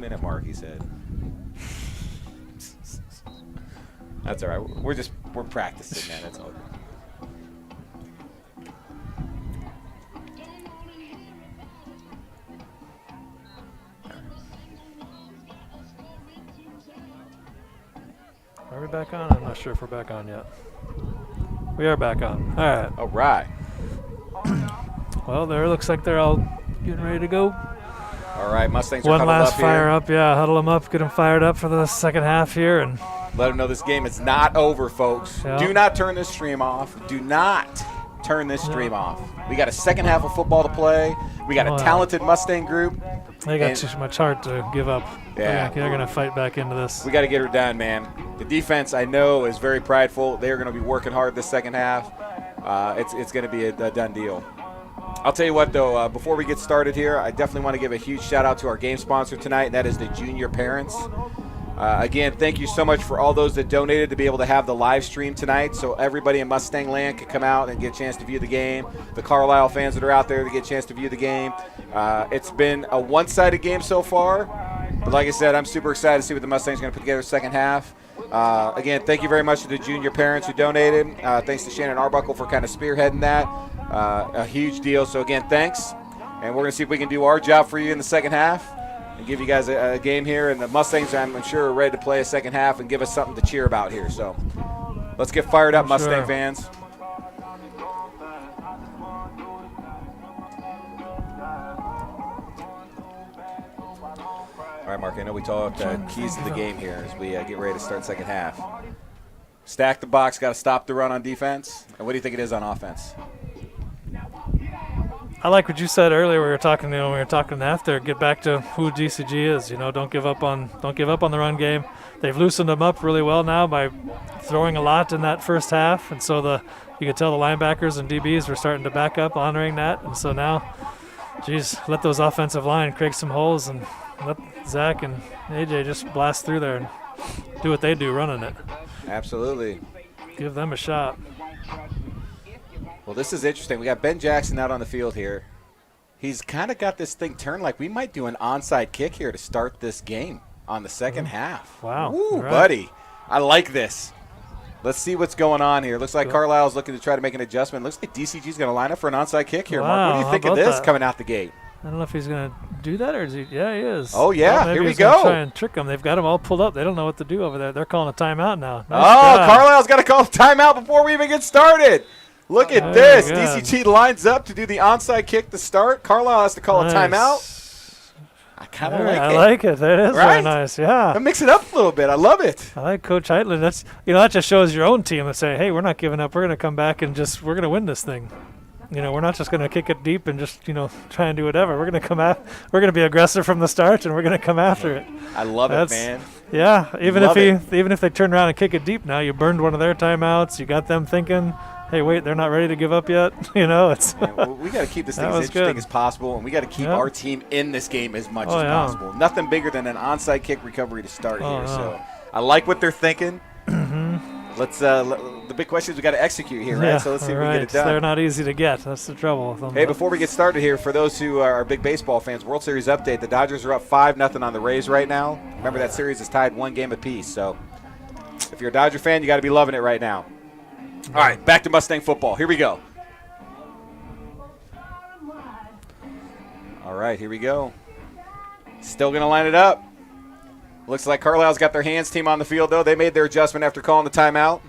minute mark, he said. That's all right. We're practicing, man. That's all. Are we back on? I'm not sure if we're back on yet. We are back on. All right. All right. Well, there looks like they're all getting ready to go. All right, Mustangs are One huddled last up fire here. up, yeah. Huddle them up, get them fired up for the second half here, and let them know this game is not over, folks. Yeah. Do not turn this stream off. Do not turn this stream off. We got a second half of football to play. We got a talented Mustang group. They got too much heart to give up. Yeah. They're going to fight back into this. We got to get her done, man. The defense, I know, is very prideful. They're going to be working hard this second half. It's going to be a done deal. I'll tell you what, though, before we get started here, I definitely want to give a huge shout-out to our game sponsor tonight, and that is the Junior Parents. Again, thank you so much for all those that donated to be able to have the live stream tonight, so everybody in Mustang Land can come out and get a chance to view the game. The Carlisle fans that are out there to get a chance to view the game. It's been a one-sided game so far, but like I said, I'm super excited to see what the Mustangs are going to put together second half. Again, thank you very much to the Junior Parents who donated. Thanks to Shannon Arbuckle for kind of spearheading that. A huge deal. So, again, thanks. And we're going to see if we can do our job for you in the second half and give you guys a game here. And the Mustangs, I'm sure, are ready to play a second half and give us something to cheer about here. So, let's get fired up, Mustang fans. All right, Mark, I know we talked keys to the game here as we get ready to start second half. Stack the box, got to stop the run on defense. And what do you think it is on offense? I like what you said earlier. We were talking after. Get back to who DCG is. Don't give up on the run game. They've loosened them up really well now by throwing a lot in that first half, and so you could tell the linebackers and DBs were starting to back up, honoring that. And so now, let those offensive line create some holes and let Zach and AJ just blast through there and do what they do, running it. Absolutely. Give them a shot. Well, this is interesting. We got Ben Jackson out on the field here. He's kind of got this thing turned like we might do an onside kick here to start this game on the second half. Wow. Woo, buddy. I like this. Let's see what's going on here. Looks like Carlisle's looking to try to make an adjustment. Looks like DCG's going to line up for an onside kick here. Wow, Mark, what do you think of this coming out the gate? I don't know if he's going to do that or is he? Yeah, he is. Oh, yeah. Maybe Here we he's gonna go. Try and trick them. They've got them all pulled up. They don't know what to do over there. They're calling a timeout now. Nice job. Carlisle's got to call a timeout before we even get started. Look at this. DCG lines up to do the onside kick to start. Carlisle has to call a timeout. I kind of like it. I like it. That is very nice. Yeah. Mix it up a little bit. I love it. I like Coach Heightland. That's that just shows your own team and say, hey, we're not giving up. We're going to come back and we're going to win this thing. We're not just going to kick it deep and just try and do whatever. We're going to come out. We're going to be aggressive from the start, and we're going to come after it. I love it, man. Yeah. Even if they turn around and kick it deep now, you burned one of their timeouts. You got them thinking, hey, wait, they're not ready to give up yet. It's we got to keep this thing as interesting as possible, and we got to keep our team in this game as much as possible. Nothing bigger than an onside kick recovery to start here. So I like what they're thinking. Let's. The big question is we got to execute here, right? So let's see if we can get it done. They're not easy to get. That's the trouble with them. Hey, before we get started here, for those who are big baseball fans, World Series update: the Dodgers are up 5-0 on the Rays right now. Remember that series is tied 1 game apiece. So if you're a Dodger fan, you got to be loving it right now. All right, back to Mustang football. Here we go. All right, here we go. Still going to line it up. Looks like Carlisle's got their hands team on the field, though. They made their adjustment after calling the timeout.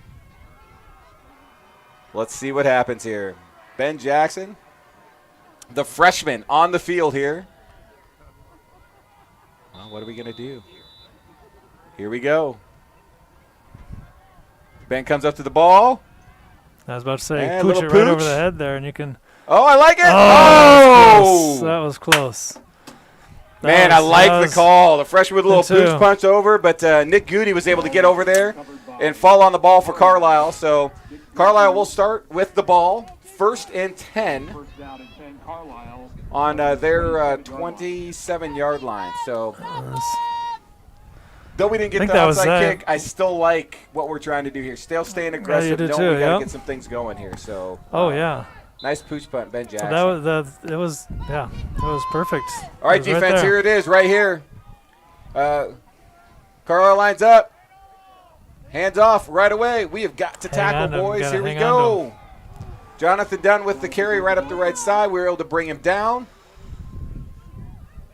Let's see what happens here. Ben Jackson, the freshman, on the field here. Well, what are we going to do? Here we go. Ben comes up to the ball. I was about to say, pooch it right over the head there, and you can. Oh, I like it. Oh! That was close. Man, I like the call. The freshman with a little pooch punch over, but Nick Goody was able to get over there and fall on the ball for Carlisle. So Carlisle will start with the ball. 1st and 10 on their 27-yard line. So though we didn't get the outside kick, I still like what we're trying to do here. Still staying aggressive. Yeah, we got to get some things going here. So nice pooch punt, Ben Jackson. It was perfect. All right, defense, here it is right here. Carlisle lines up. Hands off right away. We have got to tackle, boys. Here we go. Jonathan Dunn with the carry right up the right side. We were able to bring him down.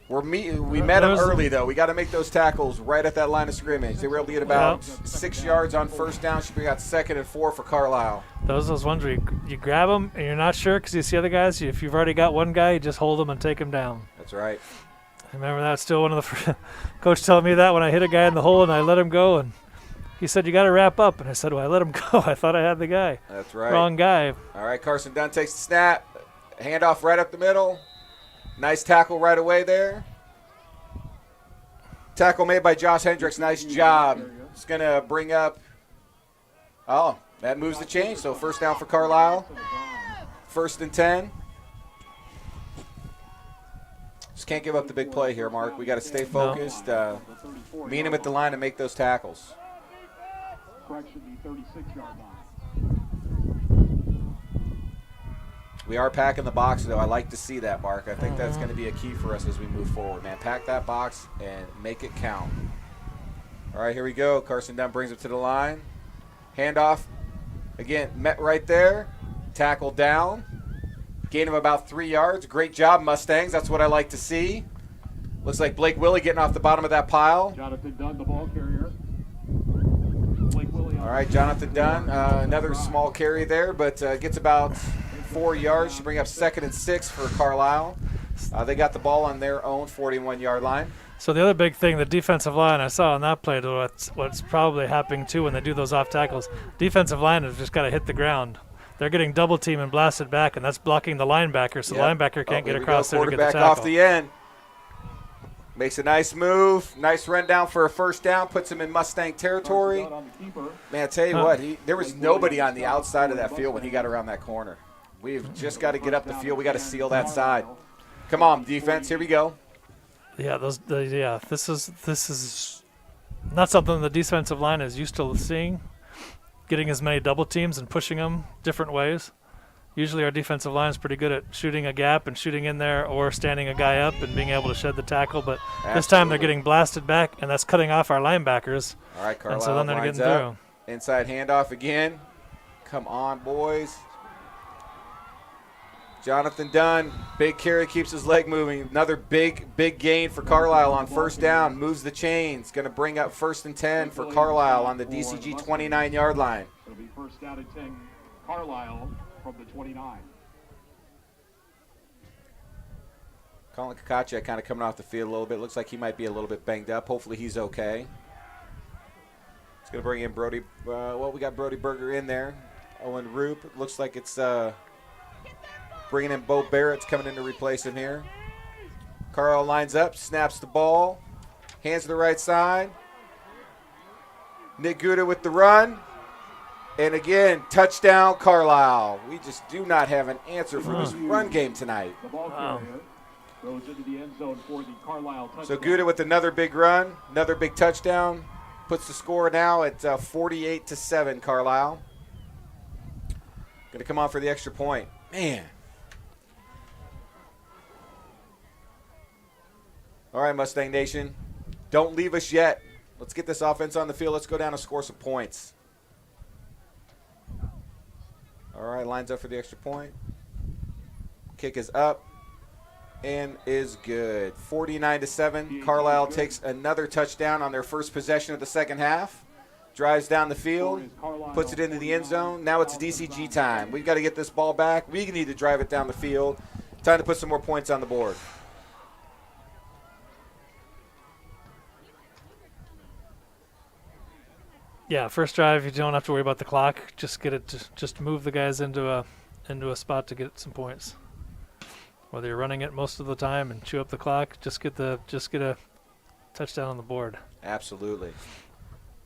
We met him early, though. We got to make those tackles right at that line of scrimmage. They were able to get about 6 yards on first down. Should be got 2nd and 4 for Carlisle. Those ones where you grab them and you're not sure because you see other guys. If you've already got one guy, you just hold them and take him down. That's right. I remember that. Still one of the coach telling me that when I hit a guy in the hole and I let him go, and he said, "You got to wrap up." And I said, "Well, I let him go. I thought I had the guy." That's right. Wrong guy. All right, Carson Dunn takes the snap. Handoff right up the middle. Nice tackle right away there. Tackle made by Josh Hendricks. Nice job. It's going to bring up. Oh, that moves the chain. So first down for Carlisle. 1st and 10. Just can't give up the big play here, Mark. We got to stay focused. Meet him at the line and make those tackles. Correction, the 36-yard line. We are packing the box, though. I like to see that, Mark. I think that's going to be a key for us as we move forward, man. Pack that box and make it count. All right, here we go. Carson Dunn brings it to the line. Handoff. Again, met right there. Tackle down. Gain of about 3 yards. Great job, Mustangs. That's what I like to see. Looks like Blake Willie getting off the bottom of that pile. Jonathan Dunn, the ball carrier. All right, Jonathan Dunn, another small carry there, but gets about 4 yards to bring up 2nd and 6 for Carlisle. They got the ball on their own 41-yard line. So the other big thing, the defensive line, I saw on that play, what's probably happening too when they do those off tackles, defensive line has just got to hit the ground. They're getting double teamed and blasted back, and that's blocking the linebacker, so the linebacker can't get across there to get the tackle. Quarterback off the end. Makes a nice move. Nice run down for a first down. Puts him in Mustang territory. Man, I tell you what, there was nobody on the outside of that field when he got around that corner. We've just got to get up the field. We got to seal that side. Come on, defense. Here we go. Yeah, this is not something the defensive line is used to seeing. Getting as many double teams and pushing them different ways. Usually our defensive line is pretty good at shooting a gap and shooting in there or standing a guy up and being able to shed the tackle. But this time they're getting blasted back, and that's cutting off our linebackers. All right, Carlisle and so then they're getting through. Inside handoff again. Come on, boys. Jonathan Dunn, big carry, keeps his leg moving. Another big gain for Carlisle on first down. Moves the chains. Going to bring up 1st and 10 for Carlisle on the DCG 29-yard line. It'll be 1st down and 10, Carlisle from the 29. Colin Kakaccia kind of coming off the field a little bit. Looks like he might be a little bit banged up. Hopefully he's okay. It's going to bring in Brody. We got Brody Berger in there. Owen Roop. It looks like it's bringing in Bo Barrett's coming in to replace him here. Carl lines up, snaps the ball. Hands to the right side. Nick Gouda with the run. And again, touchdown Carlisle. We just do not have an answer for this run game tonight. The ball carrier goes into the end zone for the Carlisle touchdown. So Gouda with another big run, another big touchdown. Puts the score now at 48-7 Carlisle. Going to come on for the extra point. Man. All right, Mustang Nation. Don't leave us yet. Let's get this offense on the field. Let's go down and score some points. All right, lines up for the extra point. Kick is up and is good. 49-7. Carlisle takes another touchdown on their first possession of the second half. Drives down the field, puts it into the end zone. Now it's DCG time. We've got to get this ball back. We need to drive it down the field. Time to put some more points on the board. Yeah, first drive, you don't have to worry about the clock. Just get it, just move the guys into a spot to get some points. Whether you're running it most of the time and chew up the clock, just get a touchdown on the board. Absolutely.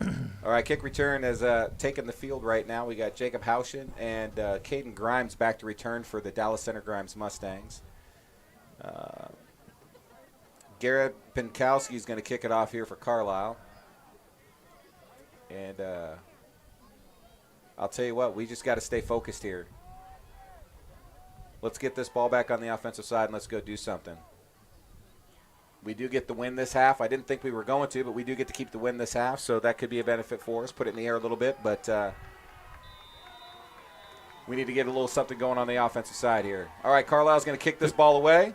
All right, kick return is taking the field right now. We got Jacob Haushin and Caden Grimes back to return for the Dallas Center Grimes Mustangs. Garrett Pinkowski is going to kick it off here for Carlisle. And I'll tell you what, we just got to stay focused here. Let's get this ball back on the offensive side and let's go do something. We do get the win this half. I didn't think we were going to, but we do get to keep the win this half, so that could be a benefit for us. Put it in the air a little bit, but we need to get a little something going on the offensive side here. All right, Carlisle's going to kick this ball away.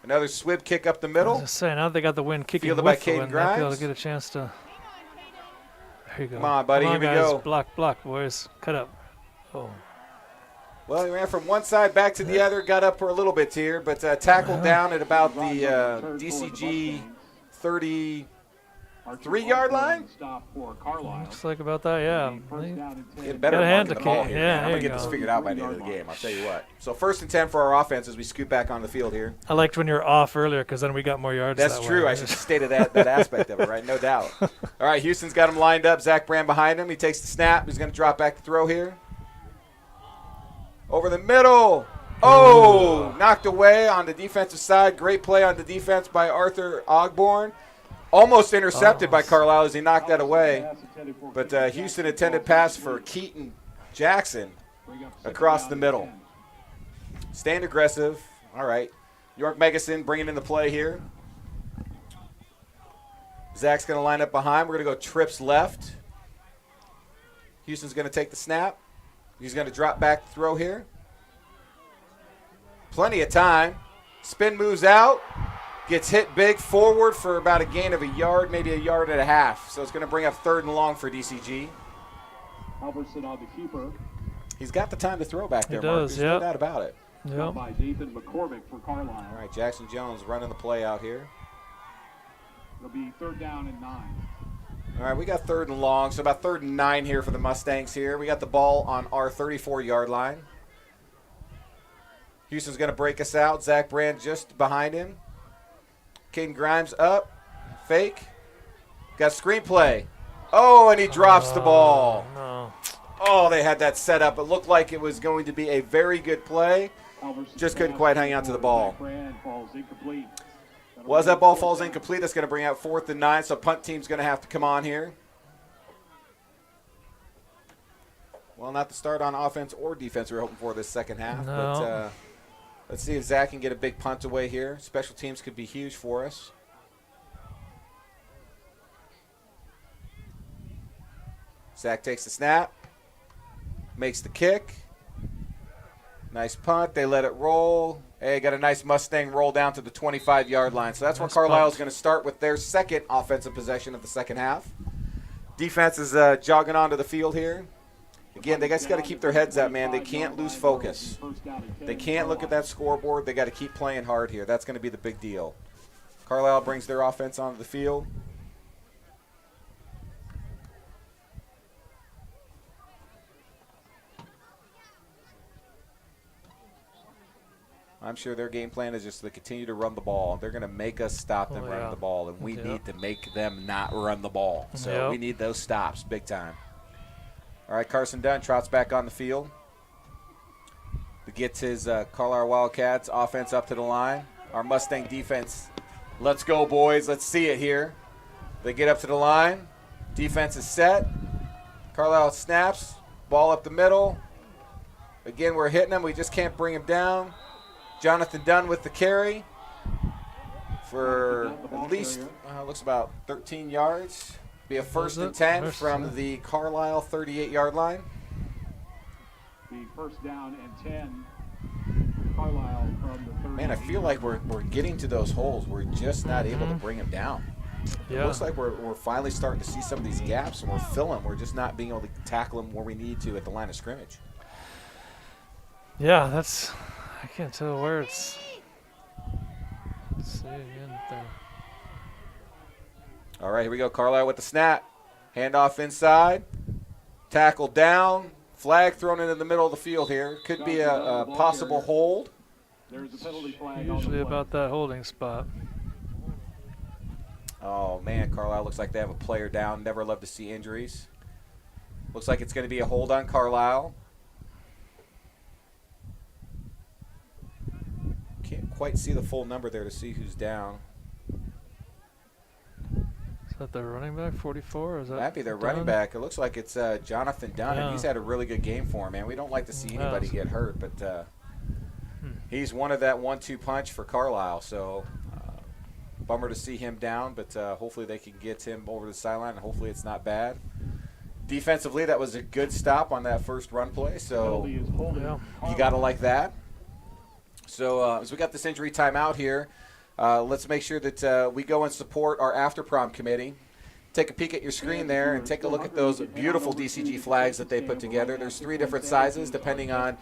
Another swib kick up the middle. I was just saying, now they got the win kicking Fielded with by the Caden win. They'll be able Grimes. to get a chance to. There you go. Come on, buddy. Come on, Here we guys. go. Block, boys. Cut up. Oh. Well, he ran from one side back to the other, got up for a little bit here, but tackled down at about the DCG 33-yard line. Looks like about that, yeah. Get better Got a hand marking to the ball kick. here. Yeah, I'm there going to you get this go. figured out by the end of the game, I'll tell you what. So 1st and 10 for our offense as we scoot back on the field here. I liked when you were off earlier because then we got more yards. That's that true. way. I should have stated that aspect of it, right? No doubt. All right, Houston's got him lined up. Zach Brand behind him. He takes the snap. He's going to drop back to throw here. Over the middle. Oh, knocked away on the defensive side. Great play on the defense by Arthur Ogborn. Almost intercepted by Carlisle as he knocked that away. But Houston intended pass for Keaton Jackson across the middle. Staying aggressive. All right. York Megason bringing in the play here. Zach's going to line up behind. We're going to go trips left. Houston's going to take the snap. He's going to drop back to throw here. Plenty of time. Spin moves out. Gets hit big forward for about a gain of a yard, maybe a yard and a half. So it's going to bring up 3rd and long for DCG. Halverson on the keeper. He's got the time to throw back there, He Mark. does, There's no yep. doubt about it. Yep. By Nathan McCormick for Carlisle. All right, Jackson Jones running the play out here. It'll be 3rd down and 9. All right, we got 3rd and long, so about 3rd and 9 here for the Mustangs here. We got the ball on our 34-yard line. Houston's going to break us out. Zach Brand just behind him. Caden Grimes up. Fake. Got screenplay. Oh, and he drops the ball. No. Oh, they had that set up. It looked like it was going to be a very good play. Just couldn't quite hang on to the ball. Well, as that ball falls incomplete, that's going to bring out 4th and 9, so punt team's going to have to come on here. Well, not the start on offense or defense we were hoping for this second half. No. But let's see if Zach can get a big punt away here. Special teams could be huge for us. Zach takes the snap. Makes the kick. Nice punt. They let it roll. Hey, got a nice Mustang roll down to the 25-yard line. So that's where Carlisle is going to start with their second offensive possession of the second half. Defense is jogging onto the field here. Again, they guys got to keep their heads up, man. They can't lose focus. They can't look at that scoreboard. They got to keep playing hard here. That's going to be the big deal. Carlisle brings their offense onto the field. I'm sure their game plan is just to continue to run the ball. They're going to make us stop them running the ball, and we need to make them not run the ball. So we need those stops big time. All right, Carson Dunn trots back on the field. He gets his Carlisle Wildcats offense up to the line. Our Mustang defense, let's go, boys. Let's see it here. They get up to the line. Defense is set. Carlisle snaps. Ball up the middle. Again, we're hitting him. We just can't bring him down. Jonathan Dunn with the carry for at least, looks about 13 yards. Be a 1st and 10 from the Carlisle 38-yard line. The 1st down and 10. Carlisle from the 30. Man, I feel like we're getting to those holes. We're just not able to bring them down. It looks like we're finally starting to see some of these gaps, and we're filling. We're just not being able to tackle them where we need to at the line of scrimmage. Yeah, that's. I can't tell where it's. Let's see again there. All right, here we go. Carlisle with the snap. Handoff inside. Tackle down. Flag thrown into the middle of the field here. Could be a possible hold. There's a penalty flag. Usually about that holding spot. Oh, man, Carlisle looks like they have a player down. Never love to see injuries. Looks like it's going to be a hold on Carlisle. Can't quite see the full number there to see who's down. Is that their running back, 44? Or is that Might be their running back. It looks like it's Jonathan Dunn, and he's had a really good game for him, man. We don't like to see anybody get hurt, but he's one of that 1-2 punch for Carlisle. So Bummer to see him down, but hopefully they can get him over the sideline, and hopefully it's not bad. Defensively, that was a good stop on that first run play, so you got to like that. So as we got this injury timeout here, let's make sure that we go and support our after-prom committee. Take a peek at your screen there and take a look at those beautiful DCG flags that they put together. There's 3 different sizes depending on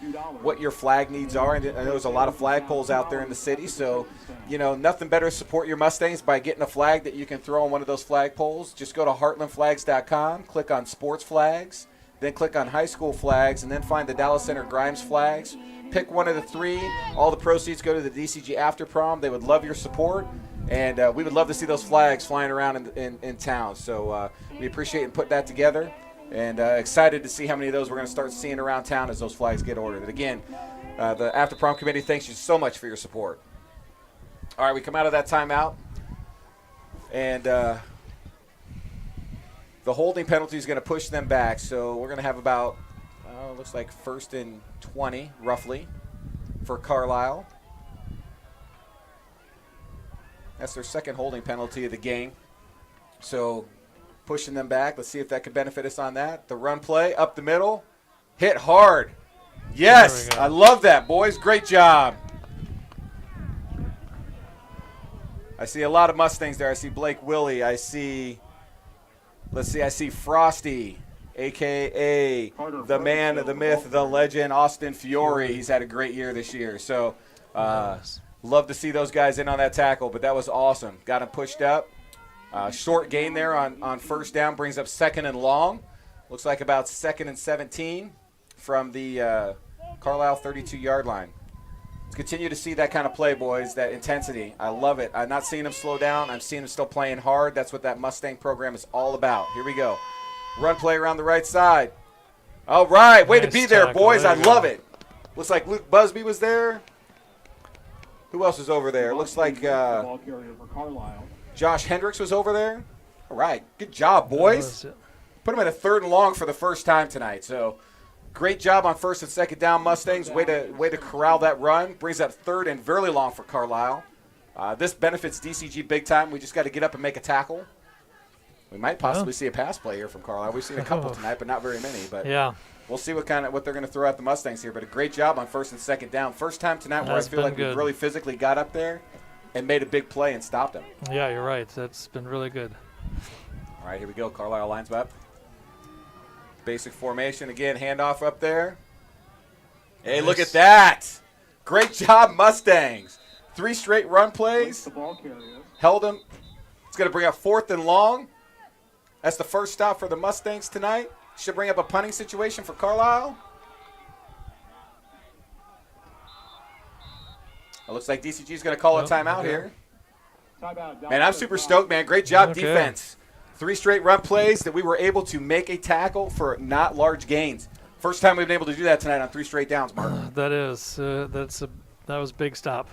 what your flag needs are. And I know there's a lot of flagpoles out there in the city, so nothing better to support your Mustangs by getting a flag that you can throw on one of those flagpoles. Just go to heartlandflags.com, click on sports flags, then click on high school flags, and then find the Dallas Center Grimes flags. Pick one of the 3. All the proceeds go to the DCG After Prom. They would love your support. And we would love to see those flags flying around in town. So we appreciate putting that together. And excited to see how many of those we're going to start seeing around town as those flags get ordered. And again, the After Prom Committee thanks you so much for your support. All right, we come out of that timeout. And the holding penalty is going to push them back. So we're going to have about, looks like 1st and 20, roughly, for Carlisle. That's their second holding penalty of the game. So pushing them back. Let's see if that could benefit us on that. The run play up the middle. Hit hard. Yes, I love that, boys. Great job. I see a lot of Mustangs there. I see Blake Willie. I see Frosty, a.k.a. the man, the myth, the legend, Austin Fiore. He's had a great year this year. So love to see those guys in on that tackle, but that was awesome. Got him pushed up. Short gain there on first down, brings up 2nd and long. Looks like about 2nd and 17 from the Carlisle 32-yard line. Let's continue to see that kind of play, boys, that intensity. I love it. I'm not seeing them slow down. I'm seeing them still playing hard. That's what that Mustang program is all about. Here we go. Run play around the right side. All right, way to be there, boys. I love it. Looks like Luke Busby was there. Who else was over there? Looks like Josh Hendricks was over there. All right, good job, boys. Put him at a 3rd and long for the first time tonight. So great job on 1st and 2nd down, Mustangs. Way to corral that run. Brings up 3rd and very long for Carlisle. This benefits DCG big time. We just got to get up and make a tackle. We might possibly see a pass play here from Carlisle. We've seen a couple tonight, but not very many. But yeah. We'll see what they're going to throw at the Mustangs here. But a great job on 1st and 2nd down. First time tonight where I feel like we really physically got up there and made a big play and stopped them. Yeah, you're right. That's been really good. All right, here we go. Carlisle lines up. Basic formation again. Handoff up there. Hey, look at that. Great job, Mustangs. 3 straight run plays. Held them. It's going to bring up 4th and long. That's the first stop for the Mustangs tonight. Should bring up a punting situation for Carlisle. It looks like DCG is going to call a timeout here. Man, I'm super stoked, man. Great job, defense. 3 straight run plays that we were able to make a tackle for not large gains. First time we've been able to do that tonight on 3 straight downs, Mark. That is. That was a big stop.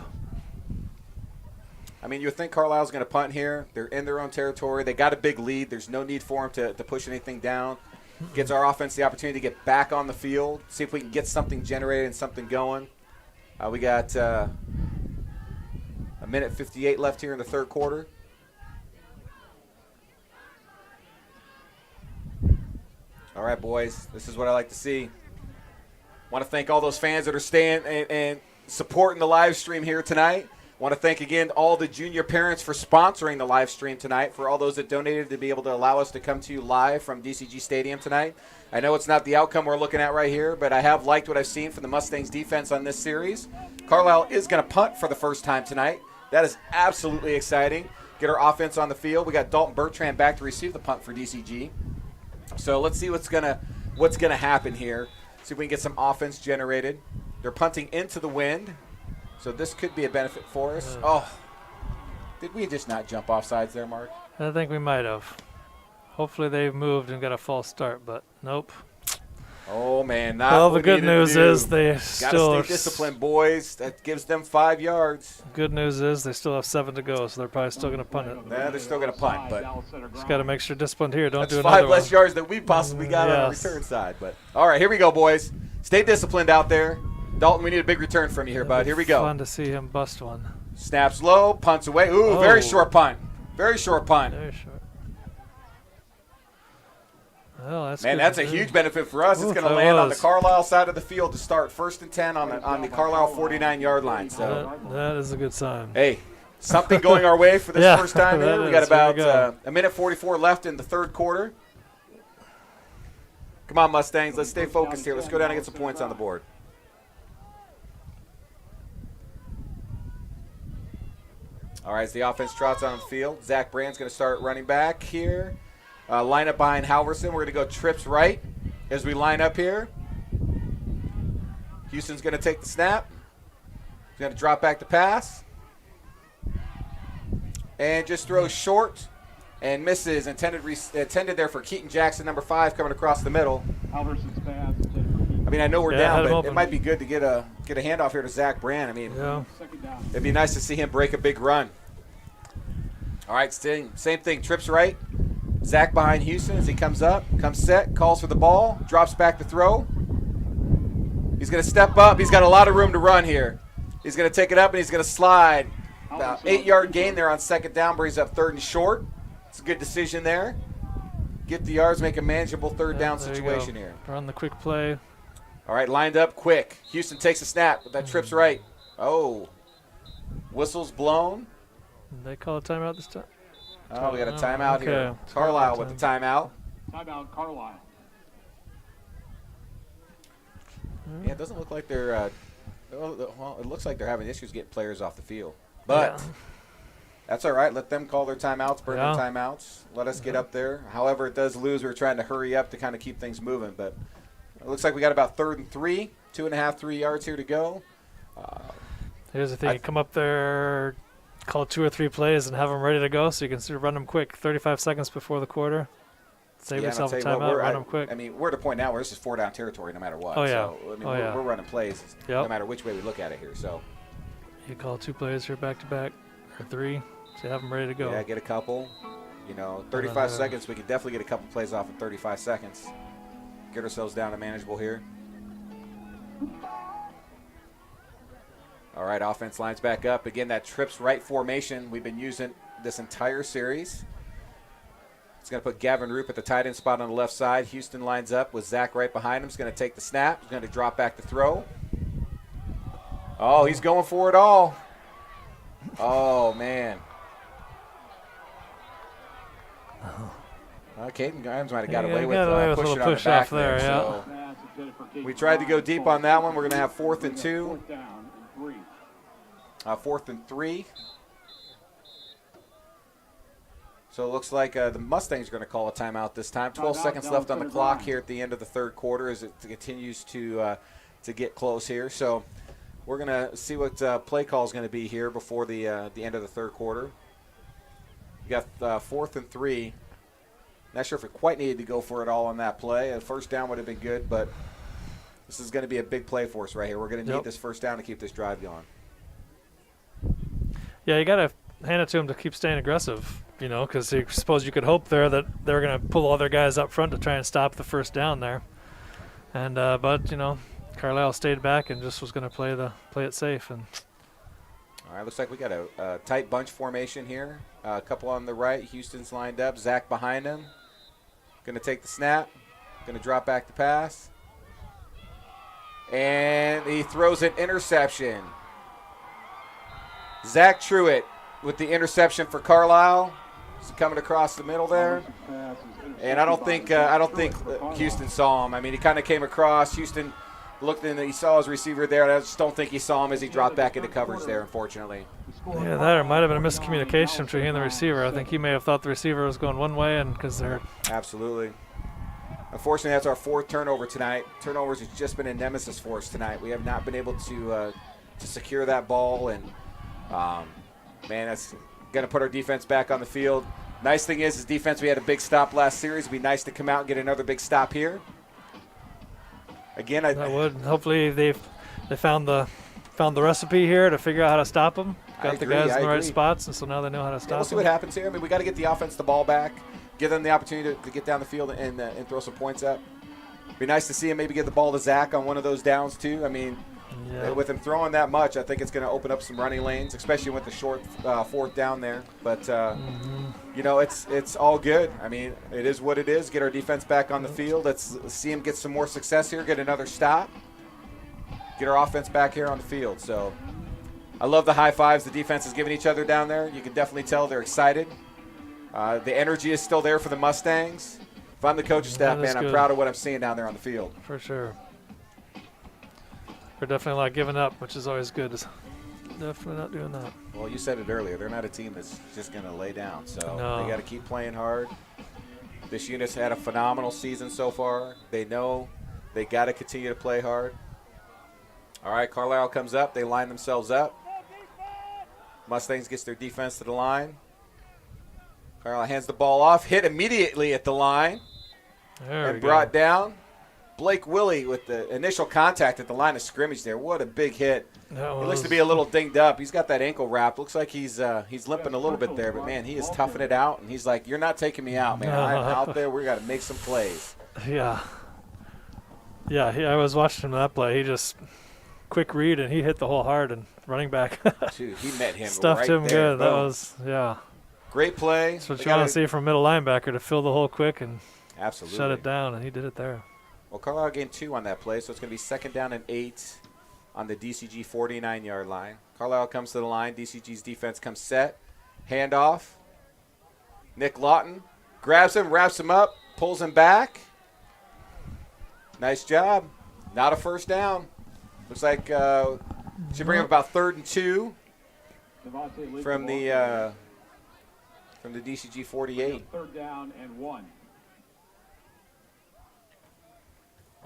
I mean, you would think Carlisle's going to punt here. They're in their own territory. They got a big lead. There's no need for them to push anything down. Gives our offense the opportunity to get back on the field, see if we can get something generated and something going. We got a minute 58 left here in the 3rd quarter. All right, boys, this is what I like to see. Want to thank all those fans that are staying and supporting the live stream here tonight. Want to thank again all the junior parents for sponsoring the live stream tonight, for all those that donated to be able to allow us to come to you live from DCG Stadium tonight. I know it's not the outcome we're looking at right here, but I have liked what I've seen from the Mustangs defense on this series. Carlisle is going to punt for the first time tonight. That is absolutely exciting. Get our offense on the field. We got Dalton Bertrand back to receive the punt for DCG. So let's see what's gonna happen here. See if we can get some offense generated. They're punting into the wind. So this could be a benefit for us. Oh, did we just not jump off sides there, Mark? I think we might have. Hopefully they moved and got a false start, but nope. Oh, man. Well, the good news is they still stay disciplined, boys. That gives them 5 yards. Good news is they still have 7 to go, so they're probably still going to punt it. Yeah, they're still going to punt, but just got to make sure disciplined here. Don't do another 5 less yards than we possibly got on the return side. But all right, here we go, boys. Stay disciplined out there. Dalton, we need a big return from you here, bud. Here we go. Fun to see him bust one. Snaps low, punts away. Ooh, very short punt. Very short punt. Very short. Well, that's Man, good that's to a see. huge benefit for us. It's going to land on the Carlisle side of the field to start 1st and 10 on the Carlisle 49-yard line. So that is a good sign. Hey, something going our way for this first time here. We got about a minute 44 left in the third quarter. Come on, Mustangs. Let's stay focused here. Let's go down and get some points on the board. All right, as the offense trots on the field, Zach Brand's going to start running back here. Line up behind Halverson. We're going to go trips right as we line up here. Houston's going to take the snap. He's going to drop back to pass. And just throws short and misses. Intended there for Keaton Jackson, number 5, coming across the middle. Halverson's pass. I mean, I know we're down, but it might be good to get a handoff here to Zach Brand. I mean, it'd be nice to see him break a big run. All right, same thing. Trips right. Zach behind Houston as he comes up, comes set, calls for the ball, drops back to throw. He's going to step up. He's got a lot of room to run here. He's going to take it up, and he's going to slide. About 8-yard gain there on 2nd down, brings up 3rd and short. It's a good decision there. Get the yards, make a manageable 3rd down situation here. Run the quick play. All right, lined up quick. Houston takes a snap. That trips right. Oh. Whistle's blown. Did they call a timeout this time? Oh, we got a timeout here. Carlisle with the timeout. Timeout, Carlisle. Yeah, it doesn't look like they're well, it looks like they're having issues getting players off the field. But that's all right. Let them call their timeouts, burn their timeouts. Let us get up there. However, it does lose. We're trying to hurry up to kind of keep things moving. But it looks like we got about 3rd and 3, 2.5, 3 yards here to go. Here's the thing. You come up there, call 2 or 3 plays, and have them ready to go so you can sort of run them quick. 35 seconds before the quarter. Save yourself a timeout, run them quick. I mean, we're at a point now where this is 4-down territory no matter what. Oh, yeah. So, I mean, we're running plays no matter which way we look at it here. So you call 2 plays here back-to-back, or 3, so you have them ready to go. Yeah, get a couple. 35 seconds, we could definitely get a couple plays off in 35 seconds. Get ourselves down to manageable here. All right, offense lines back up. Again, that trips right formation we've been using this entire series. It's going to put Gavin Roop at the tight end spot on the left side. Houston lines up with Zach right behind him. He's going to take the snap. He's going to drop back to throw. Oh, he's going for it all. Oh, man. Caden Grimes might have got away with pushing on the back there. So we tried to go deep on that one. We're going to have 4th and 2. 4th and 3. So it looks like the Mustangs are going to call a timeout this time. 12 seconds left on the clock here at the end of the third quarter as it continues to get close here. So we're going to see what play call is going to be here before the end of the third quarter. You got 4th and 3. Not sure if it quite needed to go for it all on that play. A first down would have been good, but this is going to be a big play for us right here. We're going to need this first down to keep this drive going. Yeah, you got to hand it to them to keep staying aggressive, because I suppose you could hope there that they're going to pull all their guys up front to try and stop the first down there. And but Carlisle stayed back and just was going to play it safe. And all right, looks like we got a tight bunch formation here. A couple on the right. Houston's lined up. Zach behind him. Going to take the snap. Going to drop back the pass. And he throws an interception. Zach Truitt with the interception for Carlisle. He's coming across the middle there. And I don't think Houston saw him. I mean, he kind of came across. Houston looked in, he saw his receiver there, and I just don't think he saw him as he dropped back into coverage there, unfortunately. Yeah, that might have been a miscommunication between him and the receiver. I think he may have thought the receiver was going one way, and because they're absolutely. Unfortunately, that's our 4th turnover tonight. Turnovers has just been a nemesis for us tonight. We have not been able to secure that ball, and man, that's going to put our defense back on the field. Nice thing is defense, we had a big stop last series. It'd be nice to come out and get another big stop here. Again, that would. Hopefully they found the recipe here to figure out how to stop them. Got the guys in the right spots, and so now they know how to stop them. We'll see what happens here. I mean, we got to get the offense the ball back, give them the opportunity to get down the field and throw some points up. Be nice to see him maybe get the ball to Zach on one of those downs too. I mean, And with him throwing that much, I think it's going to open up some running lanes, especially with the short fourth down there. But, you know, it's all good. I mean, it is what it is. Get our defense back on the field. Let's see him get some more success here, get another stop, get our offense back here on the field. So I love the high fives the defense is giving each other down there. You can definitely tell they're excited. The energy is still there for the Mustangs. If I'm the coaching staff, man, I'm proud of what I'm seeing down there on the field. For sure. They're definitely not giving up, which is always good. Definitely not doing that. Well, you said it earlier. They're not a team that's just going to lay down. So No. they got to keep playing hard. This unit's had a phenomenal season so far. They know they got to continue to play hard. All right, Carlisle comes up. They line themselves up. Mustangs gets their defense to the line. Carlisle hands the ball off, hit immediately at the line, and brought down. Blake Willie with the initial contact at the line of scrimmage there. What a big hit. He looks to be a little dinged up. He's got that ankle wrap. Looks like he's limping a little bit there, but, man, he is toughing it out. And he's like, you're not taking me out, man. I'm out there. We got to make some plays. Yeah. Yeah, I was watching him that play. He just quick read, and he hit the hole hard and running back. Dude, he met him Stuffed right him there. good. That was, great play. That's what you want to see from middle linebacker, to fill the hole quick and absolutely shut it down, and he did it there. Well, Carlisle gained 2 on that play, so it's going to be 2nd down and 8 on the DCG 49-yard line. Carlisle comes to the line. DCG's defense comes set. Handoff. Nick Lawton grabs him, wraps him up, pulls him back. Nice job. Not a first down. Looks like should bring up about 3rd and 2 from the DCG 48. 3rd down and 1.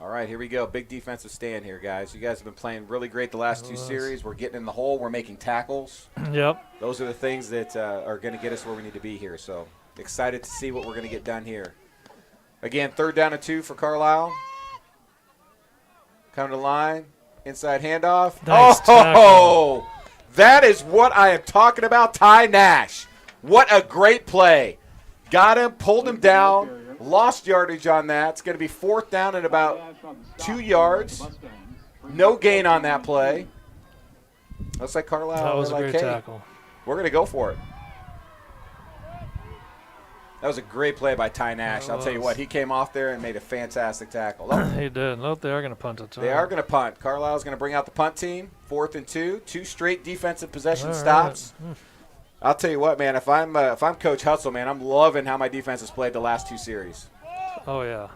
All right, here we go. Big defensive stand here, guys. You guys have been playing really great the last 2 series. We're getting in the hole. We're making tackles. Yep. Those are the things that are going to get us where we need to be here. So excited to see what we're going to get done here. Again, 3rd down and 2 for Carlisle. Coming to the line. Inside handoff. Nice tackle. That is what I am talking about. Ty Nash. What a great play. Got him, pulled him down. Lost yardage on that. It's going to be 4th down and about 2 yards. No gain on that play. Looks like Carlisle. That was a like, great tackle. We're going to go for it. That was a great play by Ty Nash. I'll tell you what, he came off there and made a fantastic tackle. He did. Nope, they are going to punt it. They are going to punt. Carlisle's going to bring out the punt team. 4th and 2. 2 straight defensive possession stops. I'll tell you what, man. If I'm Coach Hutzel, man, I'm loving how my defense has played the last 2 series. Oh yeah.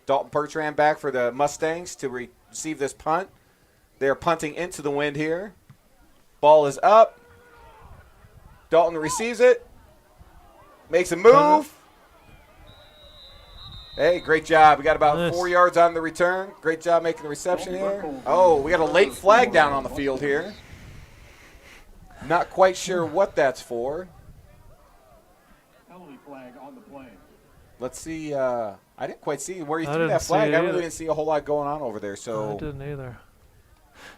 Dalton Pertran back for the Mustangs to receive this punt. They're punting into the wind here. Ball is up. Dalton receives it. Makes a move. Hey, great job. We got about 4 yards on the return. Great job making the reception here. Oh, we got a late flag down on the field here. Not quite sure what that's for. Penalty flag on the play. Let's see. I didn't quite see where you threw that flag. I really didn't see a whole lot going on over there. So I didn't either.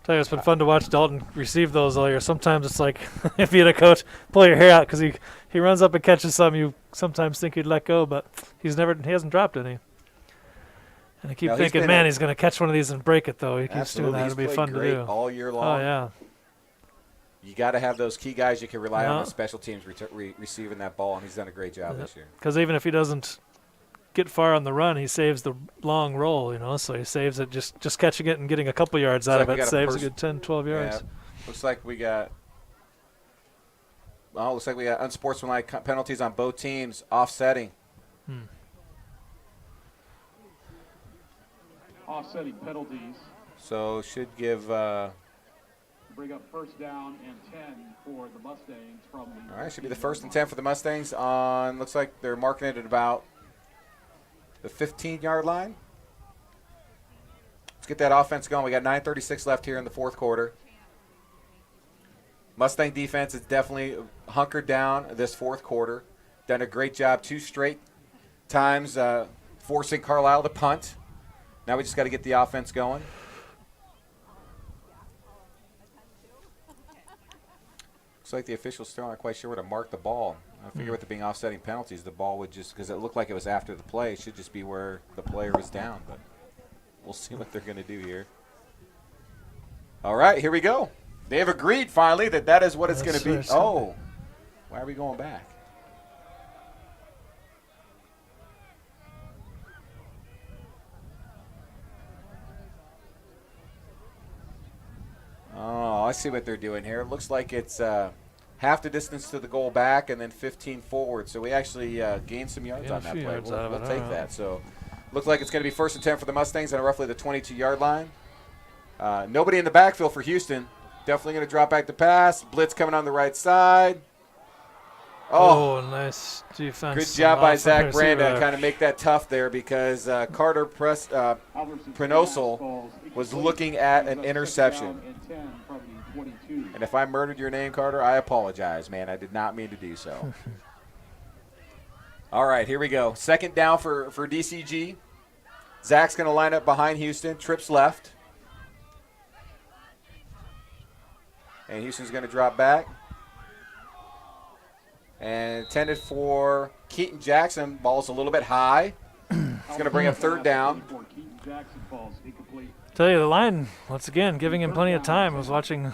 Tell you, it's been fun to watch Dalton receive those all year. Sometimes it's like, if you're a coach, pull your hair out, because he runs up and catches some you sometimes think he'd let go, but he hasn't dropped any. And I keep thinking, man, he's going to catch one of these and break it, though. He keeps doing that. It'll be fun to do. All year long. Oh, yeah. You got to have those key guys you can rely on special teams receiving that ball, and he's done a great job this year. Because even if he doesn't get far on the run, he saves the long roll, so he saves it, just catching it and getting a couple yards out of it, saves a good 10, 12 yards. Yeah. Looks like we got unsportsmanlike penalties on both teams, offsetting. Offsetting penalties. So should give bring up 1st down and 10 for the Mustangs from the. All right, should be the 1st and 10 for the Mustangs on. Looks like they're marking it at about the 15-yard line. Let's get that offense going. We got 9:36 left here in the 4th quarter. Mustang defense is definitely hunkered down this 4th quarter. Done a great job 2 straight times forcing Carlisle to punt. Now we just got to get the offense going. Looks like the official's still not quite sure where to mark the ball. I figure with it being offsetting penalties, the ball would just, because it looked like it was after the play, it should just be where the player was down. But we'll see what they're going to do here. All right, here we go. They have agreed finally that is what it's going to be. That's Oh, why are we going back? Oh, I see what they're doing here. It looks like it's half the distance to the goal back and then 15 forward. So we actually gained some yards on that play. We'll take that. So looks like it's going to be 1st and 10 for the Mustangs on roughly the 22-yard line. Nobody in the backfield for Houston. Definitely going to drop back the pass. Blitz coming on the right side. Oh, nice defense. Good job by Zach Branda to kind of make that tough there because Carter Prenosel was looking at an interception. And if I murdered your name, Carter, I apologize, man. I did not mean to do so. All right, here we go. 2nd down for DCG. Zach's going to line up behind Houston. Trips left. And Houston's going to drop back. And intended for Keaton Jackson. Ball's a little bit high. It's going to bring up 3rd down. Tell you, the line, once again, giving him plenty of time. I was watching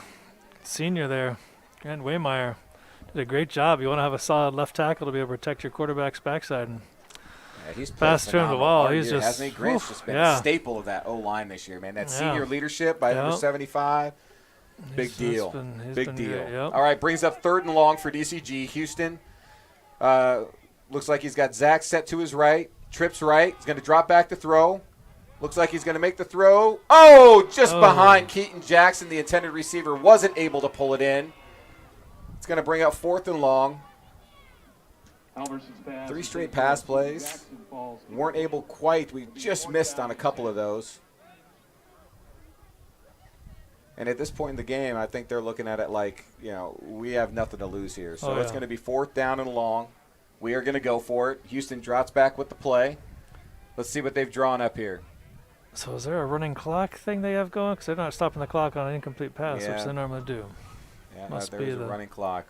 senior there, Grant Waymeyer. Did a great job. You want to have a solid left tackle to be able to protect your quarterback's backside. And he's pass to him the ball. He's year, just, hasn't he? Grant's just been a staple of that O-line this year, man. That senior leadership by number 75. Big deal. Big deal. All right, brings up 3rd and long for DCG. Houston looks like he's got Zach set to his right. Trips right. He's going to drop back to throw. Looks like he's going to make the throw. Oh, just behind Keaton Jackson. The intended receiver wasn't able to pull it in. It's going to bring up 4th and long. 3 straight pass plays. Weren't able quite. We just missed on a couple of those. And at this point in the game, I think they're looking at it like, we have nothing to lose here. So it's going to be 4th down and long. We are going to go for it. Houston drops back with the play. Let's see what they've drawn up here. So is there a running clock thing they have going? Because they're not stopping the clock on an incomplete pass, Yeah. which they normally do. Yeah, Must there be is a the running clock.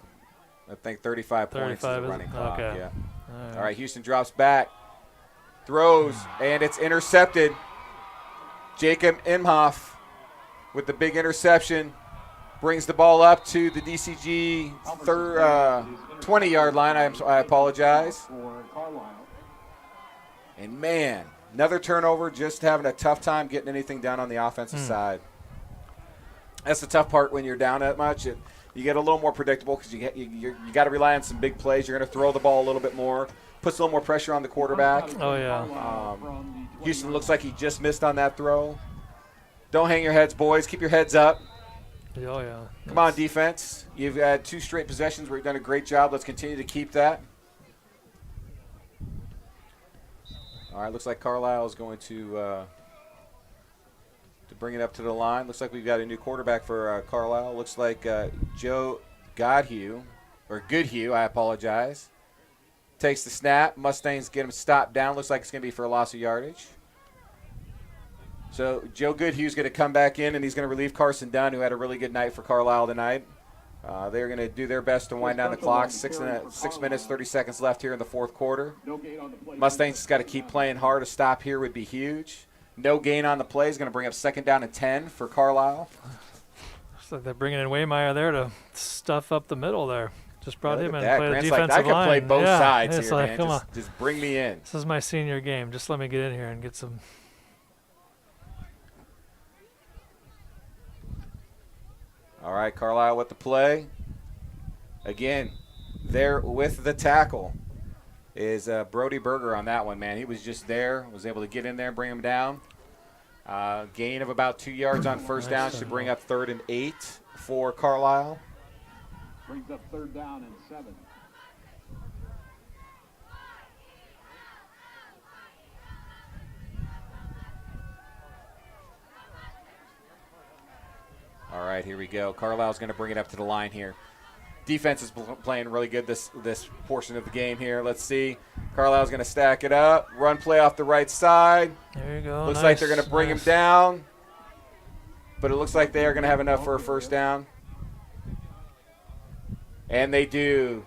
I think 35 points is a running clock. Okay. Yeah. All right, Houston drops back. Throws, and it's intercepted. Jacob Imhoff with the big interception, brings the ball up to the DCG 20-yard line. I apologize. And, man, another turnover, just having a tough time getting anything done on the offensive side. That's the tough part when you're down that much. You get a little more predictable because you got to rely on some big plays. You're going to throw the ball a little bit more, puts a little more pressure on the quarterback. Oh, yeah. Houston looks like he just missed on that throw. Don't hang your heads, boys. Keep your heads up. Oh, yeah. Come on, defense. You've had 2 straight possessions where you've done a great job. Let's continue to keep that. All right, looks like Carlisle is going to bring it up to the line. Looks like we've got a new quarterback for Carlisle. Looks like Joe Goodhue, I apologize. Takes the snap. Mustangs get him stopped down. Looks like it's going to be for a loss of yardage. So Joe Goodhue's going to come back in, and he's going to relieve Carson Dunn, who had a really good night for Carlisle tonight. They're going to do their best to wind down the clock. 6 minutes, 30 seconds left here in the 4th quarter. Mustangs just got to keep playing hard. A stop here would be huge. No gain on the play is going to bring up 2nd down and 10 for Carlisle. Looks like they're bringing in Waymeyer there to stuff up the middle there. Just brought him in and play the Grant's defensive like, I line. can play both sides it's here, like, man. Come on. Just bring me in. This is my senior game. Just let me get in here and get some. All right, Carlisle with the play. Again, there with the tackle is Brody Berger on that one, man. He was just there, was able to get in there and bring him down. Gain of about 2 yards on 1st down should bring up 3rd and 8 for Carlisle. Brings up 3rd down and 7. All right, here we go. Carlisle's going to bring it up to the line here. Defense is playing really good this portion of the game here. Let's see. Carlisle's going to stack it up. Run play off the right side. There you go. Looks like they're going to bring him down. But it looks like they are going to have enough for a 1st down. And they do.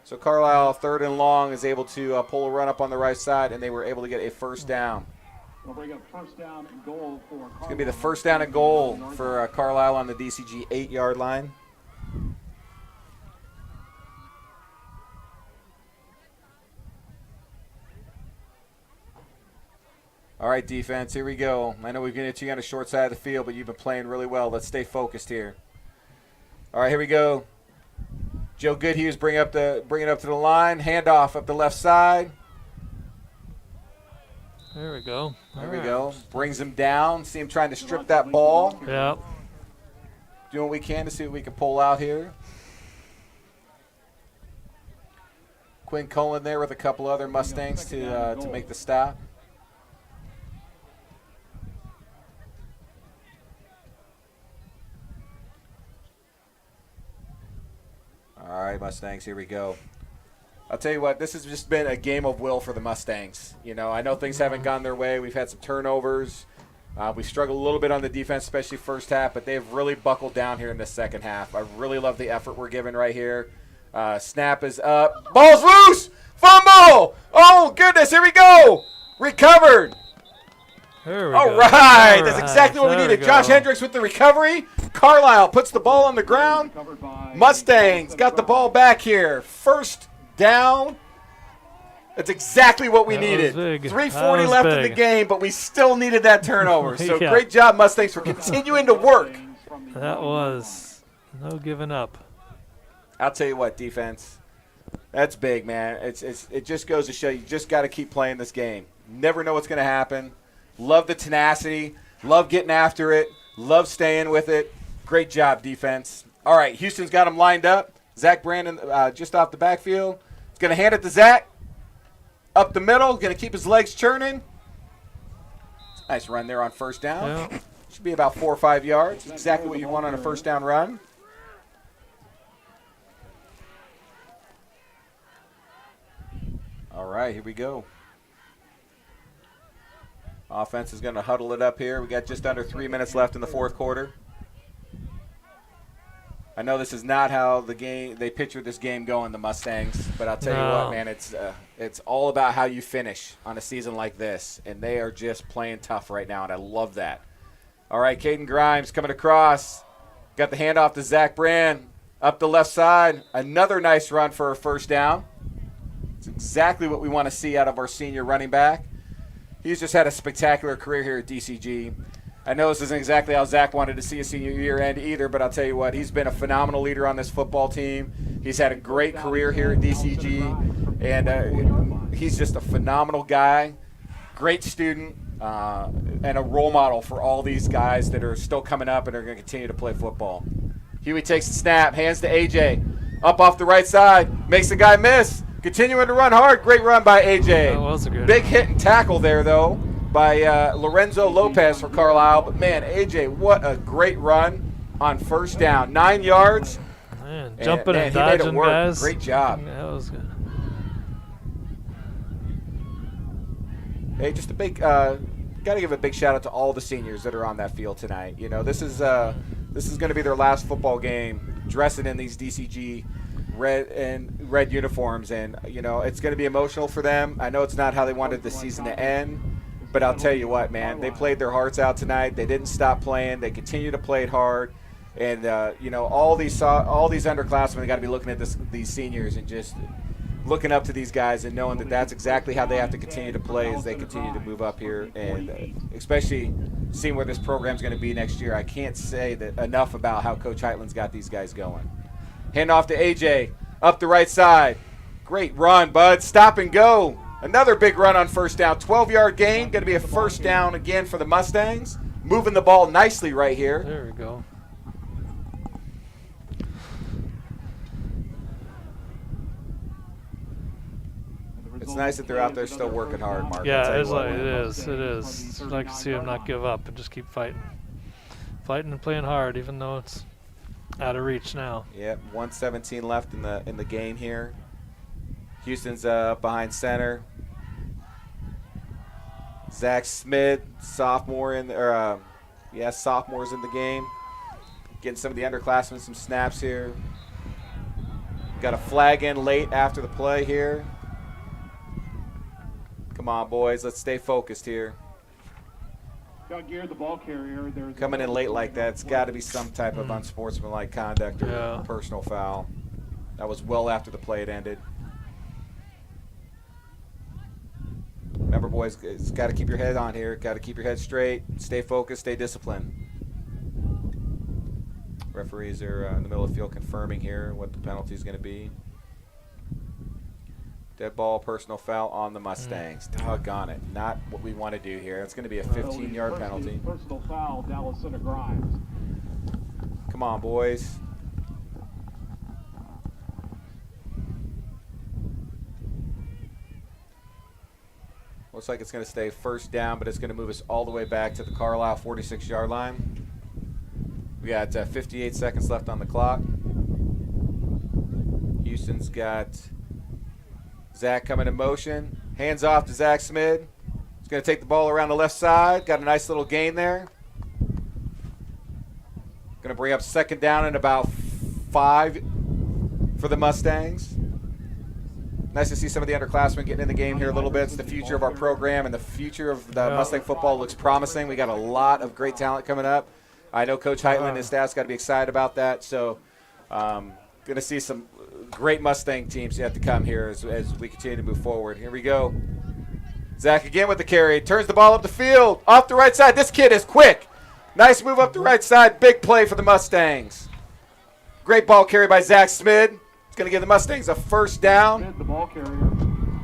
So Carlisle, 3rd and long, is able to pull a run up on the right side, and they were able to get a 1st down. We'll bring up first down and goal for Carlisle. It's going to be the first down and goal for Carlisle on the DCG 8-yard line. All right, defense, here we go. I know we've been at you on the short side of the field, but you've been playing really well. Let's stay focused here. All right, here we go. Joe Goodhughes bring it up to the line. Handoff up the left side. There we go. There we go. Brings him down. See him trying to strip that ball. Yeah. Doing what we can to see what we can pull out here. Quinn Cullen there with a couple other Mustangs to make the stop. All right, Mustangs, here we go. I'll tell you what, this has just been a game of will for the Mustangs. You know, I know things haven't gone their way. We've had some turnovers. We struggled a little bit on the defense, especially first half, but they've really buckled down here in the second half. I really love the effort we're giving right here. Snap is up. Ball's loose! Fumble! Oh, goodness, here we go! Recovered! There we All go. right, All that's right. exactly what we There needed. we Josh go. Hendricks with the recovery. Carlisle puts the ball on the ground. Mustangs got the ball back here. First down. That's exactly what we That was needed. big. 3:40 That was left in the big. game, but we still needed that turnover. So Yeah. great job, Mustangs, for continuing to work. That was no giving up. I'll tell you what, defense. That's big, man. It just goes to show you just got to keep playing this game. Never know what's going to happen. Love the tenacity. Love getting after it. Love staying with it. Great job, defense. All right, Houston's got him lined up. Zach Brandon just off the backfield. He's going to hand it to Zach. Up the middle. Going to keep his legs churning. Nice run there on first down. Yeah. Should be about 4 or 5 yards. Exactly what you want on a first down run. All right, here we go. Offense is going to huddle it up here. We got just under 3 minutes left in the fourth quarter. I know this is not how they pictured this game going, the Mustangs, but I'll tell you what, man, it's all about how you finish on a season like this, and they are just playing tough right now, and I love that. All right, Caden Grimes coming across. Got the handoff to Zach Brand up the left side. Another nice run for a first down. It's exactly what we want to see out of our senior running back. He's just had a spectacular career here at DCG. I know this isn't exactly how Zach wanted to see his senior year end either, but I'll tell you what, he's been a phenomenal leader on this football team. He's had a great career here at DCG, and he's just a phenomenal guy, great student, and a role model for all these guys that are still coming up and are going to continue to play football. Huey takes the snap, hands to AJ, up off the right side, makes the guy miss. Continuing to run hard. Great run by AJ. That was a good Big hit and tackle there, though, by Lorenzo Lopez for Carlisle. But, man, AJ, what a great run on first down. 9 yards. Man, jumping and he made it dodging, work. guys. Great job. Yeah, that was good. Hey, just a big got to give a big shout out to all the seniors that are on that field tonight. You know, this is going to be their last football game, dressing in these DCG red uniforms, and you know it's going to be emotional for them. I know it's not how they wanted the season to end, but I'll tell you what, man, they played their hearts out tonight. They didn't stop playing. They continue to play it hard, and you know all these underclassmen got to be looking at these seniors and just looking up to these guys and knowing that that's exactly how they have to continue to play as they continue to move up here, and especially seeing where this program's going to be next year. I can't say that enough about how Coach Heightland's got these guys going. Hand off to AJ, up the right side. Great run, bud. Stop and go. Another big run on first down. 12-yard gain. Going to be a first down again for the Mustangs. Moving the ball nicely right here. There we go. It's nice that they're out there still working hard, Mark. Yeah, it is. It's like to see them not give up and just keep fighting. Fighting and playing hard, even though it's out of reach now. Yep, 1:17 left in the game here. Houston's up behind center. Zach Smith, sophomore sophomores in the game. Getting some of the underclassmen some snaps here. Got a flag in late after the play here. Come on, boys, let's stay focused here. Got Gear, the ball carrier. Coming in late like that, it's got to be some type of unsportsmanlike conduct or personal foul. That was well after the play had ended. Remember, boys, it's got to keep your head on here. Got to keep your head straight. Stay focused. Stay disciplined. Referees are in the middle of the field confirming here what the penalty is going to be. Dead ball, personal foul on the Mustangs. Doggone it. Not what we want to do here. It's going to be a 15-yard penalty. Personal foul, Dallas Center Grimes. Come on, boys. Looks like it's going to stay first down, but it's going to move us all the way back to the Carlisle 46-yard line. We got 58 seconds left on the clock. Houston's got Zach coming in motion. Hands off to Zach Smith. He's going to take the ball around the left side. Got a nice little gain there. Going to bring up second down and about 5 for the Mustangs. Nice to see some of the underclassmen getting in the game here a little bit. It's the future of our program, and the future of the Mustang football looks promising. We got a lot of great talent coming up. I know Coach Heightland and his staff's got to be excited about that. So going to see some great Mustang teams yet to come here as we continue to move forward. Here we go. Zach again with the carry. Turns the ball up the field. Off the right side. This kid is quick. Nice move up the right side. Big play for the Mustangs. Great ball carry by Zach Smith. It's going to give the Mustangs a first down. The ball carrier.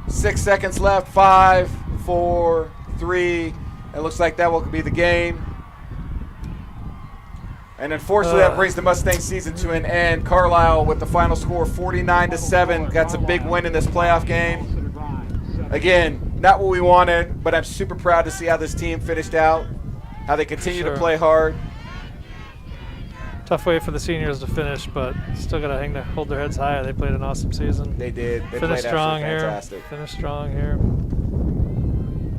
6 seconds left. 5, 4, 3. It looks like that will be the game. And unfortunately, that brings the Mustang season to an end. Carlisle with the final score 49-7. That's a big win in this playoff game. Again, not what we wanted, but I'm super proud to see how this team finished out, how they continue to play hard. Tough way for the seniors to finish, but still got to hold their heads high. They played an awesome season. They did. They finished played strong here. Fantastic. Finished strong here.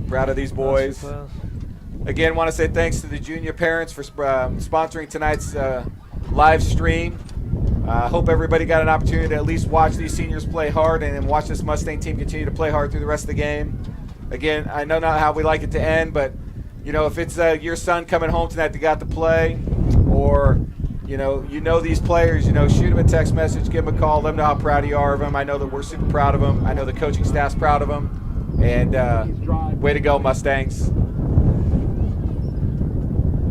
Proud of these boys. Again, want to say thanks to the junior parents for sponsoring tonight's live stream. Hope everybody got an opportunity to at least watch these seniors play hard and watch this Mustang team continue to play hard through the rest of the game. Again, I know not how we like it to end, but you know, if it's your son coming home tonight that got to play, or you know these players, shoot them a text message, give them a call, let them know how proud you are of them. I know that we're super proud of them. I know the coaching staff's proud of them. And way to go, Mustangs.